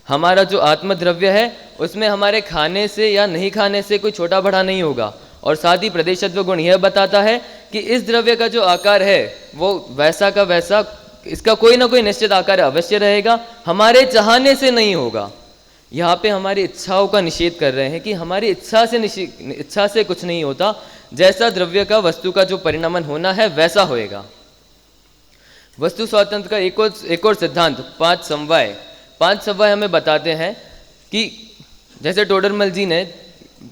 हमारा जो आत्मद्रव्य है उसमें हमारे खाने से या नहीं खाने से कोई छोटा बड़ा नहीं होगा। और साथ ही प्रदेशत्व गुण यह बताता है कि इस द्रव्य का जो आकार है वो वैसा का वैसा, इसका कोई ना कोई निश्चित आकार अवश्य रहेगा, हमारे चाहने से नहीं होगा। यहाँ पे हमारी इच्छाओं का निषेध कर रहे हैं कि हमारी इच्छा से कुछ नहीं होता, जैसा द्रव्य का वस्तु का जो परिणमन होना है वैसा होएगा। वस्तु स्वातंत्र का एक और सिद्धांत 5 समवाय हमें बताते हैं कि जैसे टोडरमल जी ने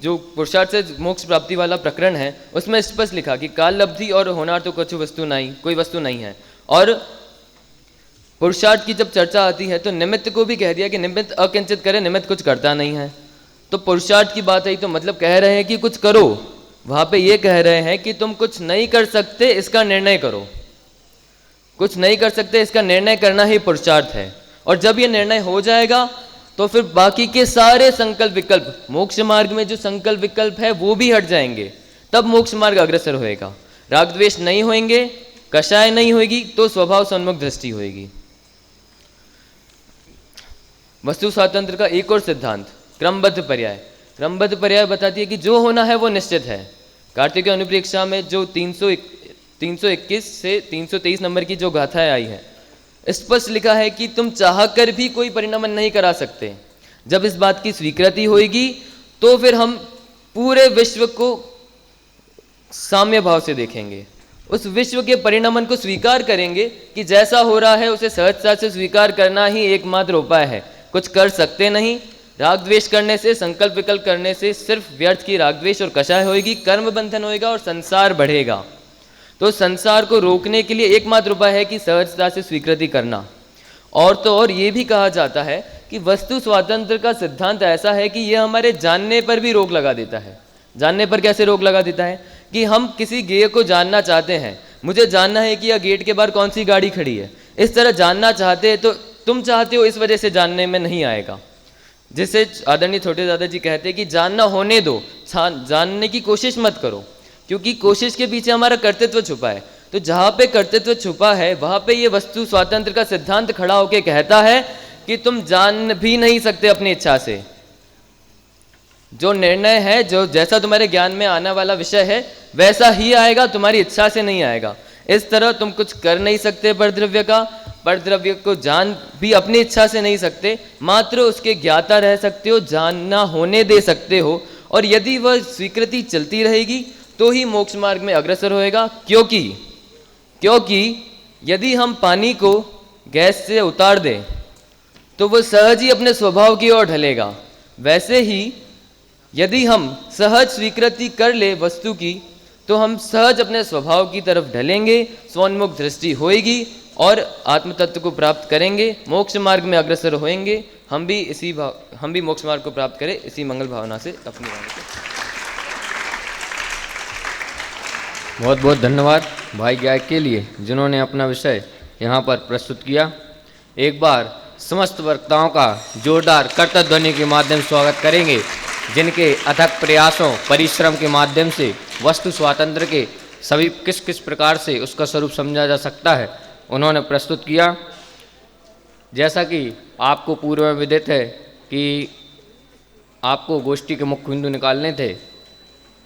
जो पुरुषार्थ से मोक्ष प्राप्ति वाला प्रकरण है उसमें स्पष्ट लिखा कि काल लब्धि और होनार तो कुछ वस्तु नहीं, कोई वस्तु नहीं है। और पुरुषार्थ की जब चर्चा आती है तो निमित्त को भी कह दिया कि निमित्त अकिंचित करे, निमित्त कुछ करता नहीं है। तो पुरुषार्थ की बात आई तो मतलब कह रहे हैं कि कुछ करो, वहाँ पे ये कह रहे हैं कि तुम कुछ नहीं कर सकते इसका निर्णय करो, कुछ नहीं कर सकते इसका निर्णय करना ही पुरुषार्थ है। और जब ये निर्णय हो जाएगा तो फिर बाकी के सारे संकल्प विकल्प, मोक्ष मार्ग में जो संकल्प विकल्प है वो भी हट जाएंगे, तब मोक्ष मार्ग अग्रसर होएगा। राग द्वेष नहीं होंगे, कषाय नहीं होगी, तो स्वभाव सन्मुख दृष्टि होएगी। वस्तु स्वातंत्र का एक और सिद्धांत क्रमबद्ध पर्याय। क्रमबद्ध पर्याय बताती है कि जो होना है वो निश्चित है। कार्तिकीय अनुप्रेक्षा में जो 321 से 323 नंबर की जो गाथाएं आई है, स्पष्ट लिखा है कि तुम चाह कर भी कोई परिणमन नहीं करा सकते। जब इस बात की स्वीकृति होगी तो फिर हम पूरे विश्व को साम्य भाव से देखेंगे, उस विश्व के परिणमन को स्वीकार करेंगे कि जैसा हो रहा है उसे सहजता से स्वीकार करना ही एकमात्र उपाय है। कुछ कर सकते नहीं। राग द्वेष करने से, संकल्प विकल्प करने से सिर्फ व्यर्थ की राग द्वेष और कषाय होगी, कर्म बंधन होएगा और संसार बढ़ेगा। तो संसार को रोकने के लिए एकमात्र उपाय है कि सहजता से स्वीकृति करना। और तो और ये भी कहा जाता है कि वस्तु स्वातंत्र का सिद्धांत ऐसा है कि यह हमारे जानने पर भी रोक लगा देता है। जानने पर कैसे रोक लगा देता है कि हम किसी गेय को जानना चाहते हैं, मुझे जानना है कि यह गेट के बाहर कौन सी गाड़ी खड़ी है, इस तरह जानना चाहते हैं, तो तुम चाहते हो इस वजह से जानने में नहीं आएगा। जिसे आदरणीय छोटे दादाजी कहते हैं कि जानना होने दो, जानने की कोशिश मत करो, क्योंकि कोशिश के पीछे हमारा कर्तृत्व छुपा है। तो जहाँ पे कर्तृत्व छुपा है वहाँ पे ये वस्तु स्वातंत्र का सिद्धांत खड़ा होकर कहता है कि तुम जान भी नहीं सकते अपनी इच्छा से। जो निर्णय है, जो जैसा तुम्हारे ज्ञान में आने वाला विषय है वैसा ही आएगा, तुम्हारी इच्छा से नहीं आएगा। इस तरह तुम कुछ कर नहीं सकते परद्रव्य का, परद्रव्य को जान भी अपनी इच्छा से नहीं सकते, मात्र उसके ज्ञाता रह सकते हो, जानना होने दे सकते हो। और यदि वह स्वीकृति चलती रहेगी तो ही मोक्ष मार्ग में अग्रसर होएगा। क्योंकि यदि हम पानी को गैस से उतार दें तो वह सहज ही अपने स्वभाव की ओर ढलेगा। वैसे ही यदि हम सहज स्वीकृति कर ले वस्तु की तो हम सहज अपने स्वभाव की तरफ ढलेंगे, स्वोन्मुख दृष्टि होएगी और आत्म तत्व को प्राप्त करेंगे, मोक्ष मार्ग में अग्रसर होएंगे। हम भी मोक्ष मार्ग को प्राप्त करें इसी मंगल भावना से अपनी वाणी को। बहुत बहुत धन्यवाद भाई गायक के लिए जिन्होंने अपना विषय यहाँ पर प्रस्तुत किया। एक बार समस्त वक्ताओं का जोरदार करतल ध्वनि के माध्यम से स्वागत करेंगे, जिनके अथक प्रयासों परिश्रम के माध्यम से वस्तु स्वातंत्र के सभी किस किस प्रकार से उसका स्वरूप समझा जा सकता है उन्होंने प्रस्तुत किया। जैसा कि आपको पूर्व में विदित है कि आपको गोष्ठी के मुख्य बिंदु निकालने थे,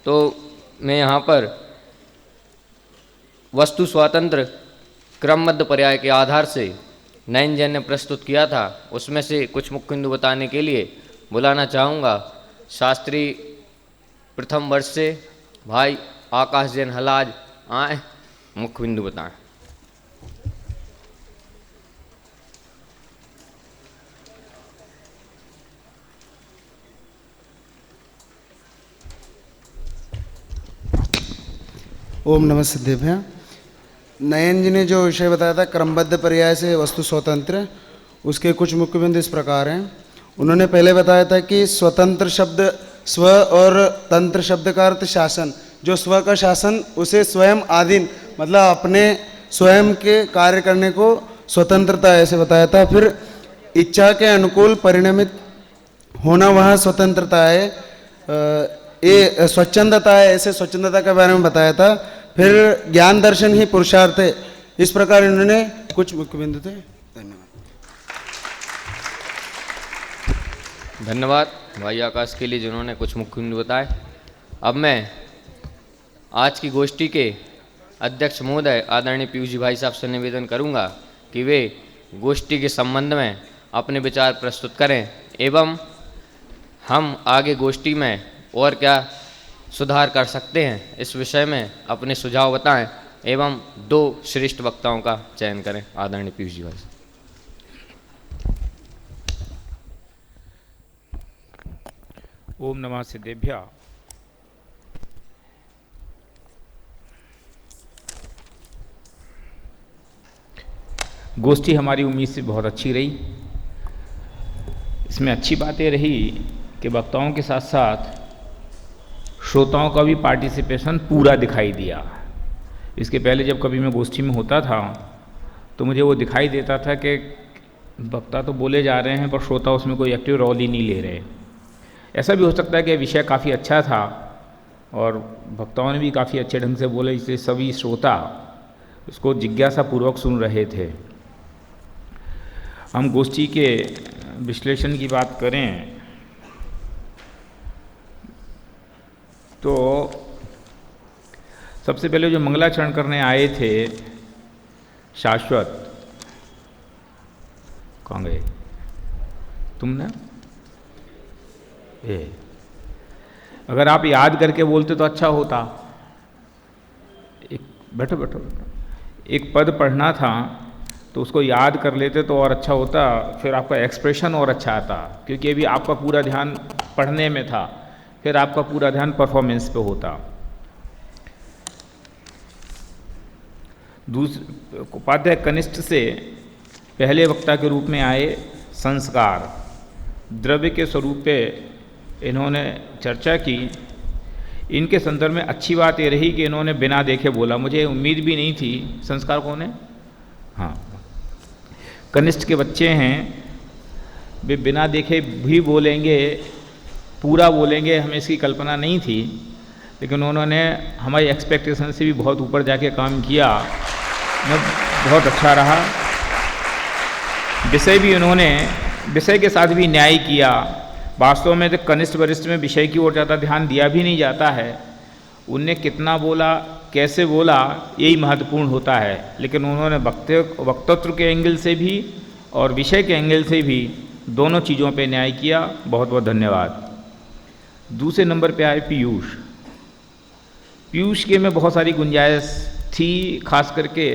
तो मैं यहाँ पर वस्तु स्वातंत्र क्रमबद्ध पर्याय के आधार से नयन जैन ने प्रस्तुत किया था, उसमें से कुछ मुख्य बिंदु बताने के लिए बुलाना चाहूँगा शास्त्री प्रथम वर्ष से भाई आकाश जैन हलाज आए मुख्य बिंदु बताएं। ओम नमः सिद्धेभ्य। नयन जी ने जो विषय बताया था क्रमबद्ध पर्याय से वस्तु स्वतंत्र, उसके कुछ मुख्य बिंदु इस प्रकार हैं। उन्होंने पहले बताया था कि स्वतंत्र शब्द स्व और तंत्र शब्द का अर्थ शासन। जो स्व का शासन उसे स्वयं आधीन मतलब अपने स्वयं के कार्य करने को स्वतंत्रता ऐसे बताया था। फिर इच्छा के अनुकूल परिणमित होना वहाँ स्वतंत्रता है, ये स्वच्छंदता है, ऐसे स्वच्छंदता के बारे में बताया था। फिर ज्ञान दर्शन ही पुरुषार्थ है, इस प्रकार इन्होंने कुछ मुख्य बिंदु थे। धन्यवाद भाई आकाश के लिए जिन्होंने कुछ मुख्य बिंदु बताए। अब मैं आज की गोष्ठी के अध्यक्ष महोदय आदरणीय पीयूष जी भाई साहब से निवेदन करूंगा कि वे गोष्ठी के संबंध में अपने विचार प्रस्तुत करें एवं हम आगे गोष्ठी में और क्या सुधार कर सकते हैं इस विषय में अपने सुझाव बताएं एवं 2 श्रेष्ठ वक्ताओं का चयन करें। आदरणीय पीयूष जी भाई। ओम नमः सिद्धेभ्य। गोष्ठी हमारी उम्मीद से बहुत अच्छी रही। इसमें अच्छी बात ये रही कि वक्ताओं के साथ साथ श्रोताओं का भी पार्टिसिपेशन पूरा दिखाई दिया। इसके पहले जब कभी मैं गोष्ठी में होता था तो मुझे वो दिखाई देता था कि वक्ता तो बोले जा रहे हैं पर श्रोता उसमें कोई एक्टिव रोल ही नहीं ले रहे। ऐसा भी हो सकता है कि विषय काफ़ी अच्छा था और वक्ताओं ने भी काफ़ी अच्छे ढंग से बोले, इसलिए सभी श्रोता उसको जिज्ञासापूर्वक सुन रहे थे। हम गोष्ठी के विश्लेषण की बात करें तो सबसे पहले जो मंगलाचरण करने आए थे शाश्वत, कहाँ गए तुमने? अगर आप याद करके बोलते तो अच्छा होता। बैठो बैठो बैठो, एक पद पढ़ना था तो उसको याद कर लेते तो और अच्छा होता, फिर आपका एक्सप्रेशन और अच्छा आता, क्योंकि अभी आपका पूरा ध्यान पढ़ने में था, फिर आपका पूरा ध्यान परफॉर्मेंस पे होता। दूसरे उपाध्याय कनिष्ठ से पहले वक्ता के रूप में आए संस्कार, द्रव्य के स्वरूप पे इन्होंने चर्चा की। इनके संदर्भ में अच्छी बात ये रही कि इन्होंने बिना देखे बोला, मुझे उम्मीद भी नहीं थी। संस्कार कौन है? हाँ, कनिष्ठ के बच्चे हैं, वे बिना देखे भी बोलेंगे, पूरा बोलेंगे, हमें इसकी कल्पना नहीं थी, लेकिन उन्होंने हमारी एक्सपेक्टेशन से भी बहुत ऊपर जाके काम किया। बहुत अच्छा रहा। विषय भी उन्होंने विषय के साथ भी न्याय किया। वास्तव में तो कनिष्ठ वरिष्ठ में विषय की ओर ज़्यादा ध्यान दिया भी नहीं जाता है, उनने कितना बोला, कैसे बोला, यही महत्वपूर्ण होता है। लेकिन उन्होंने वक्तृत्व के एंगल से भी और विषय के एंगल से भी दोनों चीज़ों पे न्याय किया। बहुत बहुत धन्यवाद। दूसरे नंबर पे आए पीयूष। पीयूष के में बहुत सारी गुंजाइश थी, खास करके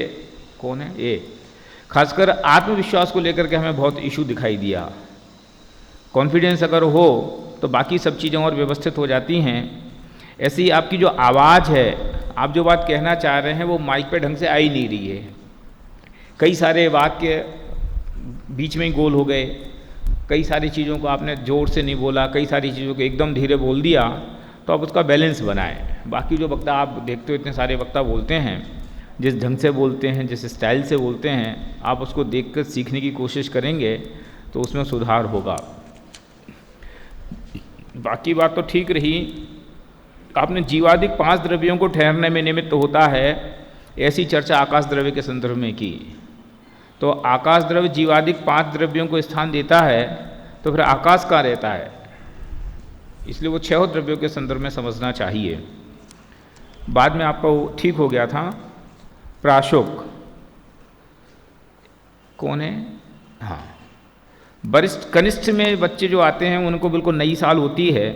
कौन है ये, खासकर आत्मविश्वास को लेकर के हमें बहुत इशू दिखाई दिया। कॉन्फिडेंस अगर हो तो बाकी सब चीज़ें और व्यवस्थित हो जाती हैं। ऐसी ही आपकी जो आवाज़ है, आप जो बात कहना चाह रहे हैं वो माइक पे ढंग से आ ही नहीं रही है। कई सारे वाक्य बीच में ही गोल हो गए, कई सारी चीज़ों को आपने ज़ोर से नहीं बोला, कई सारी चीज़ों को एकदम धीरे बोल दिया। तो आप उसका बैलेंस बनाएं। बाकी जो वक्ता आप देखते हो, इतने सारे वक्ता बोलते हैं, जिस ढंग से बोलते हैं, जिस स्टाइल से बोलते हैं, आप उसको देखकर सीखने की कोशिश करेंगे तो उसमें सुधार होगा। बाकी बात तो ठीक रही। आपने जीवादिक 5 द्रव्यों को ठहरने में निमित्त होता है, ऐसी चर्चा आकाश द्रव्य के संदर्भ में की। तो आकाश द्रव्य जीवादिक 5 द्रव्यों को स्थान देता है, तो फिर आकाश कहाँ रहता है? इसलिए वो 6 द्रव्यों के संदर्भ में समझना चाहिए। बाद में आपका वो ठीक हो गया था। प्राशुक कौन है? हाँ, वरिष्ठ कनिष्ठ में बच्चे जो आते हैं उनको बिल्कुल नई साल होती है,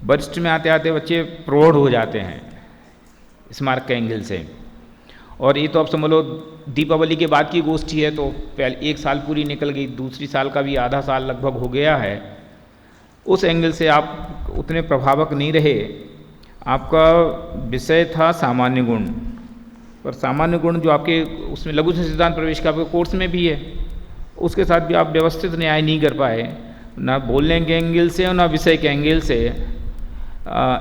वरिष्ठ में आते आते बच्चे प्रौढ़ हो जाते हैं इस मार्ग के एंगल से। और ये तो आप समझ लो दीपावली के बाद की गोष्ठी है, तो पहले 1 साल पूरी निकल गई, दूसरी साल का भी आधा साल लगभग हो गया है। उस एंगल से आप उतने प्रभावक नहीं रहे। आपका विषय था सामान्य गुण, पर सामान्य गुण जो आपके उसमें लघु सिद्धांत प्रवेश का आपके कोर्स में भी है, उसके साथ भी आप व्यवस्थित न्याय नहीं कर पाए, ना बोलने के एंगल से और ना विषय के एंगल से।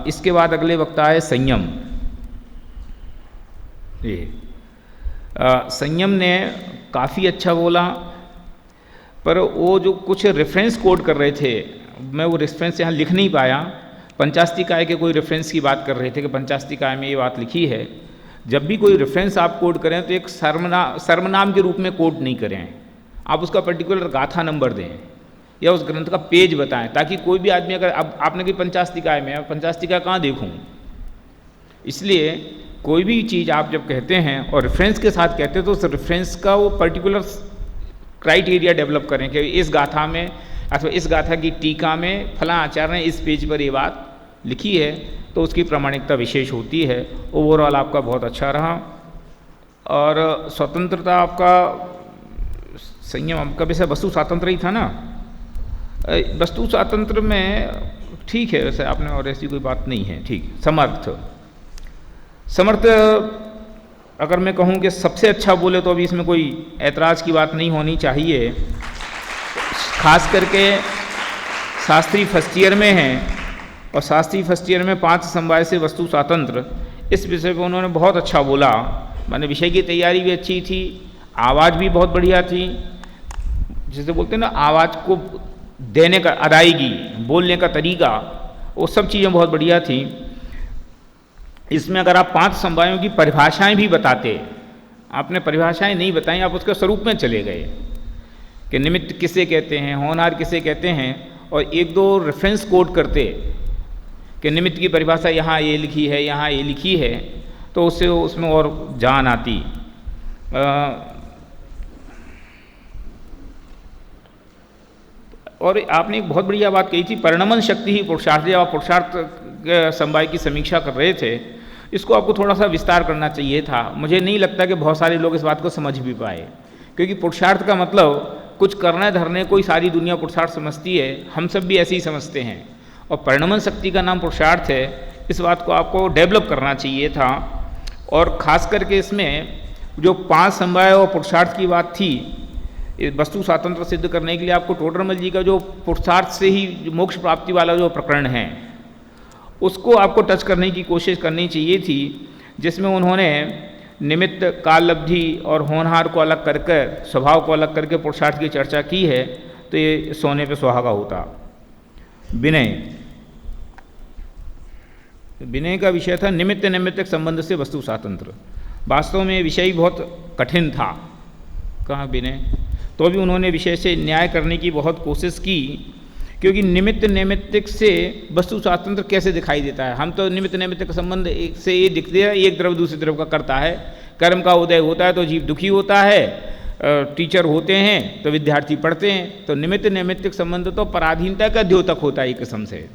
इसके बाद अगले वक्ता है संयम। ये संयम ने काफ़ी अच्छा बोला, पर वो जो कुछ रेफरेंस कोड कर रहे थे, मैं वो रेफरेंस यहाँ लिख नहीं पाया। पंचास्तिकाय के कोई रेफरेंस की बात कर रहे थे कि पंचास्तिकाय में ये बात लिखी है। जब भी कोई रेफरेंस आप कोड करें तो एक सर्वनाम के रूप में कोड नहीं करें, आप उसका पर्टिकुलर गाथा नंबर दें या उस ग्रंथ का पेज बताएं, ताकि कोई भी आदमी अगर अब आपने कही पंचास्तिकाय में, पंचास्तिकाय कहाँ देखूँ। इसलिए कोई भी चीज़ आप जब कहते हैं और रेफरेंस के साथ कहते हैं तो उस रेफरेंस का वो पर्टिकुलर क्राइटेरिया डेवलप करें कि इस गाथा में अथवा इस गाथा की टीका में फला आचार्य ने इस पेज पर ये बात लिखी है, तो उसकी प्रामाणिकता विशेष होती है। ओवरऑल आपका बहुत अच्छा रहा। और स्वतंत्रता आपका, संयम आपका वैसे वस्तु स्वातंत्र ही था ना। वस्तु स्वातंत्र में ठीक है वैसे आपने, और ऐसी कोई बात नहीं है। ठीक। समर्थ अगर मैं कहूँ कि सबसे अच्छा बोले तो अभी इसमें कोई ऐतराज़ की बात नहीं होनी चाहिए। खास करके शास्त्री फर्स्ट ईयर में हैं और शास्त्री फर्स्ट ईयर में 5 समवाय से वस्तु स्वातंत्र, इस विषय पर उन्होंने बहुत अच्छा बोला। मैंने विषय की तैयारी भी अच्छी थी, आवाज़ भी बहुत बढ़िया थी। जैसे बोलते हैं ना, आवाज़ को देने का अदायगी, बोलने का तरीका, वो सब चीज़ें बहुत बढ़िया थी। इसमें अगर आप 5 समवायों की परिभाषाएं भी बताते, आपने परिभाषाएं नहीं बताई, आप उसके स्वरूप में चले गए कि निमित्त किसे कहते हैं, होनहार किसे कहते हैं, और एक दो रेफरेंस कोट करते कि निमित्त की परिभाषा यहाँ ये लिखी है, यहाँ ये लिखी है, तो उससे उसमें और जान आती। और आपने एक बहुत बढ़िया बात कही थी, परिणमन शक्ति ही पुरुषार्थ है, और पुरुषार्थ समवाय की समीक्षा कर रहे थे। इसको आपको थोड़ा सा विस्तार करना चाहिए था। मुझे नहीं लगता कि बहुत सारे लोग इस बात को समझ भी पाए, क्योंकि पुरुषार्थ का मतलब कुछ करने धरने को ही सारी दुनिया पुरुषार्थ समझती है, हम सब भी ऐसे ही समझते हैं। और परिणमन शक्ति का नाम पुरुषार्थ है, इस बात को आपको डेवलप करना चाहिए था। और ख़ास करके इसमें जो 5 समवाय और पुरुषार्थ की बात थी, वस्तु स्वातंत्र सिद्ध करने के लिए आपको टोडरमल जी का जो पुरुषार्थ से ही मोक्ष प्राप्ति वाला जो प्रकरण है, उसको आपको टच करने की कोशिश करनी चाहिए थी, जिसमें उन्होंने निमित्त, काल लब्धि और होनहार को अलग कर कर, स्वभाव को अलग करके पुरुषार्थ की चर्चा की है। तो ये सोने पे सुहागा होता। विनय का विषय था निमित्त नैमित्तिक संबंध से वस्तु स्वातंत्र। वास्तव में विषय बहुत कठिन था, कहाँ विनय, तो भी उन्होंने विषय से न्याय करने की बहुत कोशिश की, क्योंकि निमित्त नैमित्तिक से वस्तु स्वातंत्र कैसे दिखाई देता है। हम तो निमित्त नैमित्तिक संबंध से ये दिखते हैं, एक द्रव्य दूसरे द्रव्य का करता है, कर्म का उदय होता है तो जीव दुखी होता है, टीचर होते हैं तो विद्यार्थी पढ़ते हैं। तो निमित्त नैमित्तिक संबंध तो पराधीनता का द्योतक होता है एक किस्म से,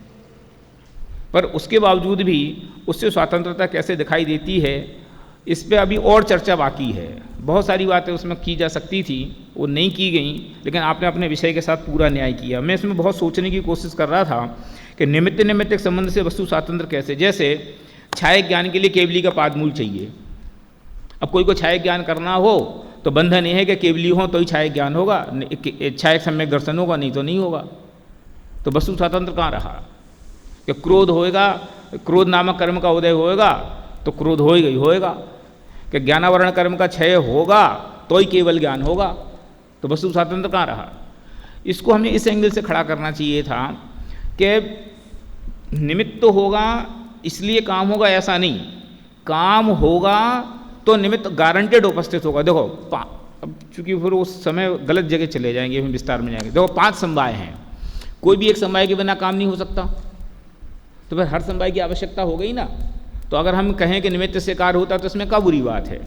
पर उसके बावजूद भी उससे स्वतंत्रता कैसे दिखाई देती है, इस पे अभी और चर्चा बाकी है। बहुत सारी बातें उसमें की जा सकती थी, वो नहीं की गई, लेकिन आपने अपने विषय के साथ पूरा न्याय किया। मैं इसमें बहुत सोचने की कोशिश कर रहा था कि निमित्त नैमित्तिक संबंध से वस्तु स्वातंत्र कैसे। जैसे छाया ज्ञान के लिए केवली का पादमूल चाहिए। अब कोई को छाया ज्ञान करना हो तो बंधन ये है कि केवली हो तो ही छाया ज्ञान होगा, छाया सम्यक दर्शन होगा, नहीं तो नहीं होगा। तो वस्तु स्वातंत्र कहाँ रहा कि क्रोध होएगा, क्रोध नामक कर्म का उदय होएगा तो क्रोध होएगा ही होएगा, कि ज्ञानावरण कर्म का क्षय होगा तो ही केवल ज्ञान होगा। तो वस्तु स्वातंत्र कहाँ रहा। इसको हमें इस एंगल से खड़ा करना चाहिए था कि निमित्त होगा इसलिए काम होगा, ऐसा नहीं, काम होगा तो निमित्त गारंटेड उपस्थित होगा। देखो अब चूंकि फिर उस समय गलत जगह चले जाएंगे, हम विस्तार में जाएंगे। देखो 5 समवाय हैं, कोई भी एक समवाय के बिना काम नहीं हो सकता, तो फिर हर समवाय की आवश्यकता हो गई ना। तो अगर हम कहें कि निमित्त से कार्य होता तो इसमें क्या बुरी बात है,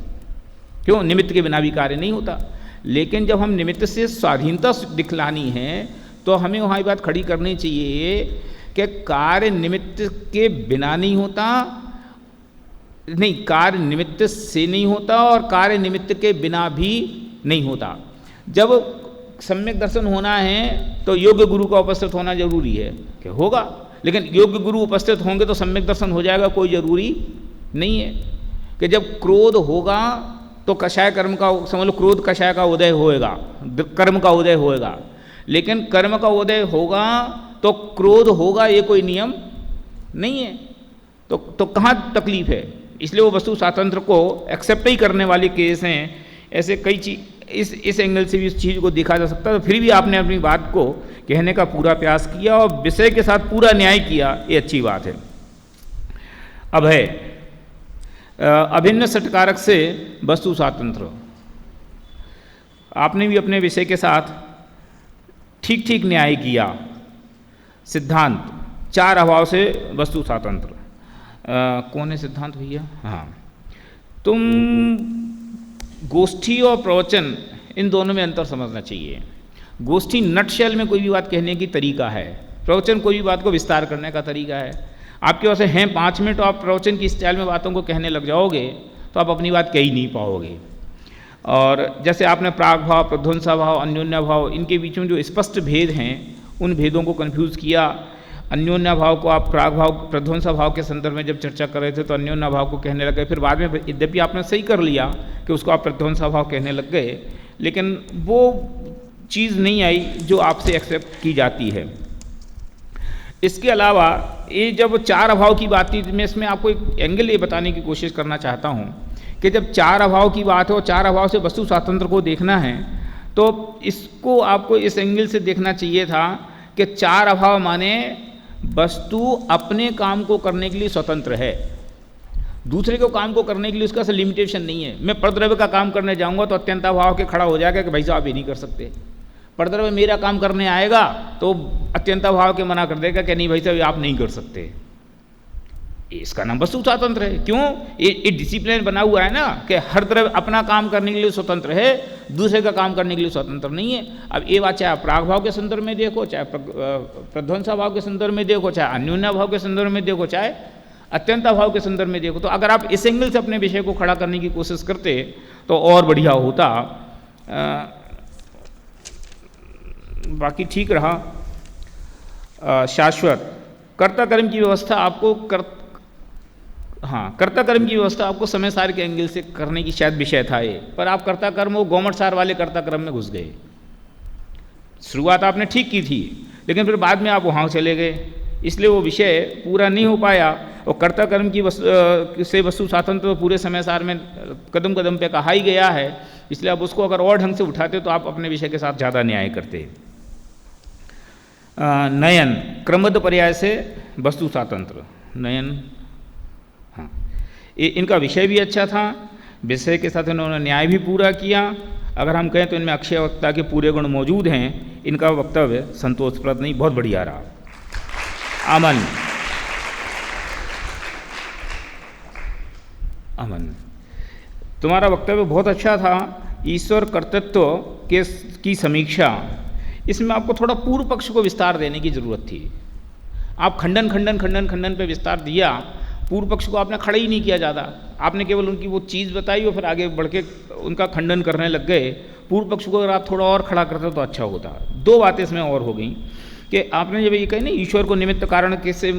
क्यों, निमित्त के बिना भी कार्य नहीं होता। लेकिन जब हम निमित्त से स्वाधीनता दिखलानी है तो हमें वहाँ ये बात खड़ी करनी चाहिए कि कार्य निमित्त के बिना नहीं होता, नहीं, कार्य निमित्त से नहीं होता और कार्य निमित्त के बिना भी नहीं होता। जब सम्यक दर्शन होना है तो योग्य गुरु का उपस्थित होना जरूरी है कि होगा, लेकिन योग्य गुरु उपस्थित होंगे तो सम्यक दर्शन हो जाएगा, कोई जरूरी नहीं है। कि जब क्रोध होगा तो कषाय कर्म का, समझ लो क्रोध कषाय का उदय होएगा, कर्म का उदय होएगा, लेकिन कर्म का उदय होगा तो क्रोध होगा, ये कोई नियम नहीं है। तो कहाँ तकलीफ है। इसलिए वो वस्तु स्वातंत्र को एक्सेप्ट ही करने वाले केस हैं। ऐसे कई चीज इस एंगल से भी इस चीज़ को देखा जा सकता है। तो फिर भी आपने अपनी बात को कहने का पूरा प्रयास किया और विषय के साथ पूरा न्याय किया, ये अच्छी बात है। अब है अभिन्न सटकारक से वस्तु स्वातंत्र। आपने भी अपने विषय के साथ ठीक ठीक न्याय किया। सिद्धांत 4 अभाव से वस्तु स्वातंत्र। कौन है सिद्धांत भैया? हाँ, तुम गोष्ठी और प्रवचन इन दोनों में अंतर समझना चाहिए। गोष्ठी नटशेल में कोई भी बात कहने की तरीका है, प्रवचन कोई भी बात को विस्तार करने का तरीका है। आपके पास हैं 5 मिनट, आप प्रवचन की स्टाइल में बातों को कहने लग जाओगे तो आप अपनी बात कह ही नहीं पाओगे। और जैसे आपने प्राग भाव, प्रध्वंसा भाव, अन्योन्या भाव, इनके बीच में जो स्पष्ट भेद हैं उन भेदों को कन्फ्यूज़ किया। अन्योन्या भाव को आप प्राग भाव, प्रध्वंसा भाव के संदर्भ में जब चर्चा कर रहे थे तो अन्योन्या भाव को कहने लग गए। फिर बाद में यद्यपि आपने सही कर लिया कि उसको आप प्रध्वंसा भाव कहने लग गए, लेकिन वो चीज़ नहीं आई जो आपसे एक्सेप्ट की जाती है। इसके अलावा ये जब 4 अभाव की बात थी, मैं इसमें आपको एक एंगल ये बताने की कोशिश करना चाहता हूँ कि जब 4 अभाव की बात हो, 4 अभाव से वस्तु स्वातंत्र को देखना है तो इसको आपको इस एंगल से देखना चाहिए था कि 4 अभाव माने वस्तु अपने काम को करने के लिए स्वतंत्र है, दूसरे को काम को करने के लिए उसका लिमिटेशन नहीं है। मैं परद्रव्य का काम करने जाऊंगा तो अत्यंताभाव के खड़ा हो जाएगा कि भाई साहब आप ये नहीं कर सकते। परद्रव्य मेरा काम करने आएगा तो अत्यंता भाव के मना कर देगा कि नहीं भाई साहब आप नहीं कर सकते। इसका नाम वस्तु स्वातंत्र है। क्यों? ये डिसिप्लिन बना हुआ है ना कि हर तरफ अपना काम करने के लिए स्वतंत्र है, दूसरे का काम करने के लिए स्वतंत्र नहीं है। अब ये बात चाहे प्राग भाव के संदर्भ में देखो, चाहे प्रध्वंसा भाव के संदर्भ में देखो, चाहे अन्योन्या भाव के संदर्भ में देखो, चाहे अत्यंता भाव के संदर्भ में देखो, तो अगर आप इस एंगल से अपने विषय को खड़ा करने की कोशिश करते तो और बढ़िया होता। बाकी ठीक रहा। शाश्वत कर्ता कर्म की व्यवस्था आपको कर्ता कर्म की व्यवस्था आपको समय सार के एंगल से करने की शायद विषय था ये, पर आप कर्ता कर्म वो गौमट सार वाले कर्ता कर्म में घुस गए। शुरुआत आपने ठीक की थी लेकिन फिर बाद में आप वहाँ चले गए, इसलिए वो विषय पूरा नहीं हो पाया। और कर्ता कर्म की से वस्तु स्वातंत्र पूरे समय सार में कदम कदम पे कहा ही गया है, इसलिए आप उसको अगर और ढंग से उठाते तो आप अपने विषय के साथ ज़्यादा न्याय करते। नयन क्रमबद्ध पर्याय से वस्तु स्वातंत्र। नयन हाँ, इनका विषय भी अच्छा था, विषय के साथ इन्होंने न्याय भी पूरा किया। अगर हम कहें तो इनमें अक्षय वक्ता के पूरे गुण मौजूद हैं। इनका वक्तव्य संतोषप्रद नहीं, बहुत बढ़िया रहा। अमन तुम्हारा वक्तव्य बहुत अच्छा था। ईश्वर कर्तृत्व की समीक्षा, इसमें आपको थोड़ा पूर्व पक्ष को विस्तार देने की जरूरत थी। आप खंडन खंडन खंडन खंडन पे विस्तार दिया, पूर्व पक्ष को आपने खड़ा ही नहीं किया ज़्यादा। आपने केवल उनकी वो चीज़ बताई और फिर आगे बढ़ के उनका खंडन करने लग गए। पूर्व पक्ष को अगर आप थोड़ा और खड़ा करते तो अच्छा होता। दो बातें इसमें और हो गई कि आपने जब ये कही ना ईश्वर को निमित्त कारण कैसे,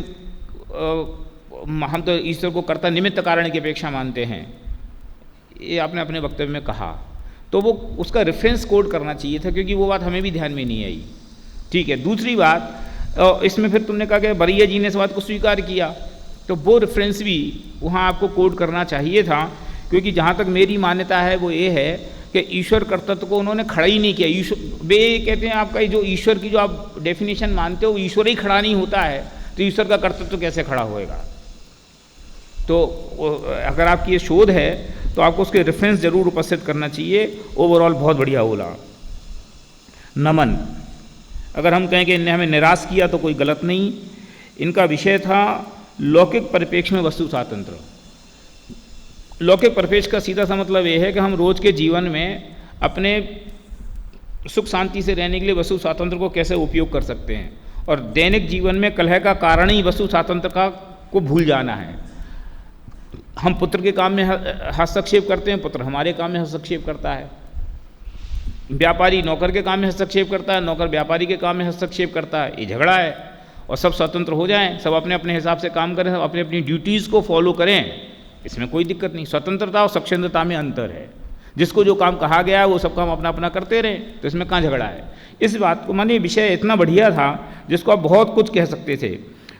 हम तो ईश्वर को कर्ता निमित्त कारण की अपेक्षा मानते हैं, ये आपने अपने वक्तव्य में कहा, तो वो उसका रेफरेंस कोड करना चाहिए था, क्योंकि वो बात हमें भी ध्यान में नहीं आई। ठीक है। दूसरी बात, इसमें फिर तुमने कहा कि बरैया जी ने इस बात को स्वीकार किया, तो वो रेफरेंस भी वहाँ आपको कोड करना चाहिए था, क्योंकि जहाँ तक मेरी मान्यता है वो ये है कि ईश्वर कर्तृत्व को उन्होंने खड़ा ही नहीं किया। ईश्वर, वे कहते हैं आपका जो ईश्वर की जो आप डेफिनेशन मानते हो, ईश्वर ही खड़ा नहीं होता है तो ईश्वर का कर्तृत्व कैसे खड़ा होएगा। तो अगर आपकी ये शोध है तो आपको उसके रेफरेंस जरूर उपस्थित करना चाहिए। ओवरऑल बहुत बढ़िया बोला। नमन, अगर हम कहें कि इनने हमें निराश किया तो कोई गलत नहीं। इनका विषय था लौकिक परिप्रेक्ष्य में वस्तु स्वातंत्र। लौकिक परिप्रेक्ष्य का सीधा सा मतलब ये है कि हम रोज के जीवन में अपने सुख शांति से रहने के लिए वस्तु स्वातंत्र को कैसे उपयोग कर सकते हैं, और दैनिक जीवन में कलह का कारण ही वस्तु स्वातंत्र को भूल जाना है। हम पुत्र के काम में हस्तक्षेप करते हैं, पुत्र हमारे काम में हस्तक्षेप करता है। व्यापारी नौकर के काम में हस्तक्षेप करता है, नौकर व्यापारी के काम में हस्तक्षेप करता है। ये झगड़ा है। और सब स्वतंत्र हो जाएं, सब अपने अपने हिसाब से काम करें, सब अपनी अपनी ड्यूटीज़ को फॉलो करें, इसमें कोई दिक्कत नहीं। स्वतंत्रता और स्वच्छंदता में अंतर है। जिसको जो काम कहा गया है वो सब काम अपना अपना करते रहें, तो इसमें कहाँ झगड़ा है। इस बात को मानिए विषय इतना बढ़िया था जिसको आप बहुत कुछ कह सकते थे,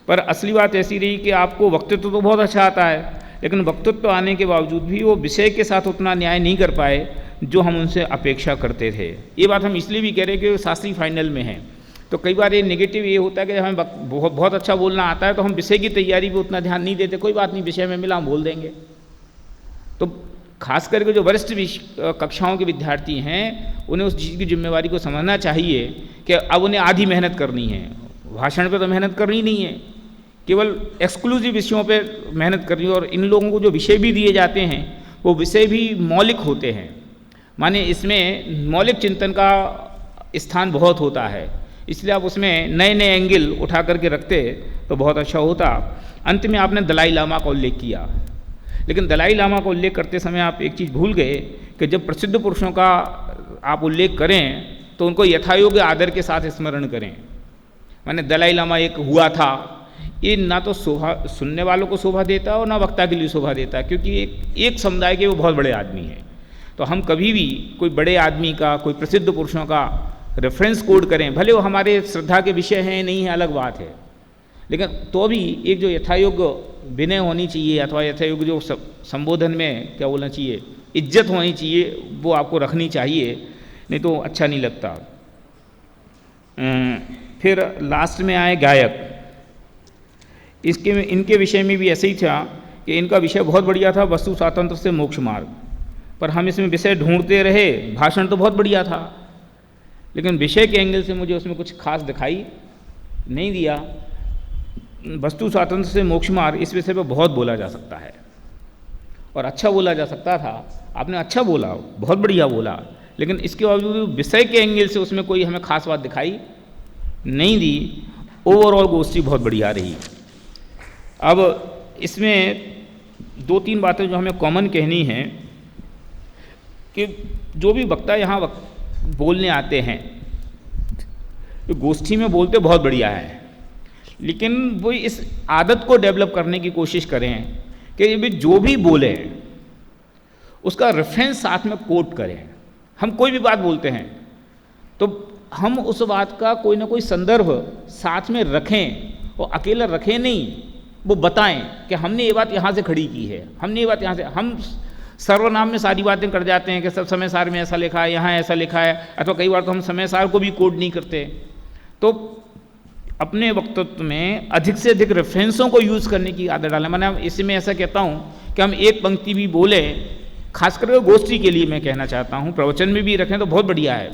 पर असली बात ऐसी रही कि आपको वक्तृत्व तो बहुत अच्छा आता है, लेकिन वक्तृत्व आने के बावजूद भी वो विषय के साथ उतना न्याय नहीं कर पाए जो हम उनसे अपेक्षा करते थे। ये बात हम इसलिए भी कह रहे हैं कि शास्त्री फाइनल में है, तो कई बार ये नेगेटिव ये होता है कि हमें बहुत अच्छा बोलना आता है तो हम विषय की तैयारी पे उतना ध्यान नहीं देते। कोई बात नहीं, विषय में मिला हम बोल देंगे। तो खास करके जो वरिष्ठ कक्षाओं के विद्यार्थी हैं उन्हें उस चीज़ की जिम्मेवारी को समझना चाहिए कि अब उन्हें आधी मेहनत करनी है। भाषण पे तो मेहनत करनी नहीं है, केवल एक्सक्लूसिव विषयों पे मेहनत करनी है। और इन लोगों को जो विषय भी दिए जाते हैं वो विषय भी मौलिक होते हैं, माने इसमें मौलिक चिंतन का स्थान बहुत होता है, इसलिए आप उसमें नए नए एंगल उठा करके रखते तो बहुत अच्छा होता। अंत में आपने दलाई लामा का उल्लेख किया, लेकिन दलाई लामा का उल्लेख करते समय आप एक चीज़ भूल गए कि जब प्रसिद्ध पुरुषों का आप उल्लेख करें तो उनको यथायोग्य आदर के साथ स्मरण करें। माने दलाई लामा एक हुआ था, ये ना तो शोभा सुनने वालों को शोभा देता और ना वक्ता के लिए शोभा देता, क्योंकि एक समुदाय के वो बहुत बड़े आदमी हैं। तो हम कभी भी कोई बड़े आदमी का, कोई प्रसिद्ध पुरुषों का रेफरेंस कोड करें, भले वो हमारे श्रद्धा के विषय हैं नहीं है अलग बात है, लेकिन तो भी एक जो यथायोग्य विनय होनी चाहिए अथवा यथायोग्य जो संबोधन में क्या बोलना चाहिए, इज्जत होनी चाहिए, वो आपको रखनी चाहिए, नहीं तो अच्छा नहीं लगता। फिर लास्ट में आए गायक। इनके विषय में भी ऐसे ही था कि इनका विषय बहुत बढ़िया था, वस्तु स्वातंत्र से मोक्ष मार्ग, पर हम इसमें विषय ढूंढते रहे। भाषण तो बहुत बढ़िया था, लेकिन विषय के एंगल से मुझे उसमें कुछ खास दिखाई नहीं दिया। वस्तु स्वातंत्र से मोक्ष मार्ग, इस विषय पर बहुत बोला जा सकता है और अच्छा बोला जा सकता था। आपने अच्छा बोला, बहुत बढ़िया बोला, लेकिन इसके बावजूद विषय के एंगल से उसमें कोई हमें खास बात दिखाई नहीं दी। ओवरऑल गोष्ठी बहुत बढ़िया रही। अब इसमें 2-3 बातें जो हमें कॉमन कहनी हैं कि जो भी वक्ता यहाँ बोलने आते हैं, गोष्ठी में बोलते बहुत बढ़िया है, लेकिन वो इस आदत को डेवलप करने की कोशिश करें कि जो भी बोले उसका रेफरेंस साथ में कोट करें। हम कोई भी बात बोलते हैं तो हम उस बात का कोई ना कोई संदर्भ साथ में रखें, और अकेला रखें नहीं, वो बताएं कि हमने ये बात यहाँ से खड़ी की है, हमने ये बात यहाँ से। हम सर्वनाम में सारी बातें कर जाते हैं कि सब समय सार में ऐसा लिखा है, यहाँ ऐसा लिखा है, अथवा कई बार तो हम समय सार को भी कोड नहीं करते। तो अपने वक्तव्य में अधिक से अधिक रेफरेंसों को यूज़ करने की आदत डालें। मैंने इसी में ऐसा कहता हूँ कि हम एक पंक्ति भी बोले, खासकर गोष्ठी के लिए मैं कहना चाहता हूँ, प्रवचन में भी रखें तो बहुत बढ़िया है,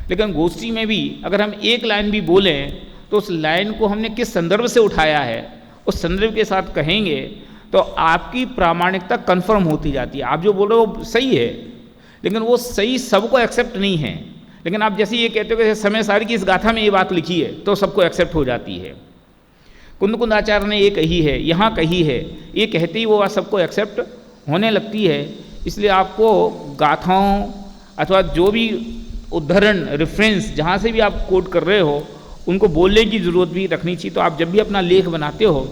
लेकिन गोष्ठी में भी अगर हम एक लाइन भी बोलें तो उस लाइन को हमने किस संदर्भ से उठाया है उस संदर्भ के साथ कहेंगे तो आपकी प्रामाणिकता कंफर्म होती जाती है। आप जो बोल रहे हो वो सही है, लेकिन वो सही सबको एक्सेप्ट नहीं है। लेकिन आप जैसे ये कहते हो कि समय सारी की इस गाथा में ये बात लिखी है तो सबको एक्सेप्ट हो जाती है। कुंद आचार्य ने ये कही है, यहाँ कही है, ये कहते ही वो बात सबको एक्सेप्ट होने लगती है। इसलिए आपको गाथाओं अथवा जो भी उदाहरण रेफरेंस जहाँ से भी आप कोट कर रहे हो उनको बोलने की ज़रूरत भी रखनी चाहिए। तो आप जब भी अपना लेख बनाते हो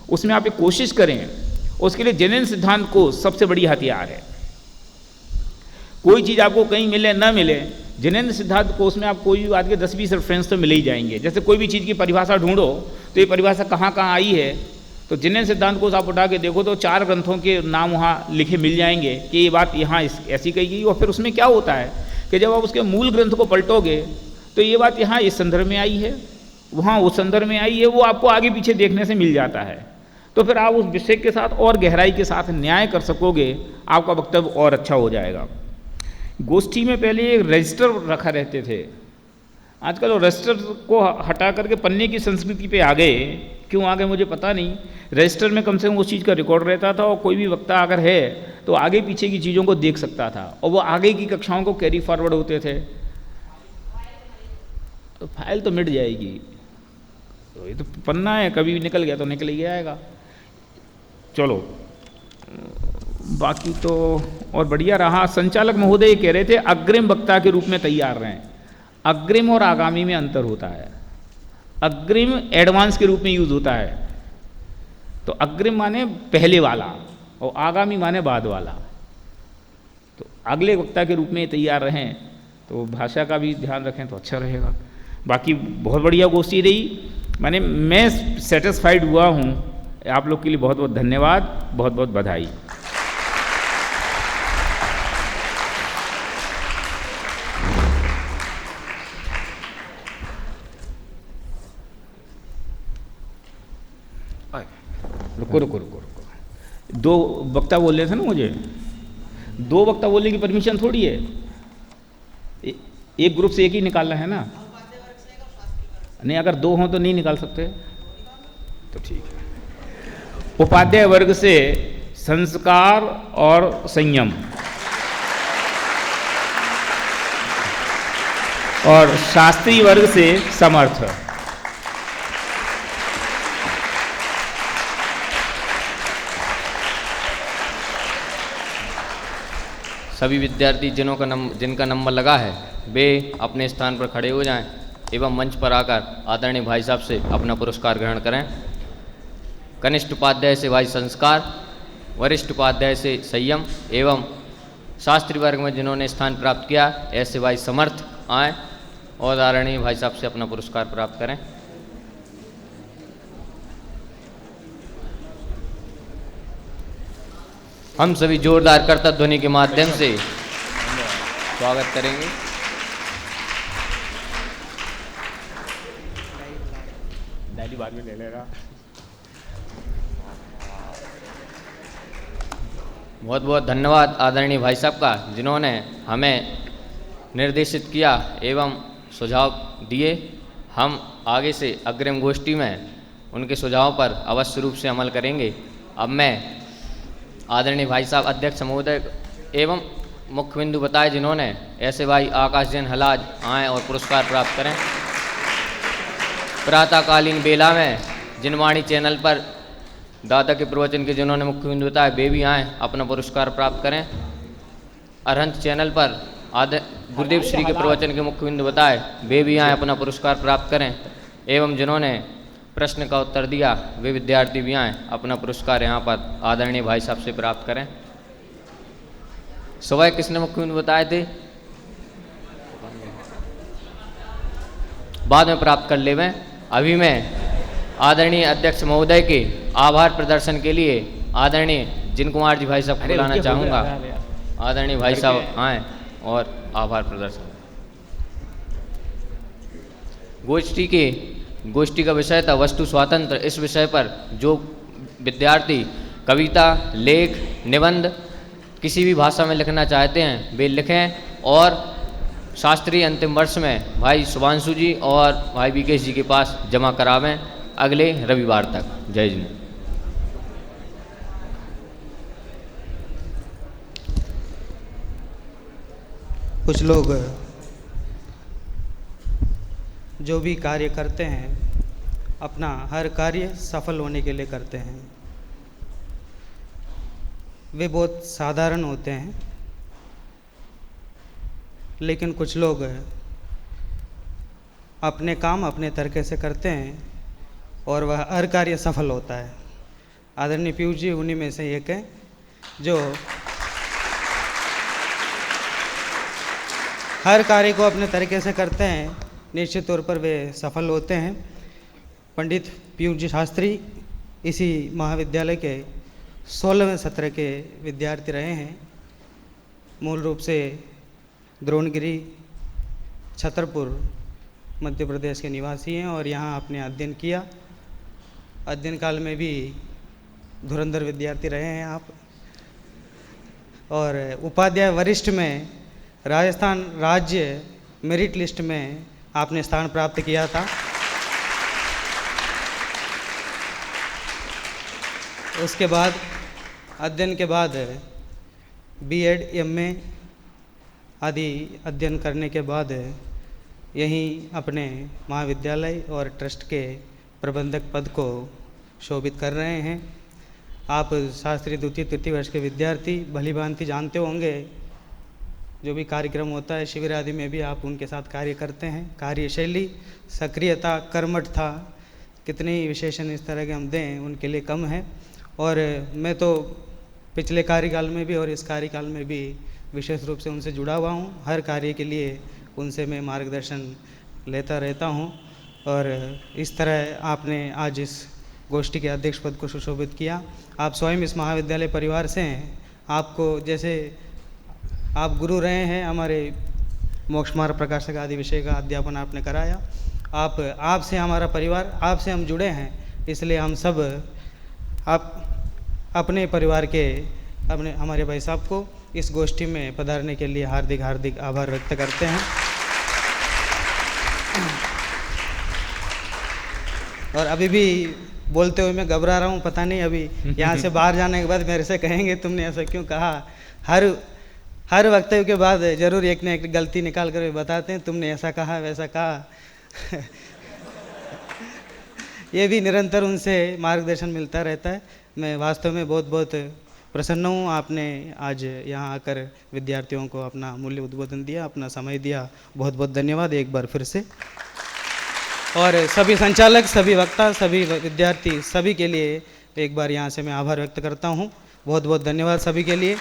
उसमें आप एक कोशिश करें, उसके लिए जेन्युइन सिद्धांत को सबसे बड़ी हथियार है। कोई चीज़ आपको कहीं मिले ना मिले, जेन्युइन सिद्धांत कोष में आप कोई भी बात के 10-20 रेफरेंस तो मिले ही जाएंगे। जैसे कोई भी चीज़ की परिभाषा ढूंढो तो ये परिभाषा कहाँ कहाँ आई है, तो जेन्युइन सिद्धांत कोष आप उठा के देखो तो 4 ग्रंथों के नाम वहाँ लिखे मिल जाएंगे कि ये बात यहाँ ऐसी कही गई। और फिर उसमें क्या होता है कि जब आप उसके मूल ग्रंथ को पलटोगे तो ये बात यहाँ इस संदर्भ में आई है, वहाँ उस संदर्भ में आई है, वो आपको आगे पीछे देखने से मिल जाता है। तो फिर आप उस विषय के साथ और गहराई के साथ न्याय कर सकोगे, आपका वक्तव्य और अच्छा हो जाएगा। गोष्ठी में पहले एक रजिस्टर रखा रहते थे, आजकल वो रजिस्टर को हटा करके पन्ने की संस्कृति पे आ गए। क्यों आ गए मुझे पता नहीं। रजिस्टर में कम से कम उस चीज़ का रिकॉर्ड रहता था और कोई भी वक्ता अगर है तो आगे पीछे की चीज़ों को देख सकता था और वो आगे की कक्षाओं को कैरी फॉरवर्ड होते थे। तो फाइल तो मिट जाएगी, तो ये तो पन्ना है, कभी भी निकल गया तो निकल ही आएगा। चलो बाकी तो और बढ़िया रहा। संचालक महोदय ये कह रहे थे अग्रिम वक्ता के रूप में तैयार रहें। अग्रिम और आगामी में अंतर होता है। अग्रिम एडवांस के रूप में यूज होता है, तो अग्रिम माने पहले वाला और आगामी माने बाद वाला। तो अगले वक्ता के रूप में तैयार रहें, तो भाषा का भी ध्यान रखें तो अच्छा रहेगा। बाकी बहुत बढ़िया गोष्ठी रही, मैं सेटिस्फाइड हुआ हूँ। आप लोग के लिए बहुत बहुत धन्यवाद, बहुत बहुत बधाई। रुको। 2 वक्ता बोल रहे थे ना, मुझे 2 वक्ता बोलने की परमिशन थोड़ी है। एक ग्रुप से एक ही निकालना है ना। नहीं, अगर 2 हों तो नहीं निकाल सकते, तो ठीक है। उपाध्याय वर्ग से संस्कार और संयम, और शास्त्री वर्ग से समर्थ। सभी विद्यार्थी जिनका नंबर लगा है वे अपने स्थान पर खड़े हो जाएं एवं मंच पर आकर आदरणीय भाई साहब से अपना पुरस्कार ग्रहण करें। कनिष्ठ उपाध्याय से भाई संस्कार, वरिष्ठ उपाध्याय से संयम एवं शास्त्री वर्ग में जिन्होंने स्थान प्राप्त किया ऐसे भाई समर्थ आएँ और आदरणीय भाई साहब से अपना पुरस्कार प्राप्त करें। हम सभी जोरदार करतब ध्वनि के माध्यम से स्वागत करेंगे। दादी बाद में ले लेगा। बहुत बहुत धन्यवाद आदरणीय भाई साहब का, जिन्होंने हमें निर्देशित किया एवं सुझाव दिए। हम आगे से अग्रिम गोष्ठी में उनके सुझावों पर अवश्य रूप से अमल करेंगे। अब मैं आदरणीय भाई साहब अध्यक्ष महोदय एवं मुख्य बिंदु बताए जिन्होंने ऐसे भाई आकाश जैन हलाज आएँ और पुरस्कार प्राप्त करें। प्रातःकालीन बेला में जिनवाणी चैनल पर दादा के प्रवचन के जिन्होंने मुख्य बिंदु बताए वे भी आएँ अपना पुरस्कार प्राप्त करें। अरहंत चैनल पर गुरुदेव श्री के प्रवचन के मुख्य बिंदु बताए वे भी आएँ अपना पुरस्कार प्राप्त करें। एवं जिन्होंने प्रश्न का उत्तर दिया वे विद्यार्थी भी आएँ अपना पुरस्कार यहाँ पर आदरणीय भाई साहब से प्राप्त करें। सुबह किसने मुख्य बिंदु बताए थे बाद में प्राप्त कर ले। मैं अभी मैं आदरणीय अध्यक्ष महोदय के आभार प्रदर्शन के लिए आदरणीय जिन कुमार जी भाई साहब को बुलाना चाहूँगा। आदरणीय भाई साहब आएँ और आभार प्रदर्शन। गोष्ठी का विषय था वस्तु स्वातंत्र। इस विषय पर जो विद्यार्थी कविता, लेख, निबंध किसी भी भाषा में लिखना चाहते हैं वे लिखें और शास्त्रीय अंतिम वर्ष में भाई शुभांशु जी और भाई विकेश जी के पास जमा करावें अगले रविवार तक। जय जी। कुछ लोग जो भी कार्य करते हैं अपना हर कार्य सफल होने के लिए करते हैं। वे बहुत साधारण होते हैं, लेकिन कुछ लोग अपने काम अपने तरीके से करते हैं और वह हर कार्य सफल होता है। आदरणीय पीयूष जी उन्हीं में से एक है जो हर कार्य को अपने तरीके से करते हैं, निश्चित तौर पर वे सफल होते हैं। पंडित पीयूष जी शास्त्री इसी महाविद्यालय के 16वें सत्र के विद्यार्थी रहे हैं। मूल रूप से द्रोणगिरी छतरपुर मध्य प्रदेश के निवासी हैं और यहाँ आपने अध्ययन किया। अध्ययन काल में भी धुरंधर विद्यार्थी रहे हैं आप, और उपाध्याय वरिष्ठ में राजस्थान राज्य मेरिट लिस्ट में आपने स्थान प्राप्त किया था। उसके बाद अध्ययन के बाद बीएड, एमए आदि अध्ययन करने के बाद यहीं अपने महाविद्यालय और ट्रस्ट के प्रबंधक पद को शोभित कर रहे हैं। आप शास्त्री द्वितीय तृतीय वर्ष के विद्यार्थी भली भांति जानते होंगे, जो भी कार्यक्रम होता है शिविर आदि में भी आप उनके साथ कार्य करते हैं। कार्यशैली, सक्रियता, कर्मठता, कितने ही विशेषण इस तरह के हम दें उनके लिए कम है। और मैं तो पिछले कार्यकाल में भी और इस कार्यकाल में भी विशेष रूप से उनसे जुड़ा हुआ हूँ। हर कार्य के लिए उनसे मैं मार्गदर्शन लेता रहता हूँ और इस तरह आपने आज इस गोष्ठी के अध्यक्ष पद को सुशोभित किया। आप स्वयं इस महाविद्यालय परिवार से हैं। आपको जैसे आप गुरु रहे हैं, हमारे मोक्ष मार्ग प्रकाशक आदि विषय का अध्यापन आपने कराया। आपसे हमारा परिवार, आपसे हम जुड़े हैं, इसलिए हम सब आप अपने परिवार के हमारे भाई साहब को इस गोष्ठी में पधारने के लिए हार्दिक हार्दिक आभार व्यक्त करते हैं। और अभी भी बोलते हुए मैं घबरा रहा हूँ, पता नहीं अभी यहाँ से बाहर जाने के बाद मेरे से कहेंगे तुमने ऐसा क्यों कहा। हर वक्तव्य के बाद जरूर एक न एक गलती निकाल कर बताते हैं, तुमने ऐसा कहा वैसा कहा। ये भी निरंतर उनसे मार्गदर्शन मिलता रहता है। मैं वास्तव में बहुत बहुत प्रसन्न हूँ, आपने आज यहाँ आकर विद्यार्थियों को अपना मूल्य उद्बोधन दिया, अपना समय दिया। बहुत बहुत धन्यवाद एक बार फिर से। और सभी संचालक, सभी वक्ता, सभी विद्यार्थी, सभी के लिए एक बार यहाँ से मैं आभार व्यक्त करता हूँ। बहुत बहुत धन्यवाद सभी के लिए।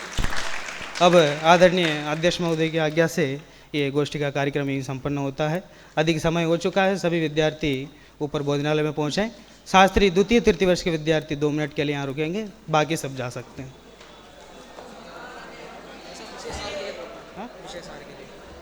अब आदरणीय अध्यक्ष महोदय की आज्ञा से ये गोष्ठी का कार्यक्रम यहीं संपन्न होता है। अधिक समय हो चुका है, सभी विद्यार्थी ऊपर भोजनालय में पहुँचें। शास्त्री द्वितीय तृतीय वर्ष के विद्यार्थी 2 मिनट के लिए यहाँ रुकेंगे, बाकी सब जा सकते हैं। हाँ?